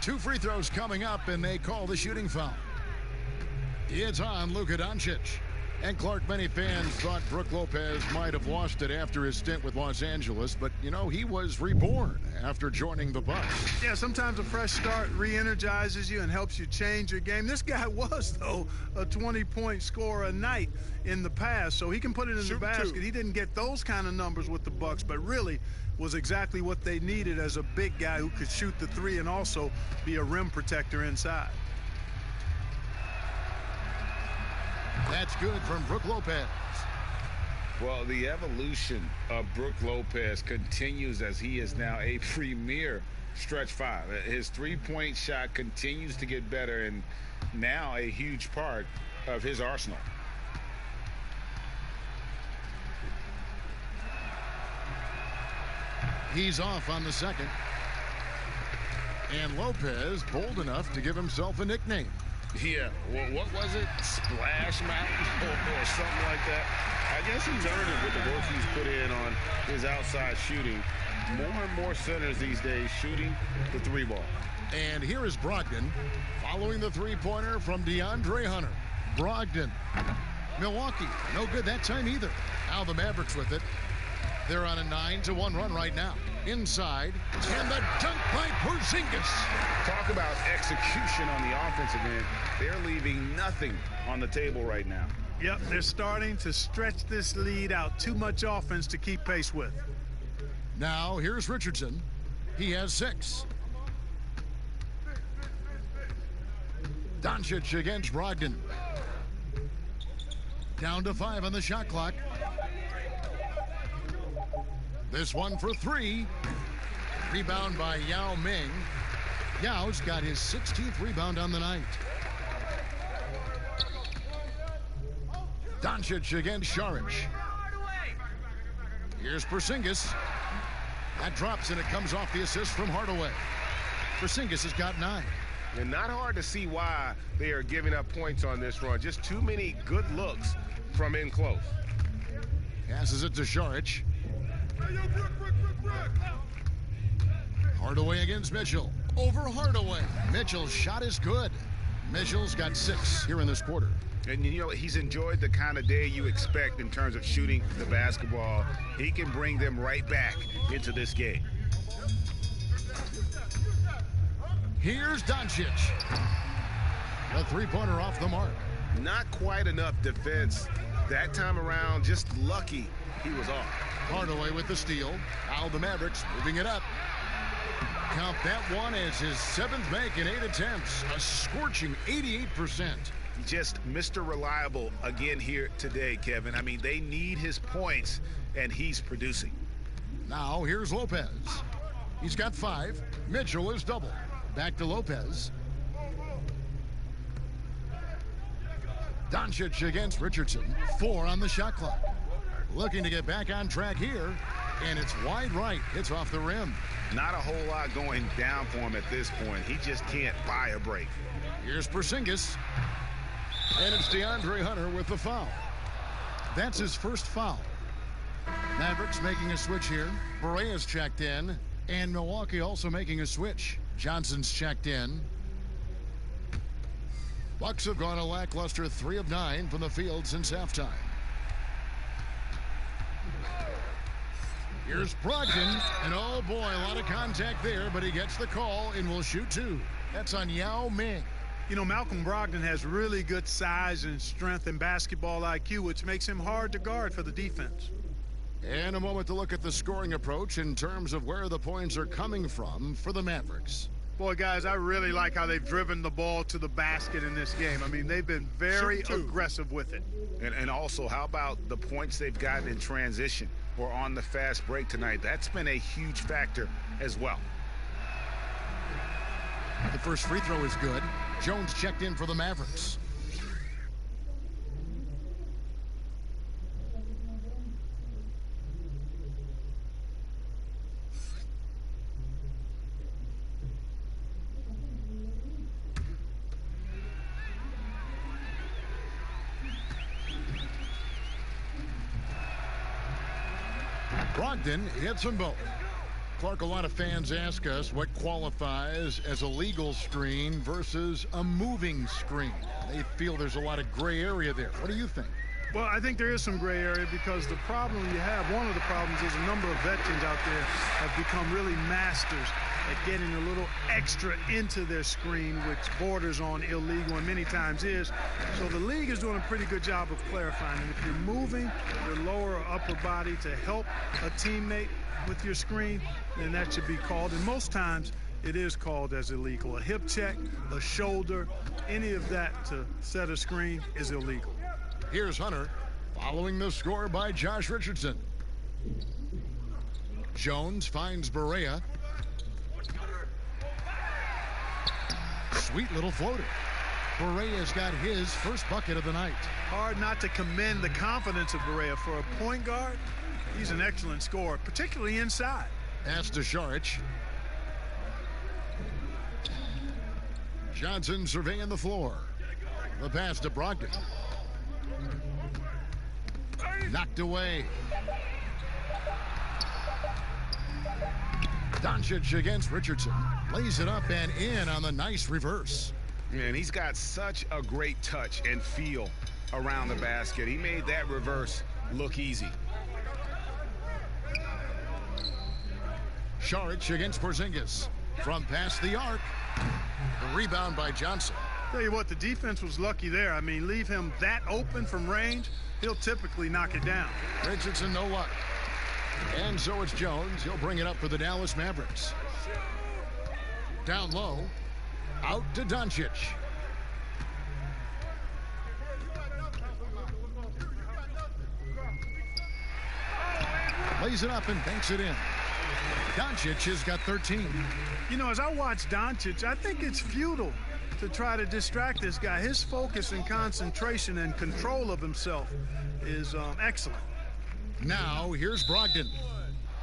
Speaker 1: 2 free throws coming up, and they call the shooting foul. It's on Luka Doncic. And Clark, many fans thought Brook Lopez might have lost it after his stint with Los Angeles, but, you know, he was reborn after joining the Bucks.
Speaker 15: Yeah, sometimes a fresh start re-energizes you and helps you change your game. This guy was, though, a 20-point scorer a night in the past, so he can put it in the basket. He didn't get those kind of numbers with the Bucks, but really was exactly what they needed as a big guy who could shoot the 3 and also be a rim protector inside.
Speaker 1: That's good from Brook Lopez.
Speaker 11: Well, the evolution of Brook Lopez continues as he is now a premier stretch 5. His 3-point shot continues to get better and now a huge part of his arsenal.
Speaker 1: He's off on the second. And Lopez bold enough to give himself a nickname.
Speaker 11: Yeah, well, what was it? Splash Mountain or something like that? I guess he's earned it with the work he's put in on his outside shooting. More and more centers these days shooting the 3-ball.
Speaker 1: And here is Brogdon following the 3-pointer from DeAndre Hunter. Brogdon. Milwaukee, no good that time either. Now the Mavericks with it. They're on a 9-1 run right now. Inside, and the dunk by Porzingis.
Speaker 3: Talk about execution on the offensive end. They're leaving nothing on the table right now.
Speaker 15: Yep, they're starting to stretch this lead out. Too much offense to keep pace with.
Speaker 1: Now, here's Richardson. He has 6. Doncic against Brogdon. Down to 5 on the shot clock. This one for 3. Rebound by Yao Ming. Yao's got his 16th rebound on the night. Doncic against Saric. Here's Porzingis. That drops and it comes off the assist from Hardaway. Porzingis has got 9.
Speaker 12: And not hard to see why they are giving up points on this run. Just too many good looks from in close.
Speaker 1: Passes it to Saric. Hardaway against Mitchell. Over Hardaway. Mitchell's shot is good. Mitchell's got 6 here in this quarter.
Speaker 3: And, you know, he's enjoyed the kind of day you expect in terms of shooting the basketball. He can bring them right back into this game.
Speaker 1: Here's Doncic. A three-pointer off the mark.
Speaker 3: Not quite enough defense that time around. Just lucky he was off.
Speaker 1: Hardaway with the steal. Now the Mavericks moving it up. Count that one as his 7th make in 8 attempts. A scorching 88%.
Speaker 3: Just Mr. Reliable again here today, Kevin. I mean, they need his points, and he's producing.
Speaker 1: Now here's Lopez. He's got 5. Mitchell is double. Back to Lopez. Doncic against Richardson. 4 on the shot clock. Looking to get back on track here. And it's wide right. It's off the rim.
Speaker 3: Not a whole lot going down for him at this point. He just can't buy a break.
Speaker 1: Here's Porzingis. And it's DeAndre Hunter with the foul. That's his first foul. Mavericks making a switch here. Berea's checked in. And Milwaukee also making a switch. Johnson's checked in. Bucks have gone a lackluster 3 of 9 from the field since halftime. Here's Brogdon, and oh boy, a lot of contact there, but he gets the call and will shoot 2. That's on Yao Ming.
Speaker 15: You know, Malcolm Brogdon has really good size and strength and basketball IQ, which makes him hard to guard for the defense.
Speaker 1: And a moment to look at the scoring approach in terms of where the points are coming from for the Mavericks.
Speaker 15: Boy, guys, I really like how they've driven the ball to the basket in this game. I mean, they've been very aggressive with it.
Speaker 3: And also, how about the points they've gotten in transition or on the fast break tonight? That's been a huge factor as well.
Speaker 1: The first free throw is good. Jones checked in for the Mavericks. Brogdon hits them both. Clark, a lot of fans ask us what qualifies as a legal screen versus a moving screen. They feel there's a lot of gray area there. What do you think?
Speaker 15: Well, I think there is some gray area because the problem you have, one of the problems is a number of veterans out there have become really masters at getting a little extra into their screen, which borders on illegal and many times is. So the league is doing a pretty good job of clarifying. And if you're moving your lower or upper body to help a teammate with your screen, then that should be called. And most times it is called as illegal. A hip check, a shoulder, any of that to set a screen is illegal.
Speaker 1: Here's Hunter following the score by Josh Richardson. Jones finds Berea. Sweet little floater. Berea's got his first bucket of the night.
Speaker 15: Hard not to commend the confidence of Berea. For a point guard, he's an excellent scorer, particularly inside.
Speaker 1: Pass to Šarić. Johnson surveying the floor. The pass to Brogdon. Knocked away. Doncic against Richardson. Lays it up and in on the nice reverse.
Speaker 3: And he's got such a great touch and feel around the basket. He made that reverse look easy.
Speaker 1: Šarić against Porzingis. From past the arc. The rebound by Johnson.
Speaker 15: Tell you what, the defense was lucky there. I mean, leave him that open from range, he'll typically knock it down.
Speaker 1: Richardson, no luck. And so it's Jones. He'll bring it up for the Dallas Mavericks. Down low. Out to Doncic. Lays it up and banks it in. Doncic has got 13.
Speaker 15: You know, as I watch Doncic, I think it's futile to try to distract this guy. His focus and concentration and control of himself is excellent.
Speaker 1: Now, here's Brogdon.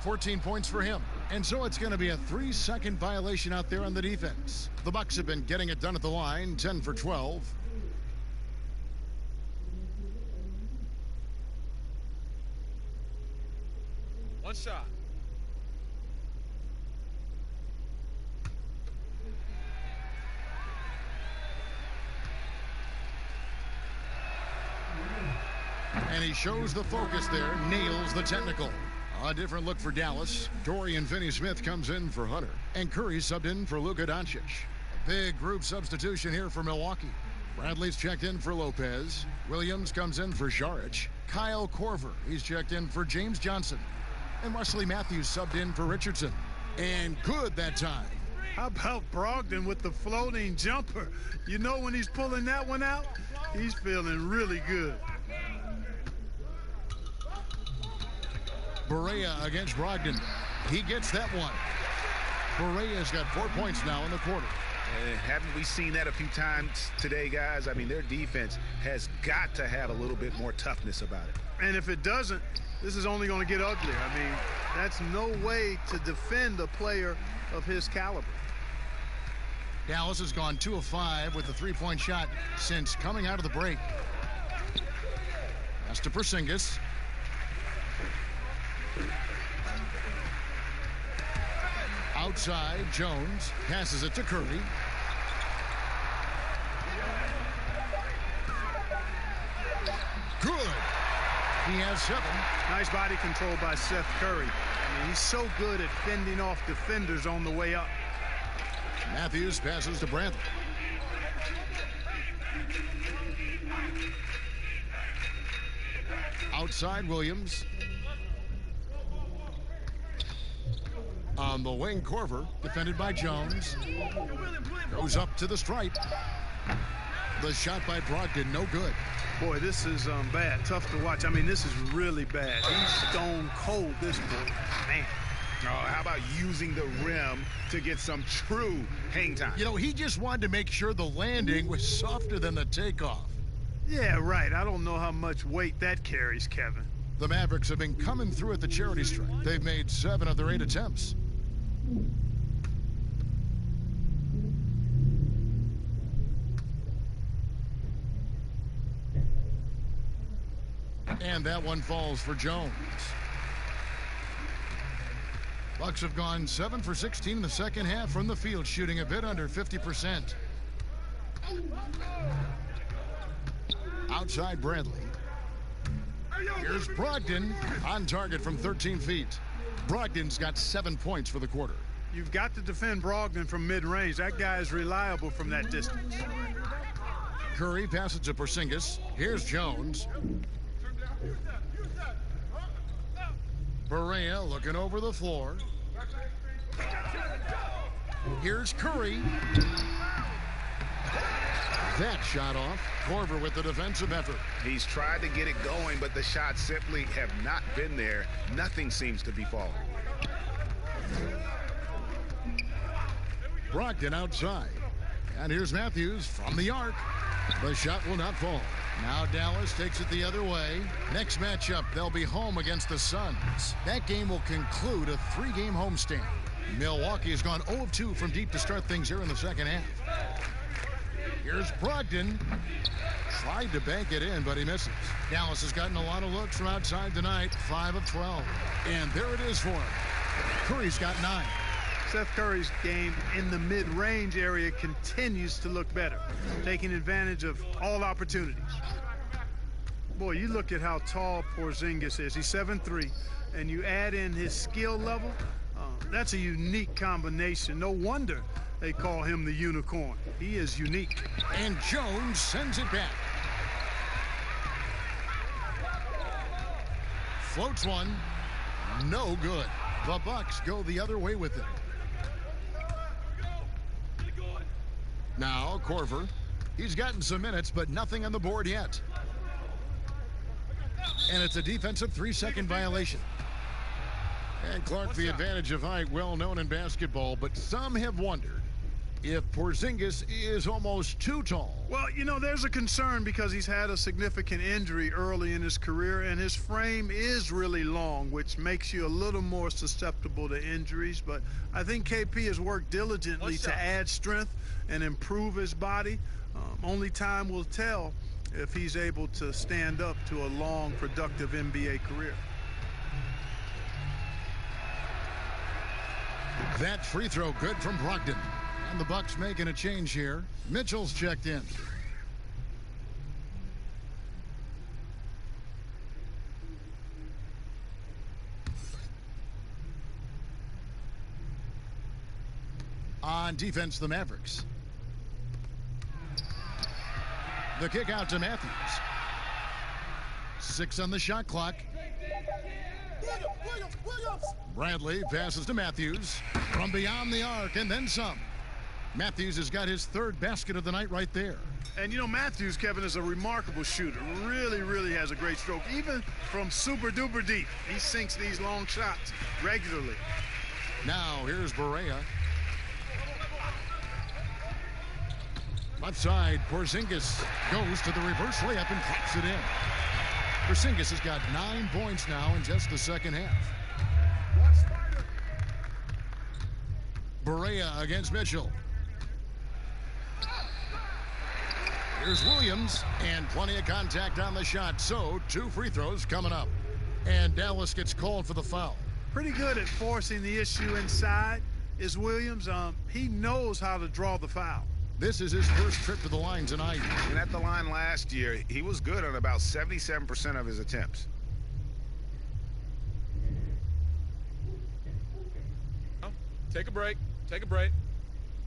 Speaker 1: 14 points for him. And so it's going to be a 3-second violation out there on the defense. The Bucks have been getting it done at the line, 10 for 12.
Speaker 16: One shot.
Speaker 1: And he shows the focus there, nails the technical. A different look for Dallas. Dorian Finney-Smith comes in for Hunter. And Curry subbed in for Luka Doncic. A big group substitution here for Milwaukee. Bradley's checked in for Lopez. Williams comes in for Jaric. Kyle Korver, he's checked in for James Johnson. And Wesley Matthews subbed in for Richardson. And good that time.
Speaker 15: How about Brogdon with the floating jumper? You know when he's pulling that one out, he's feeling really good.
Speaker 1: Barea against Brogdon. He gets that one. Barea's got 4 points now in the quarter.
Speaker 3: Haven't we seen that a few times today, guys? I mean, their defense has got to have a little bit more toughness about it.
Speaker 15: And if it doesn't, this is only going to get uglier. I mean, that's no way to defend a player of his caliber.
Speaker 1: Dallas has gone 2 of 5 with the three-point shot since coming out of the break. Pass to Porzingis. Outside, Jones passes it to Curry. Good. He has 7.
Speaker 15: Nice body control by Seth Curry. I mean, he's so good at fending off defenders on the way up.
Speaker 1: Matthews passes to Bradley. Outside, Williams. On the wing, Korver, defended by Jones. Goes up to the stripe. The shot by Brogdon, no good.
Speaker 15: Boy, this is bad. Tough to watch. I mean, this is really bad. He's stone cold, this boy. Man.
Speaker 3: Oh, how about using the rim to get some true hang time?
Speaker 1: You know, he just wanted to make sure the landing was softer than the takeoff.
Speaker 15: Yeah, right. I don't know how much weight that carries, Kevin.
Speaker 1: The Mavericks have been coming through at the charity stripe. They've made 7 of their 8 attempts. And that one falls for Jones. Bucks have gone 7 for 16 in the second half from the field, shooting a bit under 50%. Outside Bradley. Here's Brogdon on target from 13 feet. Brogdon's got 7 points for the quarter.
Speaker 15: You've got to defend Brogdon from mid-range. That guy is reliable from that distance.
Speaker 1: Curry passes to Porzingis. Here's Jones. Barea looking over the floor. Here's Curry. That shot off. Korver with the defensive effort.
Speaker 3: He's tried to get it going, but the shots simply have not been there. Nothing seems to be falling.
Speaker 1: Brogdon outside. And here's Matthews from the arc. The shot will not fall. Now Dallas takes it the other way. Next matchup, they'll be home against the Suns. That game will conclude a 3-game homestand. Milwaukee has gone 0 of 2 from deep to start things here in the second half. Here's Brogdon. Tried to bank it in, but he misses. Dallas has gotten a lot of looks from outside tonight, 5 of 12. And there it is for him. Curry's got 9.
Speaker 15: Seth Curry's game in the mid-range area continues to look better, taking advantage of all opportunities. Boy, you look at how tall Porzingis is. He's 7'3", and you add in his skill level, that's a unique combination. No wonder they call him the unicorn. He is unique.
Speaker 1: And Jones sends it back. Floats one. No good. The Bucks go the other way with it. Now Korver. He's gotten some minutes, but nothing on the board yet. And it's a defensive 3-second violation. And Clark, the advantage of height, well known in basketball, but some have wondered if Porzingis is almost too tall.
Speaker 15: Well, you know, there's a concern because he's had a significant injury early in his career, and his frame is really long, which makes you a little more susceptible to injuries. But I think KP has worked diligently to add strength and improve his body. Only time will tell if he's able to stand up to a long, productive NBA career.
Speaker 1: That free throw good from Brogdon. And the Bucks making a change here. Mitchell's checked in. On defense, the Mavericks. The kick out to Matthews. 6 on the shot clock. Bradley passes to Matthews from beyond the arc and then some. Matthews has got his 3rd basket of the night right there.
Speaker 15: And you know, Matthews, Kevin, is a remarkable shooter. Really has a great stroke. Even from super duper deep, he sinks these long shots regularly.
Speaker 1: Now here's Barea. Left side, Porzingis goes to the reverse layup and pops it in. Porzingis has got 9 points now in just the second half. Barea against Mitchell. Here's Williams, and plenty of contact on the shot, so 2 free throws coming up. And Dallas gets called for the foul.
Speaker 15: Pretty good at forcing the issue inside is Williams. He knows how to draw the foul.
Speaker 1: This is his first trip to the line tonight.
Speaker 3: And at the line last year, he was good on about 77% of his attempts.
Speaker 16: Take a break. Take a break.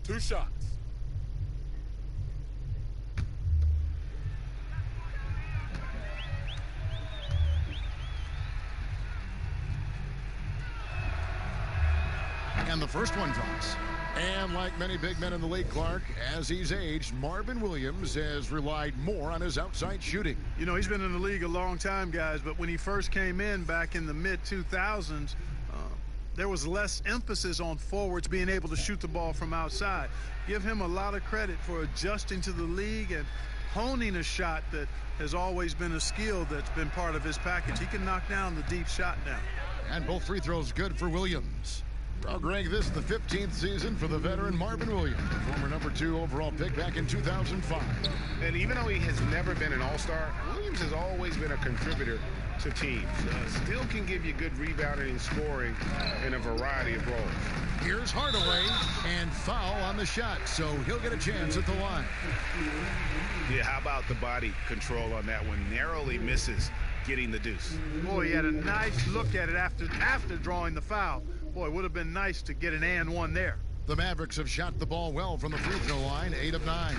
Speaker 16: 2 shots.
Speaker 1: And the first one drops. And like many big men in the league, Clark, as he's aged, Marvin Williams has relied more on his outside shooting.
Speaker 15: You know, he's been in the league a long time, guys, but when he first came in back in the mid-2000s, there was less emphasis on forwards being able to shoot the ball from outside. Give him a lot of credit for adjusting to the league and honing a shot that has always been a skill that's been part of his package. He can knock down the deep shot now.
Speaker 1: And both free throws good for Williams. Well, Greg, this is the 15th season for the veteran Marvin Williams, former #2 overall pick back in 2005.
Speaker 3: And even though he has never been an all-star, Williams has always been a contributor to teams. Still can give you good rebounding and scoring in a variety of roles.
Speaker 1: Here's Hardaway, and foul on the shot, so he'll get a chance at the line.
Speaker 3: Yeah, how about the body control on that one? Narrowly misses getting the deuce.
Speaker 15: Boy, he had a nice look at it after drawing the foul. Boy, it would have been nice to get an and one there.
Speaker 1: The Mavericks have shot the ball well from the free throw line, 8 of 9.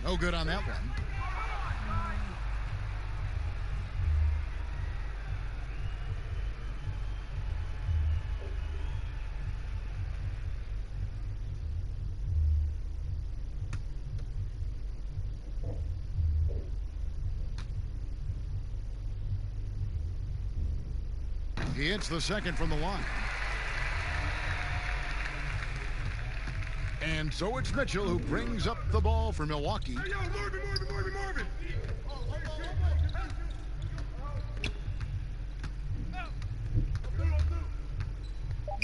Speaker 1: No good on that one. He hits the second from the line. And so it's Mitchell who brings up the ball for Milwaukee.
Speaker 16: Hey, yo, Marvin.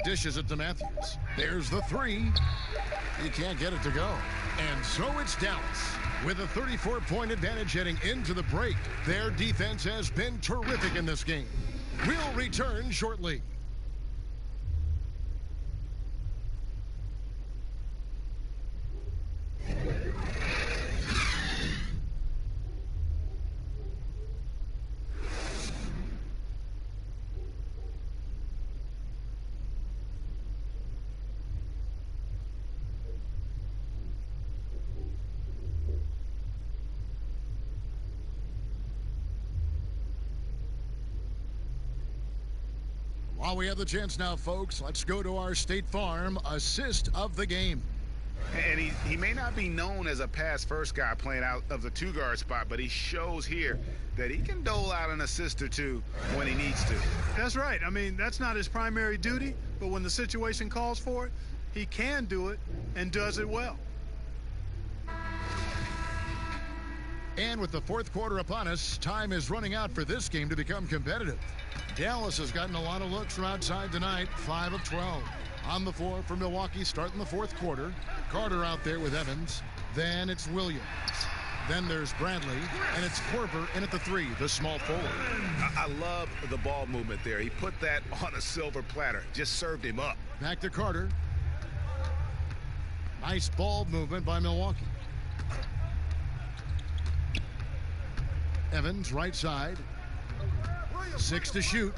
Speaker 1: Dishes it to Matthews. There's the 3. He can't get it to go. And so it's Dallas with a 34-point advantage heading into the break. Their defense has been terrific in this game. We'll return shortly. While we have the chance now, folks, let's go to our State Farm assist of the game.
Speaker 3: And he may not be known as a pass-first guy playing out of the 2-guard spot, but he shows here that he can dole out an assist or 2 when he needs to.
Speaker 15: That's right. I mean, that's not his primary duty, but when the situation calls for it, he can do it and does it well.
Speaker 1: And with the fourth quarter upon us, time is running out for this game to become competitive. Dallas has gotten a lot of looks from outside tonight, 5 of 12. On the floor for Milwaukee starting the fourth quarter. Carter out there with Evans. Then it's Williams. Then there's Bradley, and it's Korver in at the 3, the small forward.
Speaker 3: I love the ball movement there. He put that on a silver platter, just served him up.
Speaker 1: Back to Carter. Nice ball movement by Milwaukee. Evans, right side. 6 to shoot.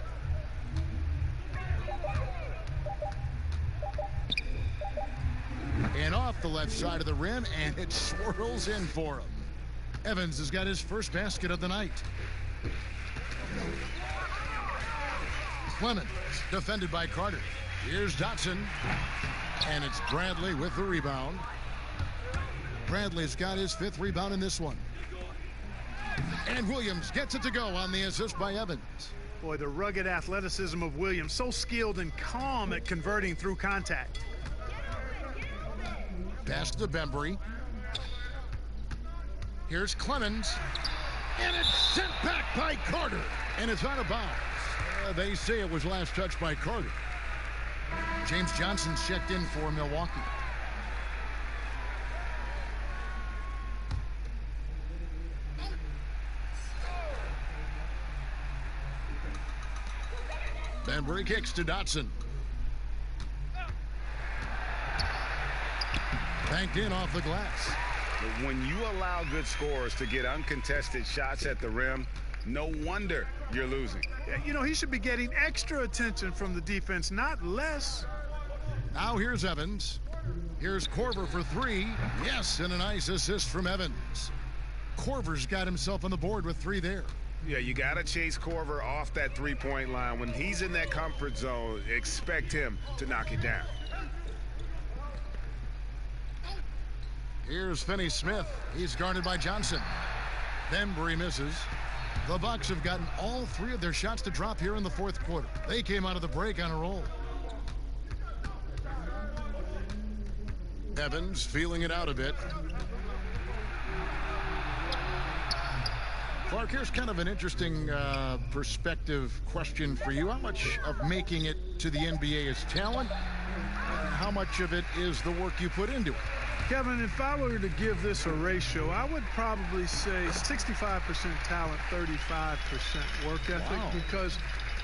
Speaker 1: And off the left side of the rim, and it swirls in for him. Evans has got his first basket of the night. Clemens, defended by Carter. Here's Dotson, and it's Bradley with the rebound. Bradley's got his 5th rebound in this one. And Williams gets it to go on the assist by Evans.
Speaker 15: Boy, the rugged athleticism of Williams, so skilled and calm at converting through contact.
Speaker 1: Pass to Bembry. Here's Clemens. And it's sent back by Carter. And it's out of bounds. They say it was last touched by Carter. James Johnson's checked in for Milwaukee. Bembry kicks to Dotson. Banked in off the glass.
Speaker 3: When you allow good scorers to get uncontested shots at the rim, no wonder you're losing.
Speaker 15: You know, he should be getting extra attention from the defense, not less.
Speaker 1: Now here's Evans. Here's Korver for 3. Yes, and a nice assist from Evans. Korver's got himself on the board with 3 there.
Speaker 3: Yeah, you got to chase Korver off that 3-point line. When he's in that comfort zone, expect him to knock it down.
Speaker 1: Here's Finney-Smith. He's guarded by Johnson. Bembry misses. The Bucks have gotten all 3 of their shots to drop here in the 4th quarter. They came out of the break on a roll. Evans feeling it out a bit. Clark, here's kind of an interesting perspective question for you. How much of making it to the NBA is talent? How much of it is the work you put into it?
Speaker 15: Kevin, if I were to give this a ratio, I would probably say 65% talent, 35% work ethic,
Speaker 1: Wow.
Speaker 15: because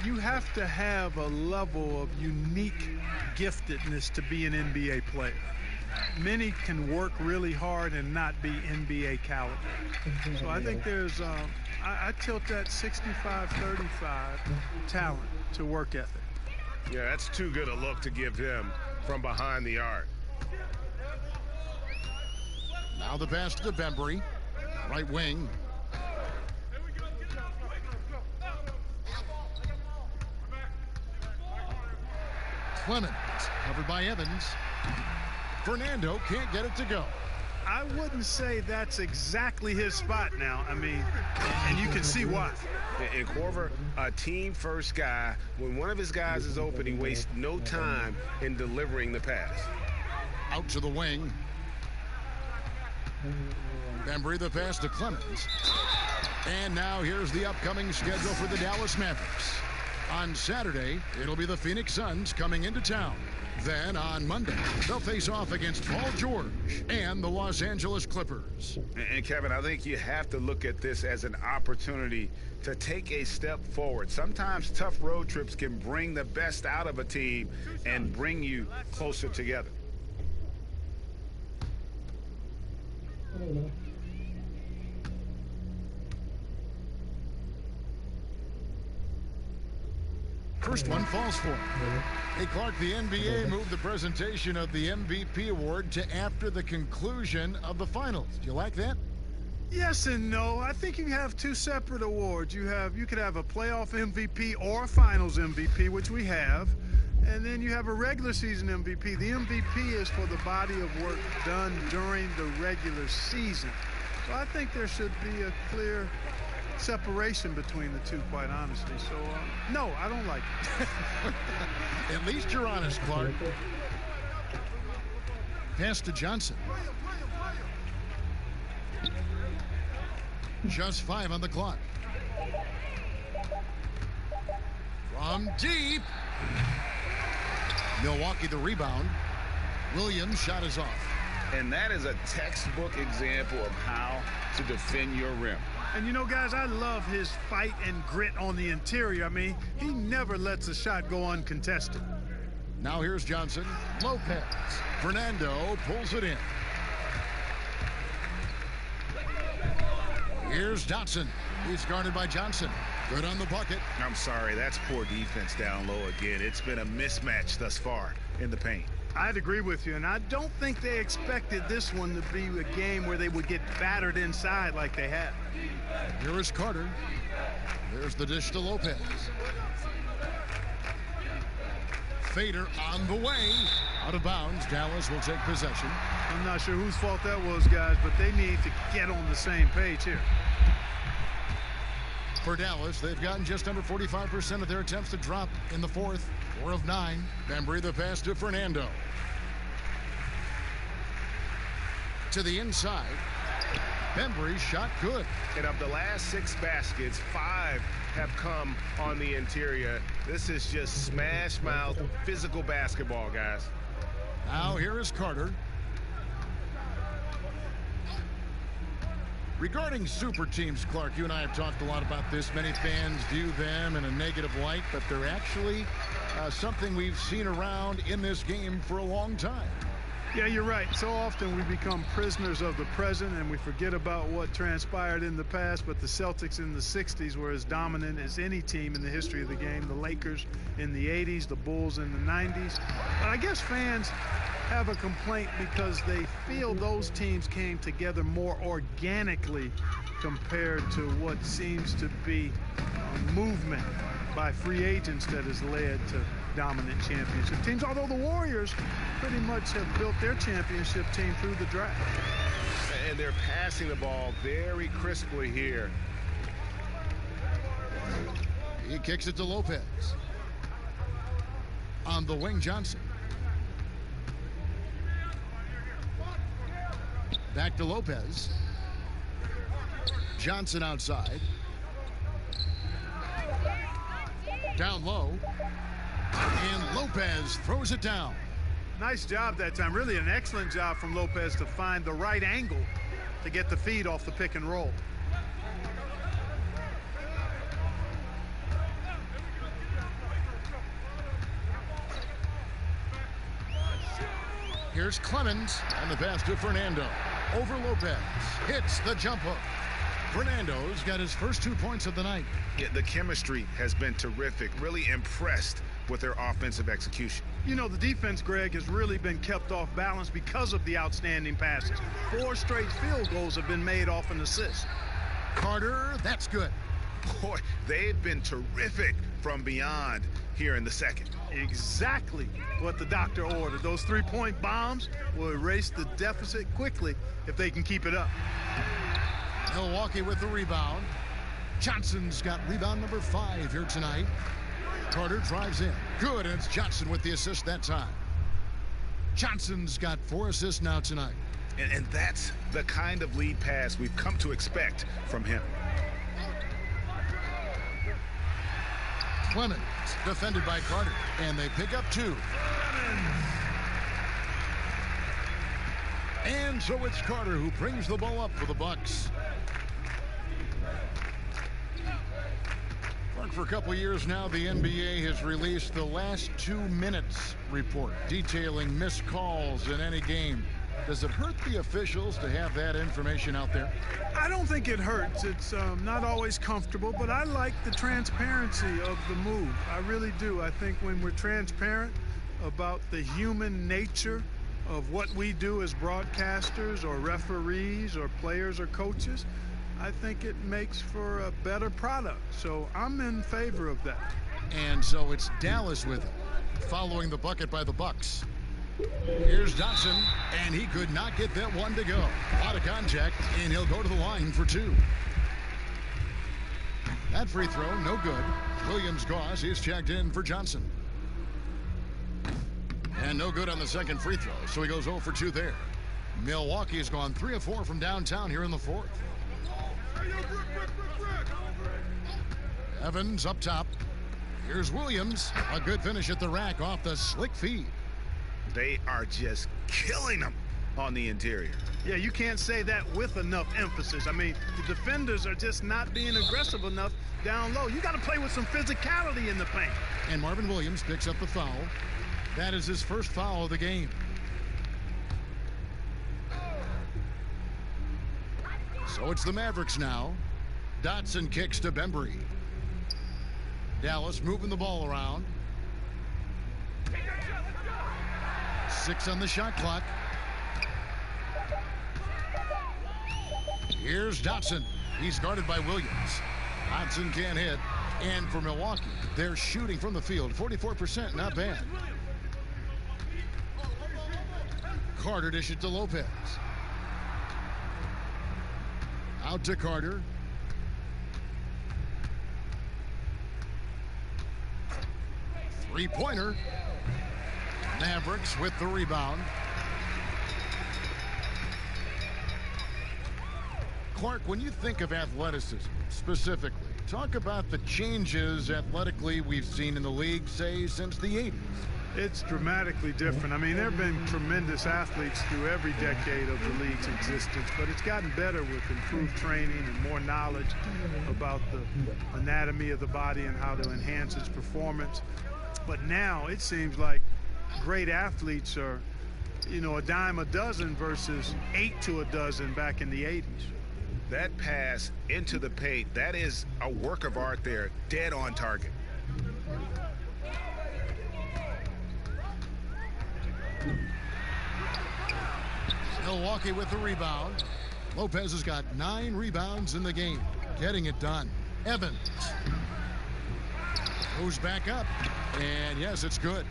Speaker 15: you have to have a level of unique giftedness to be an NBA player. Many can work really hard and not be NBA caliber. So I think there's, I tilt that 65-35 talent to work ethic.
Speaker 3: Yeah, that's too good a look to give him from behind the arc.
Speaker 1: Now the pass to Bembry. Right wing. Clemens, covered by Evans. Fernando can't get it to go.
Speaker 15: I wouldn't say that's exactly his spot now. I mean, and you can see why.
Speaker 3: And Korver, a team-first guy, when one of his guys is open, he wastes no time in delivering the pass.
Speaker 1: Out to the wing. Bembry the pass to Clemens. And now here's the upcoming schedule for the Dallas Mavericks. On Saturday, it'll be the Phoenix Suns coming into town. Then on Monday, they'll face off against Paul George and the Los Angeles Clippers.
Speaker 3: And Kevin, I think you have to look at this as an opportunity to take a step forward. Sometimes tough road trips can bring the best out of a team and bring you closer together.
Speaker 1: First one falls for him. Hey, Clark, the NBA moved the presentation of the MVP award to after the conclusion of the finals. Do you like that?
Speaker 15: Yes and no. I think you have 2 separate awards. You could have a playoff MVP or a finals MVP, which we have. And then you have a regular season MVP. The MVP is for the body of work done during the regular season. So I think there should be a clear separation between the two, quite honestly. So, no, I don't like it.
Speaker 1: At least you're honest, Clark. Pass to Johnson. Just 5 on the clock. From deep. Milwaukee the rebound. Williams shot is off.
Speaker 3: And that is a textbook example of how to defend your rim.
Speaker 15: And, you know, guys, I love his fight and grit on the interior. I mean, he never lets a shot go uncontested.
Speaker 1: Now here's Johnson. Lopez. Fernando pulls it in. Here's Dotson. He's guarded by Johnson. Good on the bucket.
Speaker 3: I'm sorry, that's poor defense down low again. It's been a mismatch thus far in the paint.
Speaker 15: I'd agree with you, and I don't think they expected this one to be a game where they would get battered inside like they had.
Speaker 1: Here is Carter. There's the dish to Lopez. Fader on the way. Out of bounds. Dallas will take possession.
Speaker 15: I'm not sure whose fault that was, guys, but they need to get on the same page here.
Speaker 1: For Dallas, they've gotten just under 45% of their attempts to drop in the fourth. 4 of 9. Bembry the pass to Fernando. To the inside. Bembry shot good.
Speaker 3: And of the last 6 baskets, 5 have come on the interior. This is just smash mouth physical basketball, guys.
Speaker 1: Now here is Carter. Regarding super teams, Clark, you and I have talked a lot about this. Many fans view them in a negative light, but they're actually something we've seen around in this game for a long time.
Speaker 15: Yeah, you're right. So often we become prisoners of the present and we forget about what transpired in the past, but the Celtics in the 60s were as dominant as any team in the history of the game. The Lakers in the 80s, the Bulls in the 90s. But I guess fans have a complaint because they feel those teams came together more organically compared to what seems to be a movement by free agents that has led to dominant championship teams, although the Warriors pretty much have built their championship team through the draft.
Speaker 3: And they're passing the ball very crisply here.
Speaker 1: He kicks it to Lopez. On the wing, Johnson. Back to Lopez. Johnson outside. Down low. And Lopez throws it down.
Speaker 15: Nice job that time. Really an excellent job from Lopez to find the right angle to get the feed off the pick and roll.
Speaker 1: Here's Clemens and the pass to Fernando. Over Lopez. Hits the jump hook. Fernando's got his first 2 points of the night.
Speaker 3: Yeah, the chemistry has been terrific. Really impressed with their offensive execution.
Speaker 15: You know, the defense, Greg, has really been kept off balance because of the outstanding passes. 4 straight field goals have been made off an assist.
Speaker 1: Carter, that's good.
Speaker 3: Boy, they've been terrific from beyond here in the second.
Speaker 15: Exactly what the doctor ordered. Those 3-point bombs will erase the deficit quickly if they can keep it up.
Speaker 1: Milwaukee with the rebound. Johnson's got rebound number 5 here tonight. Carter drives in. Good, and it's Johnson with the assist that time. Johnson's got 4 assists now tonight.
Speaker 3: And that's the kind of lead pass we've come to expect from him.
Speaker 1: Clemens defended by Carter, and they pick up 2. And so it's Carter who brings the ball up for the Bucks. For a couple years now, the NBA has released the last 2 minutes report detailing missed calls in any game. Does it hurt the officials to have that information out there?
Speaker 15: I don't think it hurts. It's not always comfortable, but I like the transparency of the move. I really do. I think when we're transparent about the human nature of what we do as broadcasters or referees or players or coaches, I think it makes for a better product. So I'm in favor of that.
Speaker 1: And so it's Dallas with it, following the bucket by the Bucks. Here's Dotson, and he could not get that one to go. A lot of contact, and he'll go to the line for 2. That free throw, no good. Williams-Goss is checked in for Johnson. And no good on the second free throw, so he goes 0 for 2 there. Milwaukee has gone 3 of 4 from downtown here in the 4th. Evans up top. Here's Williams. A good finish at the rack off the slick feed.
Speaker 3: They are just killing them on the interior.
Speaker 15: Yeah, you can't say that with enough emphasis. I mean, the defenders are just not being aggressive enough down low. You got to play with some physicality in the paint.
Speaker 1: And Marvin Williams picks up the foul. That is his first foul of the game. So it's the Mavericks now. Dotson kicks to Bembry. Dallas moving the ball around. 6 on the shot clock. Here's Dotson. He's guarded by Williams. Dotson can't hit. And for Milwaukee, they're shooting from the field. 44%, not bad. Carter dishes to Lopez. Out to Carter. Three-pointer. Mavericks with the rebound. Clark, when you think of athleticism specifically, talk about the changes athletically we've seen in the league, say, since the 80s.
Speaker 15: It's dramatically different. I mean, there have been tremendous athletes through every decade of the league's existence, but it's gotten better with improved training and more knowledge about the anatomy of the body and how to enhance its performance. But now it seems like great athletes are, you know, a dime a dozen versus 8 to a dozen back in the 80s.
Speaker 3: That pass into the paint, that is a work of art there, dead on target.
Speaker 1: Milwaukee with the rebound. Lopez has got 9 rebounds in the game. Getting it done. Evans goes back up. And yes, it's good.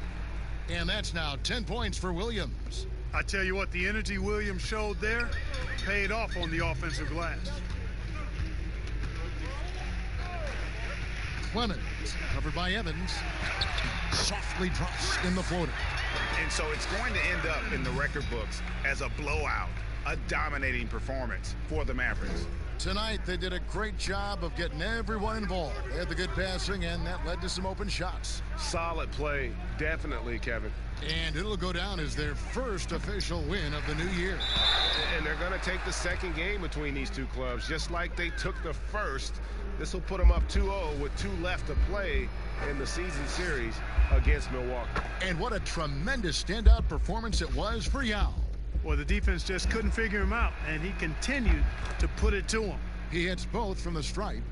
Speaker 1: And that's now 10 points for Williams.
Speaker 15: I tell you what, the energy Williams showed there paid off on the offensive glass.
Speaker 1: Clemens covered by Evans. Softly drops in the floater.
Speaker 3: And so it's going to end up in the record books as a blowout, a dominating performance for the Mavericks.
Speaker 1: Tonight, they did a great job of getting everyone involved. They had the good passing, and that led to some open shots.
Speaker 9: Solid play, definitely, Kevin.
Speaker 1: And it'll go down as their first official win of the new year.
Speaker 9: And they're going to take the second game between these two clubs, just like they took the first. This will put them up 2-0 with 2 left to play in the season series against Milwaukee.
Speaker 1: And what a tremendous standout performance it was for Yao.
Speaker 15: Well, the defense just couldn't figure him out, and he continued to put it to him.
Speaker 1: He hits both from the stripe.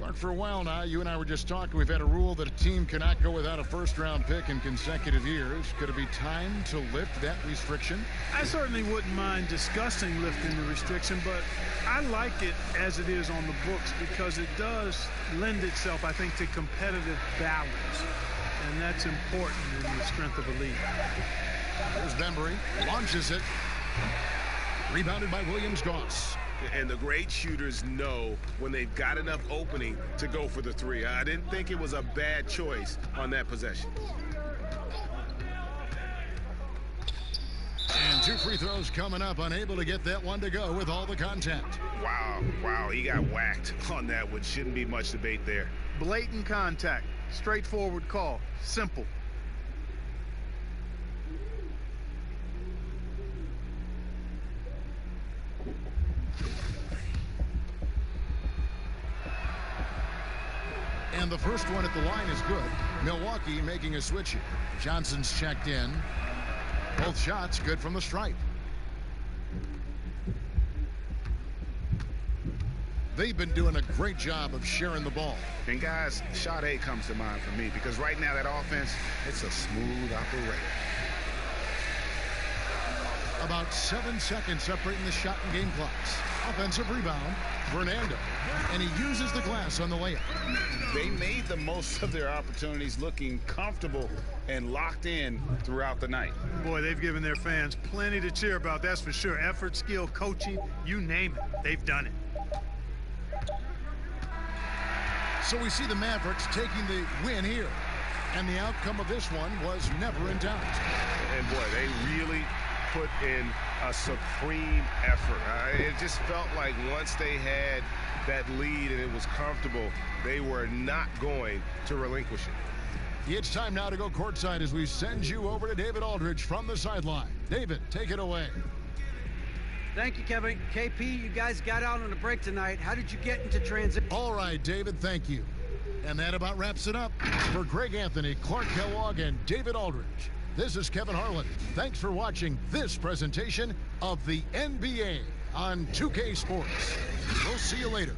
Speaker 1: Clark, for a while now, you and I were just talking, we've had a rule that a team cannot go without a first-round pick in consecutive years. Could it be time to lift that restriction?
Speaker 15: I certainly wouldn't mind discussing lifting the restriction, but I like it as it is on the books because it does lend itself, I think, to competitive balance, and that's important in the strength of a league.
Speaker 1: There's Bembry, launches it. Rebounded by Williams-Goss.
Speaker 3: And the great shooters know when they've got enough opening to go for the 3. I didn't think it was a bad choice on that possession.
Speaker 1: And 2 free throws coming up, unable to get that one to go with all the contact.
Speaker 3: Wow, he got whacked on that one. Shouldn't be much debate there.
Speaker 15: Blatant contact, straightforward call, simple.
Speaker 1: And the first one at the line is good. Milwaukee making a switch here. Johnson's checked in. Both shots good from the stripe. They've been doing a great job of sharing the ball.
Speaker 3: And guys, shot A comes to mind for me because right now that offense, it's a smooth operation.
Speaker 1: About 7 seconds separating the shot and game clocks. Offensive rebound, Fernando, and he uses the glass on the layup.
Speaker 3: They made the most of their opportunities, looking comfortable and locked in throughout the night.
Speaker 15: Boy, they've given their fans plenty to cheer about, that's for sure. Effort, skill, coaching, you name it, they've done it.
Speaker 1: So we see the Mavericks taking the win here. And the outcome of this one was never in doubt.
Speaker 3: And boy, they really put in a supreme effort. It just felt like once they had that lead and it was comfortable, they were not going to relinquish it.
Speaker 1: It's time now to go courtside as we send you over to David Aldridge from the sideline. David, take it away.
Speaker 4: Thank you, Kevin. KP, you guys got out on a break tonight. How did you get into transition?
Speaker 1: All right, David, thank you. And that about wraps it up. For Greg Anthony, Clark Kellogg, and David Aldridge, this is Kevin Harlan. Thanks for watching this presentation of the NBA on 2K Sports. We'll see you later.